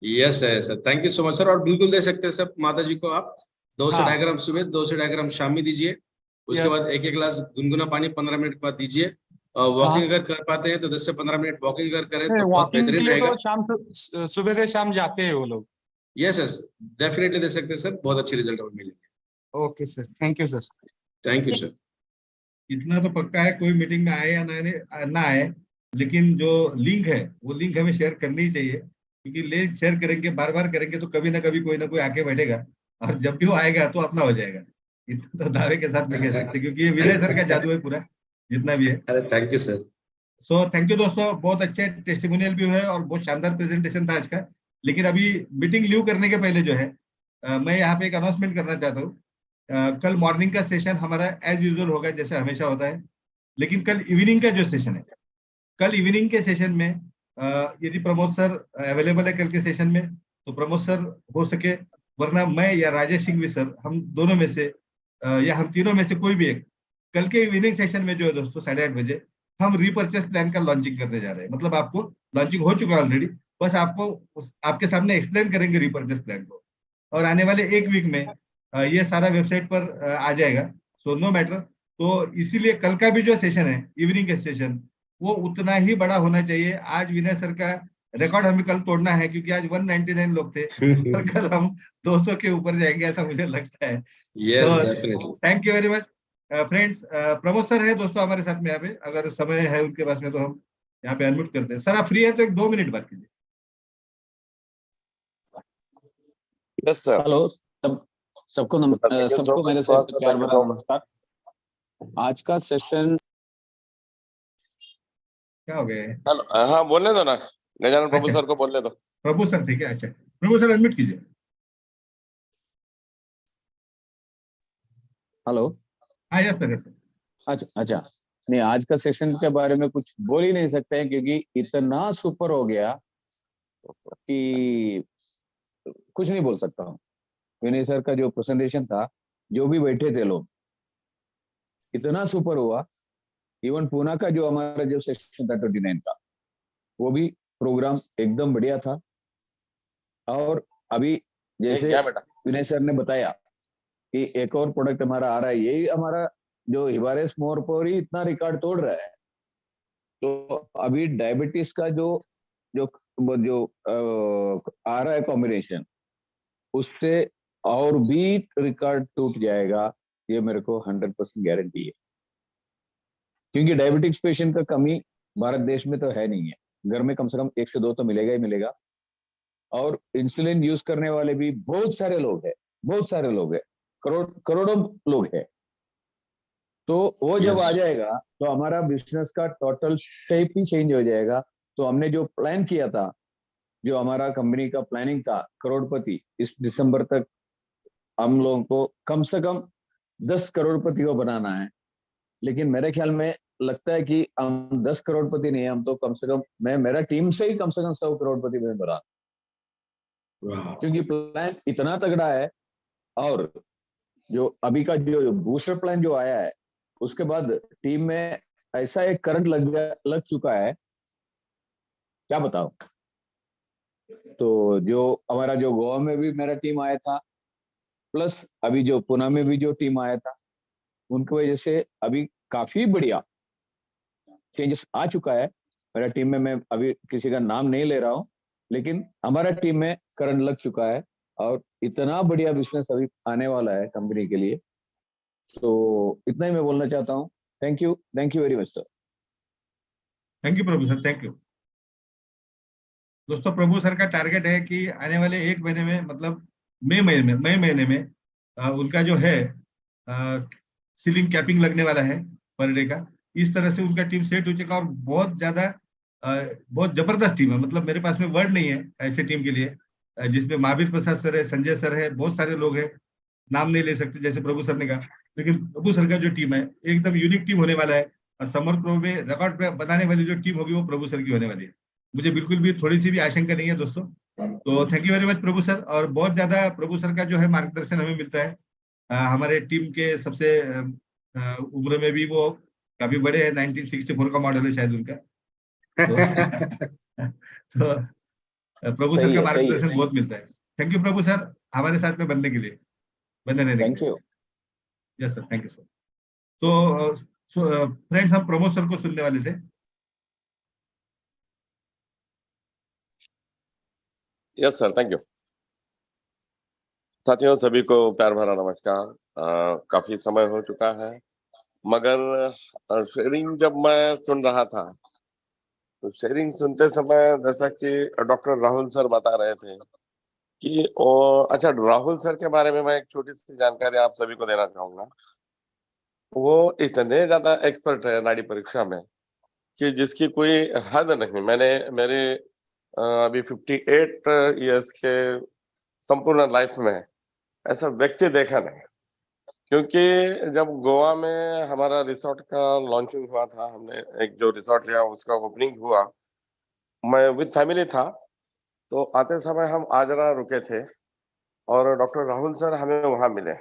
Yes sir, thank you so much sir. और बिल्कुल दे सकते हैं सर माता जी को आप 2 से 2.5 ग्राम सुबह, 2 से 2.5 ग्राम शाम में दीजिए। उसके बाद 1-1 गिलास गुनगुना पानी 15 मिनट के बाद दीजिए। वॉकिंग अगर कर पाते हैं तो 10 से 15 मिनट वॉकिंग अगर करें तो बहुत वॉकिंग के बेहतरीन लिए रहेगा। तो शाम सुबह से शाम जाते हैं वो लोग। यस यस, डेफिनेटली दे सकते हैं सर, बहुत अच्छे रिजल्ट हमें मिलेंगे। Okay sir, thank you sir. Thank you sir. इतना तो पक्का है, कोई मीटिंग में आए या ना आए, लेकिन जो लिंक है वो लिंक हमें शेयर करनी ही चाहिए, क्योंकि लिंक शेयर करेंगे, बार बार करेंगे तो कभी ना कभी कोई ना कोई आके बैठेगा, और जब भी वो आएगा तो अपना हो जाएगा। इतना तो दावे के साथ नहीं कह सकते, क्योंकि ये विनय सर का जादू है पूरा, जितना भी है। अरे thank you sir. So thank you दोस्तों, बहुत अच्छे टेस्टिमोनियल भी हुए और बहुत शानदार प्रेजेंटेशन था आज का। लेकिन अभी मीटिंग लीव करने के पहले जो है, मैं यहाँ पे एक अनाउंसमेंट करना चाहता हूँ। कल मॉर्निंग का सेशन हमारा एज यूजुअल होगा, जैसे हमेशा होता है, लेकिन कल इवनिंग का जो सेशन है, कल इवनिंग के सेशन में यदि प्रमोद सर अवेलेबल है कल के सेशन में, तो प्रमोद सर हो सके, वरना मैं या राजेश सिंह भी सर, हम दोनों में से या हम तीनों में से कोई भी एक, कल के इवनिंग सेशन में जो है दोस्तों 8:30 बजे हम रीपर्चेस प्लान का लॉन्चिंग करने जा रहे हैं। मतलब आपको लॉन्चिंग हो चुका है ऑलरेडी, बस आपको आपके सामने एक्सप्लेन करेंगे रीपर्चेस प्लान को, और आने वाले एक वीक में ये सारा वेबसाइट पर आ जाएगा। सो नो मैटर, तो इसीलिए कल का भी जो सेशन है, इवनिंग का सेशन, वो उतना ही बड़ा होना चाहिए। आज विनय सर का रिकॉर्ड हमें कल तोड़ना है, क्योंकि आज 199 लोग थे और कल हम 200 के ऊपर जाएंगे, ऐसा मुझे लगता है। यस, तो definitely. Thank you very much friends. Pramod sir है दोस्तों हमारे साथ में यहाँ पे, अगर समय है उनके पास में तो हम यहाँ पे अनम्यूट करते हैं। सर आप फ्री है तो एक 2 मिनट बात कीजिए। Yes sir. हेलो सबको सबको मेरे से प्यार भरा नमस्कार। आज का सेशन क्या हो गया है? हेलो, हाँ बोलने दो ना, गजानन प्रभु अच्छा। सर को बोलने दो। प्रभु सर ठीक है, अच्छा प्रभु सर अनम्यूट कीजिए। हेलो। हाँ यस सर, यस सर। अच्छा नहीं, आज का सेशन के बारे में कुछ बोल ही नहीं सकते हैं, क्योंकि इतना सुपर हो गया कि कुछ नहीं बोल सकता हूँ। विनय सर का जो प्रेजेंटेशन था, जो भी बैठे थे लोग, इतना सुपर हुआ। इवन पूना का जो हमारा जो सेशन था 29 का, वो भी प्रोग्राम एकदम बढ़िया था। और अभी जैसे क्या बेटा? विनय सर ने बताया कि एक और प्रोडक्ट हमारा आ रहा है, यही हमारा जो हिबारेस मोर पर ही इतना रिकॉर्ड तोड़ रहा है। तो अभी डायबिटीज का जो जो जो आ रहा है कॉम्बिनेशन, उससे और भी रिकॉर्ड टूट जाएगा, ये मेरे को 100% गारंटी है। क्योंकि डायबिटिक्स पेशेंट का कमी भारत देश में तो है नहीं है, घर में कम से कम 1 से 2 तो मिलेगा ही मिलेगा। और इंसुलिन यूज करने वाले भी बहुत सारे लोग हैं, बहुत सारे लोग हैं, करोड़ों लोग हैं। तो वो जब आ जाएगा तो हमारा बिजनेस का टोटल शेप ही चेंज हो जाएगा। तो हमने जो प्लान किया था, जो हमारा कंपनी का प्लानिंग था करोड़पति, इस दिसंबर तक हम लोगों को कम से कम 10 करोड़पति को बनाना है। लेकिन मेरे ख्याल में लगता है कि हम 10 करोड़पति नहीं, हम तो कम से कम, मैं मेरा टीम से ही कम से कम 100 करोड़पति में बना, क्योंकि प्लान इतना तगड़ा है। और जो अभी का जो बूस्टर प्लान जो आया है, उसके बाद टीम में ऐसा एक करंट लग चुका है, क्या बताओ। तो जो हमारा जो गोवा में भी मेरा टीम आया था, प्लस अभी जो पुणे में भी जो टीम आया था, उनकी वजह से अभी काफी बढ़िया चेंजेस आ चुका है मेरा टीम में। मैं अभी किसी का नाम नहीं ले रहा हूँ, लेकिन हमारा टीम में करंट लग चुका है और इतना बढ़िया बिजनेस अभी आने वाला है कंपनी के लिए। तो इतना ही मैं बोलना चाहता हूँ। Thank you very much sir. Thank you Prabhu sir, thank you. दोस्तों प्रभु सर का टारगेट है कि आने वाले 1 महीने में, मतलब मई महीने में उनका जो है सीलिंग कैपिंग लगने वाला है पर डे का। इस तरह से उनका टीम सेट हो चुका और बहुत ज्यादा बहुत जबरदस्त टीम है। मतलब मेरे पास में वर्ड नहीं है ऐसे टीम के लिए, जिसमें महावीर प्रसाद सर है, संजय सर है, बहुत सारे लोग हैं, नाम नहीं ले सकते जैसे प्रभु सर ने कहा। लेकिन प्रभु सर का जो टीम है एकदम यूनिक टीम होने वाला है। और समर प्रो में रिकॉर्ड बनाने वाली जो टीम होगी वो प्रभु सर की होने वाली है। मुझे बिल्कुल भी थोड़ी सी भी आशंका नहीं है दोस्तों। तो thank you very much Prabhu sir. और बहुत ज्यादा प्रभु सर का जो है मार्गदर्शन हमें मिलता है। हमारे टीम के सबसे उम्र में भी वो काफी बड़े हैं, 1964 का मॉडल है शायद उनका। तो प्रभु सर का मार्गदर्शन बहुत मिलता है। थैंक यू प्रभु सर हमारे साथ में बनने के लिए, बने रहने के लिए। Yes sir, thank you sir. तो फ्रेंड्स हम प्रमोद सर को सुनने वाले थे। Yes sir, thank you. साथियों सभी को प्यार भरा नमस्कार। काफी समय हो चुका है, मगर शेयरिंग जब मैं सुन रहा था, तो शेयरिंग सुनते समय जैसा कि डॉक्टर राहुल सर बता रहे थे कि अच्छा, राहुल सर के बारे में मैं एक छोटी सी जानकारी आप सभी को देना चाहूंगा। वो इतने ज्यादा एक्सपर्ट है नाड़ी परीक्षा में कि जिसकी कोई हद नहीं। मैंने मेरे अभी 58 इयर्स के संपूर्ण लाइफ में ऐसा व्यक्ति देखा नहीं। क्योंकि जब गोवा में हमारा रिसोर्ट का लॉन्चिंग हुआ था, हमने एक जो रिसोर्ट लिया उसका ओपनिंग हुआ, मैं विद फैमिली था। तो आते समय हम आजरा रुके थे और डॉक्टर राहुल सर हमें वहां मिले।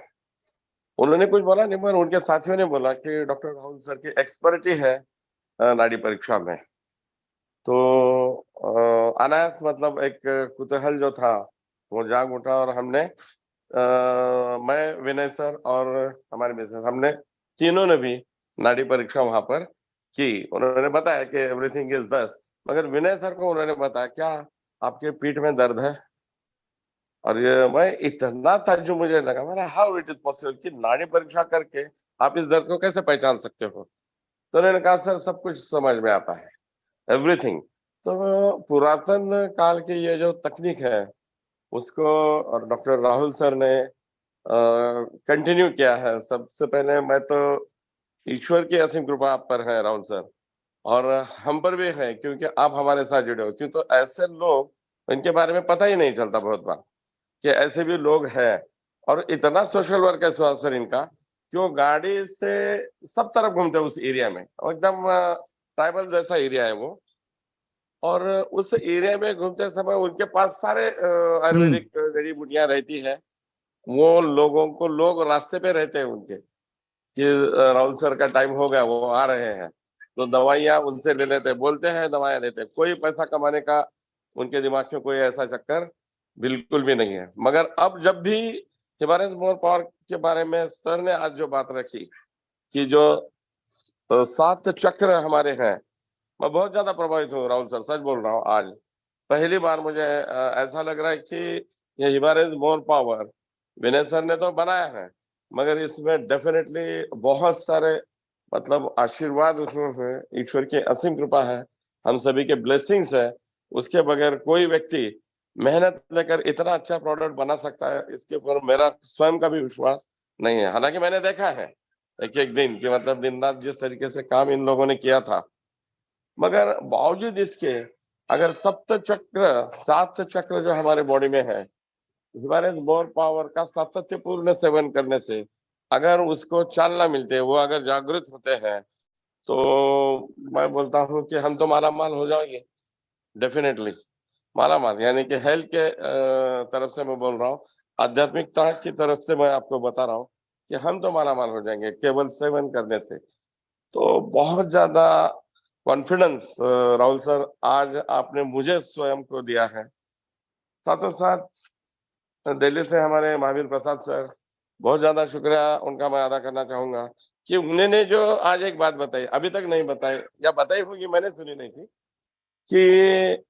उन्होंने कुछ बोला नहीं, मगर उनके साथियों ने बोला कि डॉक्टर राहुल सर की एक्सपर्टी है नाड़ी परीक्षा में। तो अनायास मतलब एक कुतूहल जो था वो जाग उठा और हमने मैं, विनय सर और हमारे मिसेस, हमने तीनों ने भी नाड़ी परीक्षा वहां पर की। उन्होंने बताया कि एवरीथिंग इज बेस्ट, मगर विनय सर को उन्होंने बताया क्या आपके पीठ में दर्द है, और ये मैं इतना ताज्जुब मुझे लगा, मैंने हाउ इट इज पॉसिबल कि नाड़ी परीक्षा करके आप इस दर्द को कैसे पहचान सकते हो? तो उन्होंने कहा सर सब कुछ समझ में आता है, एवरीथिंग। तो पुरातन काल की ये जो तकनीक है उसको और डॉक्टर राहुल सर ने कंटिन्यू किया है। सबसे पहले मैं तो ईश्वर की असीम कृपा आप पर है राहुल सर, और हम पर भी है क्योंकि आप हमारे साथ जुड़े हो। क्यों तो ऐसे लोग इनके बारे में पता ही नहीं चलता बहुत बार कि ऐसे भी लोग हैं, और इतना सोशल वर्क है सुहास सर इनका, क्यों गाड़ी से सब तरफ घूमते हैं उस एरिया में, एकदम ट्राइबल जैसा एरिया है वो, और उस एरिया में घूमते समय उनके पास सारे आयुर्वेदिक जड़ी बूटियां रहती है। वो लोगों को लोग रास्ते पे रहते हैं उनके कि राहुल सर का टाइम हो गया, वो आ रहे हैं, तो दवाइयां उनसे ले लेते, बोलते हैं दवाइयां लेते, कोई पैसा कमाने का उनके दिमाग में कोई ऐसा चक्कर बिल्कुल भी नहीं है। मगर अब जब भी हिमालयन मोर पावर के बारे में सर ने आज जो बात रखी कि जो 7 चक्र हमारे हैं, मैं बहुत ज्यादा प्रभावित हूँ राहुल सर, सच बोल रहा हूँ। आज पहली बार मुझे ऐसा लग रहा है कि ये हिमालयन मोर पावर विनय सर ने तो बनाया है, मगर इसमें डेफिनेटली बहुत सारे मतलब आशीर्वाद उसमें है, ईश्वर की असीम कृपा है, हम सभी के ब्लेसिंग्स है। उसके बगैर कोई व्यक्ति मेहनत लेकर इतना अच्छा प्रोडक्ट बना सकता है, इसके ऊपर मेरा स्वयं का भी विश्वास नहीं है। हालांकि मैंने देखा है एक एक दिन कि मतलब दिन रात जिस तरीके से काम इन लोगों ने किया था, मगर बावजूद इसके अगर 7 चक्र जो हमारे बॉडी में है, हिमालयन मोर पावर का सातत्यपूर्ण सेवन करने से अगर उसको चालना मिलते है, वो अगर जागृत होते हैं, तो मैं बोलता हूँ कि हम तो माला माल हो जाएंगे, डेफिनेटली माला माल। यानी कि हेल्थ के तरफ से मैं बोल रहा हूँ, आध्यात्मिकता की तरफ से मैं आपको बता रहा हूँ कि हम तो माला माल हो जाएंगे केवल सेवन करने से। तो बहुत ज्यादा कॉन्फिडेंस राहुल सर आज आपने मुझे स्वयं को दिया है। साथों साथ दिल्ली से हमारे महावीर प्रसाद सर, बहुत ज्यादा शुक्रिया उनका मैं अदा करना चाहूंगा कि उन्होंने जो आज एक बात बताई, अभी तक नहीं बताई या बताई होगी मैंने सुनी नहीं थी, कि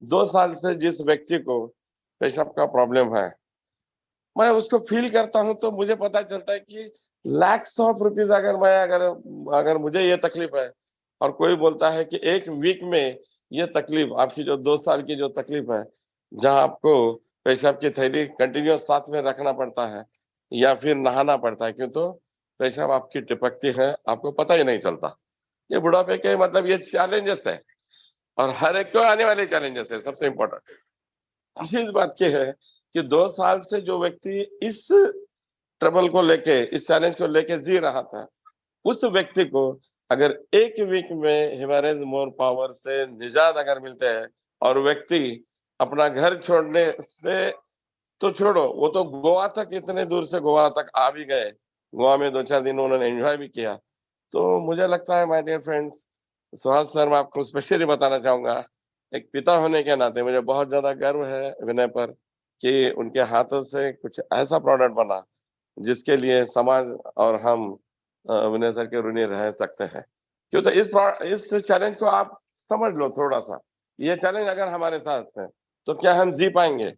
2 साल से जिस व्यक्ति को पेशाब का प्रॉब्लम है, मैं उसको फील करता हूं तो मुझे पता चलता है कि लैक्स ऑफ रुपीज अगर मुझे ये तकलीफ है, और कोई बोलता है कि एक वीक में ये तकलीफ आपकी जो 2 साल की जो तकलीफ है, जहां आपको पेशाब की थैली कंटिन्यूस साथ में रखना पड़ता है या फिर नहाना पड़ता है, क्यों तो पेशाब आपकी टिपकती है, आपको पता ही नहीं चलता। ये बुढ़ापे के मतलब ये चैलेंजेस है, और हर एक को आने वाले चैलेंजेस है। सबसे इम्पोर्टेंट चीज बात की है कि 2 साल से जो व्यक्ति इस ट्रबल को लेके, इस चैलेंज को लेके जी रहा था, उस व्यक्ति को अगर एक वीक में हिमालयन मोर पावर से निजात अगर मिलते हैं, और व्यक्ति अपना घर छोड़ने से तो छोड़ो, वो तो गोवा तक, इतने दूर से गोवा तक आ भी गए, गोवा में 2-4 दिन उन्होंने एंजॉय भी किया। तो मुझे लगता है my dear friends, Suhas sir मैं आपको स्पेशली बताना चाहूंगा, एक पिता होने के नाते मुझे बहुत ज्यादा गर्व है विनय पर कि उनके हाथों से कुछ ऐसा प्रोडक्ट बना जिसके लिए समाज और हम विनय सर के ऋणी रह सकते हैं। क्यों तो इस चैलेंज को आप समझ लो थोड़ा सा, ये चैलेंज अगर हमारे साथ है तो क्या हम जी पाएंगे?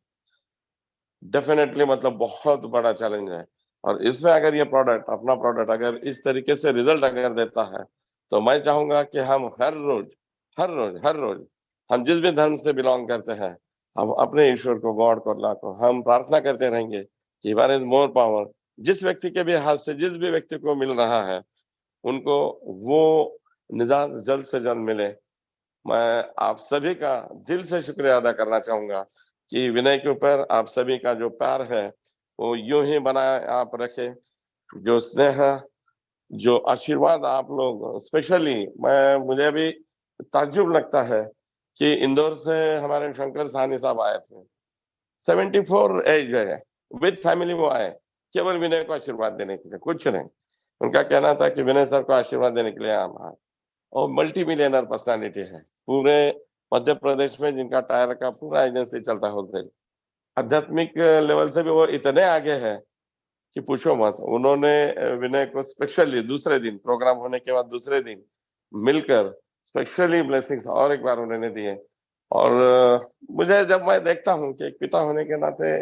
डेफिनेटली मतलब बहुत बड़ा चैलेंज है, और इसमें अगर ये प्रोडक्ट, अपना प्रोडक्ट अगर इस तरीके से रिजल्ट अगर देता है, तो मैं चाहूंगा कि हम हर रोज हम जिस भी धर्म से बिलोंग करते हैं, हम अपने ईश्वर को, गॉड को, अल्लाह को हम प्रार्थना करते रहेंगे कि हिमालयन मोर पावर जिस व्यक्ति के भी हाथ से जिस भी व्यक्ति को मिल रहा है, उनको वो निजात जल्द से जल्द मिले। मैं आप सभी का दिल से शुक्रिया अदा करना चाहूंगा कि विनय के ऊपर आप सभी का जो प्यार है वो यूं ही बनाए आप रखे, जो स्नेह, जो आशीर्वाद आप लोग, स्पेशली मुझे अभी ताज्जुब लगता है कि इंदौर से हमारे शंकर साहनी साहब आए थे, 74 एज है, विद फैमिली वो आए केवल विनय को आशीर्वाद देने के लिए, कुछ नहीं। उनका कहना था कि विनय सर को आशीर्वाद देने के लिए हम आए, और मल्टी मिलियनर पर्सनालिटी है पूरे मध्य प्रदेश में, जिनका टायर का पूरा एजेंसी चलता है होलसेल। आध्यात्मिक लेवल से भी वो इतने आगे है कि पूछो मत। उन्होंने विनय को स्पेशली दूसरे दिन, प्रोग्राम होने के बाद दूसरे दिन मिलकर स्पेशली ब्लेसिंग्स और एक बार उन्होंने दिए। और मुझे जब मैं देखता हूँ कि एक पिता होने के नाते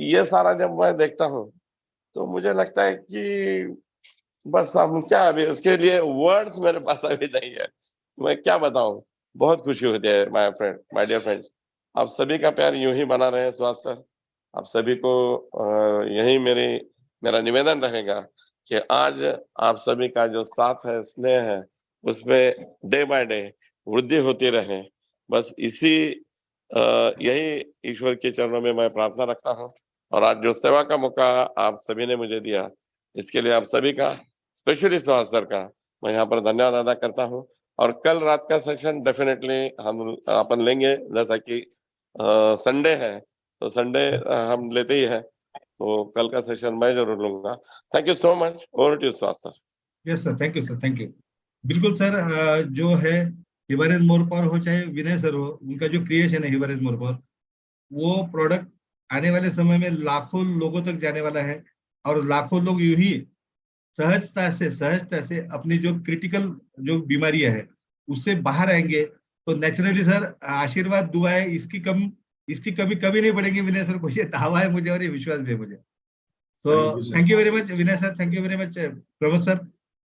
ये सारा जब मैं देखता हूँ तो मुझे लगता है कि बस अब क्या, अभी उसके लिए वर्ड्स मेरे पास अभी नहीं है, मैं क्या बताऊं। बहुत खुशी होती है my friend, my dear friends. आप सभी का प्यार यूं ही बना रहे सुहास सर। आप सभी को यही मेरा निवेदन रहेगा कि आज आप सभी का जो साथ है, स्नेह है, उसमें डे बाय डे वृद्धि होती रहे। बस इसी यही ईश्वर के चरणों में मैं प्रार्थना रखता हूँ। और आज जो सेवा का मौका आप सभी ने मुझे दिया, इसके लिए आप सभी का, स्पेशली सुहास सर का, मैं यहाँ पर धन्यवाद अदा करता हूँ। और कल रात का सेशन डेफिनेटली हम अपन लेंगे, जैसा कि संडे है तो संडे हम लेते ही है, तो कल का सेशन मैं जरूर लूंगा। Thank you so much. Over to Suhas sir. Yes sir, thank you sir, thank you. बिल्कुल सर, जो है हिबारेज मोरपावर हो चाहे विनय सर हो, उनका जो क्रिएशन है हिबारेज मोरपावर, वो प्रोडक्ट आने वाले समय में लाखों लोगों तक जाने वाला है। और लाखों लोग यूं ही सहजता से अपनी जो क्रिटिकल जो बीमारियां है उससे बाहर आएंगे। तो नेचुरली सर, आशीर्वाद दुआएं इसकी कमी कभी नहीं पड़ेगी विनय सर को, ये दावा है मुझे और ये विश्वास भी है मुझे। सो thank you very much Vinay sir, thank you very much Pramod sir,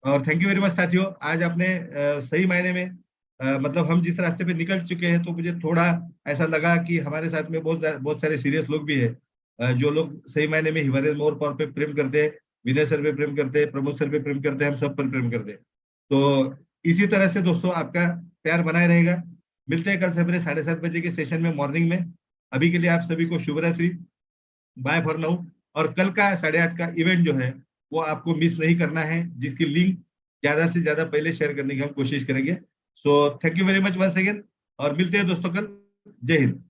और थैंक यू वेरी मच साथियों। आज आपने सही मायने में मतलब हम जिस रास्ते पे निकल चुके हैं, तो मुझे थोड़ा ऐसा लगा कि हमारे साथ में बहुत सारे सीरियस लोग भी है, जो लोग सही मायने में हिबारेज मोरपावर पे प्रेम करते हैं, विनय सर पे प्रेम करते हैं, प्रमोद सर पे प्रेम करते हैं, हम सब पर प्रेम करते हैं। तो इसी तरह से दोस्तों आपका प्यार बनाए रहेगा। मिलते हैं कल सवेरे 7:30 बजे के सेशन में, मॉर्निंग में। अभी के लिए आप सभी को शुभ रात्रि, बाय फॉर नाउ। और कल का 8:30 का इवेंट जो है वो आपको मिस नहीं करना है, जिसकी लिंक ज्यादा से ज्यादा पहले शेयर करने की हम कोशिश करेंगे। So thank you very much once again, और मिलते हैं दोस्तों कल। जय हिंद।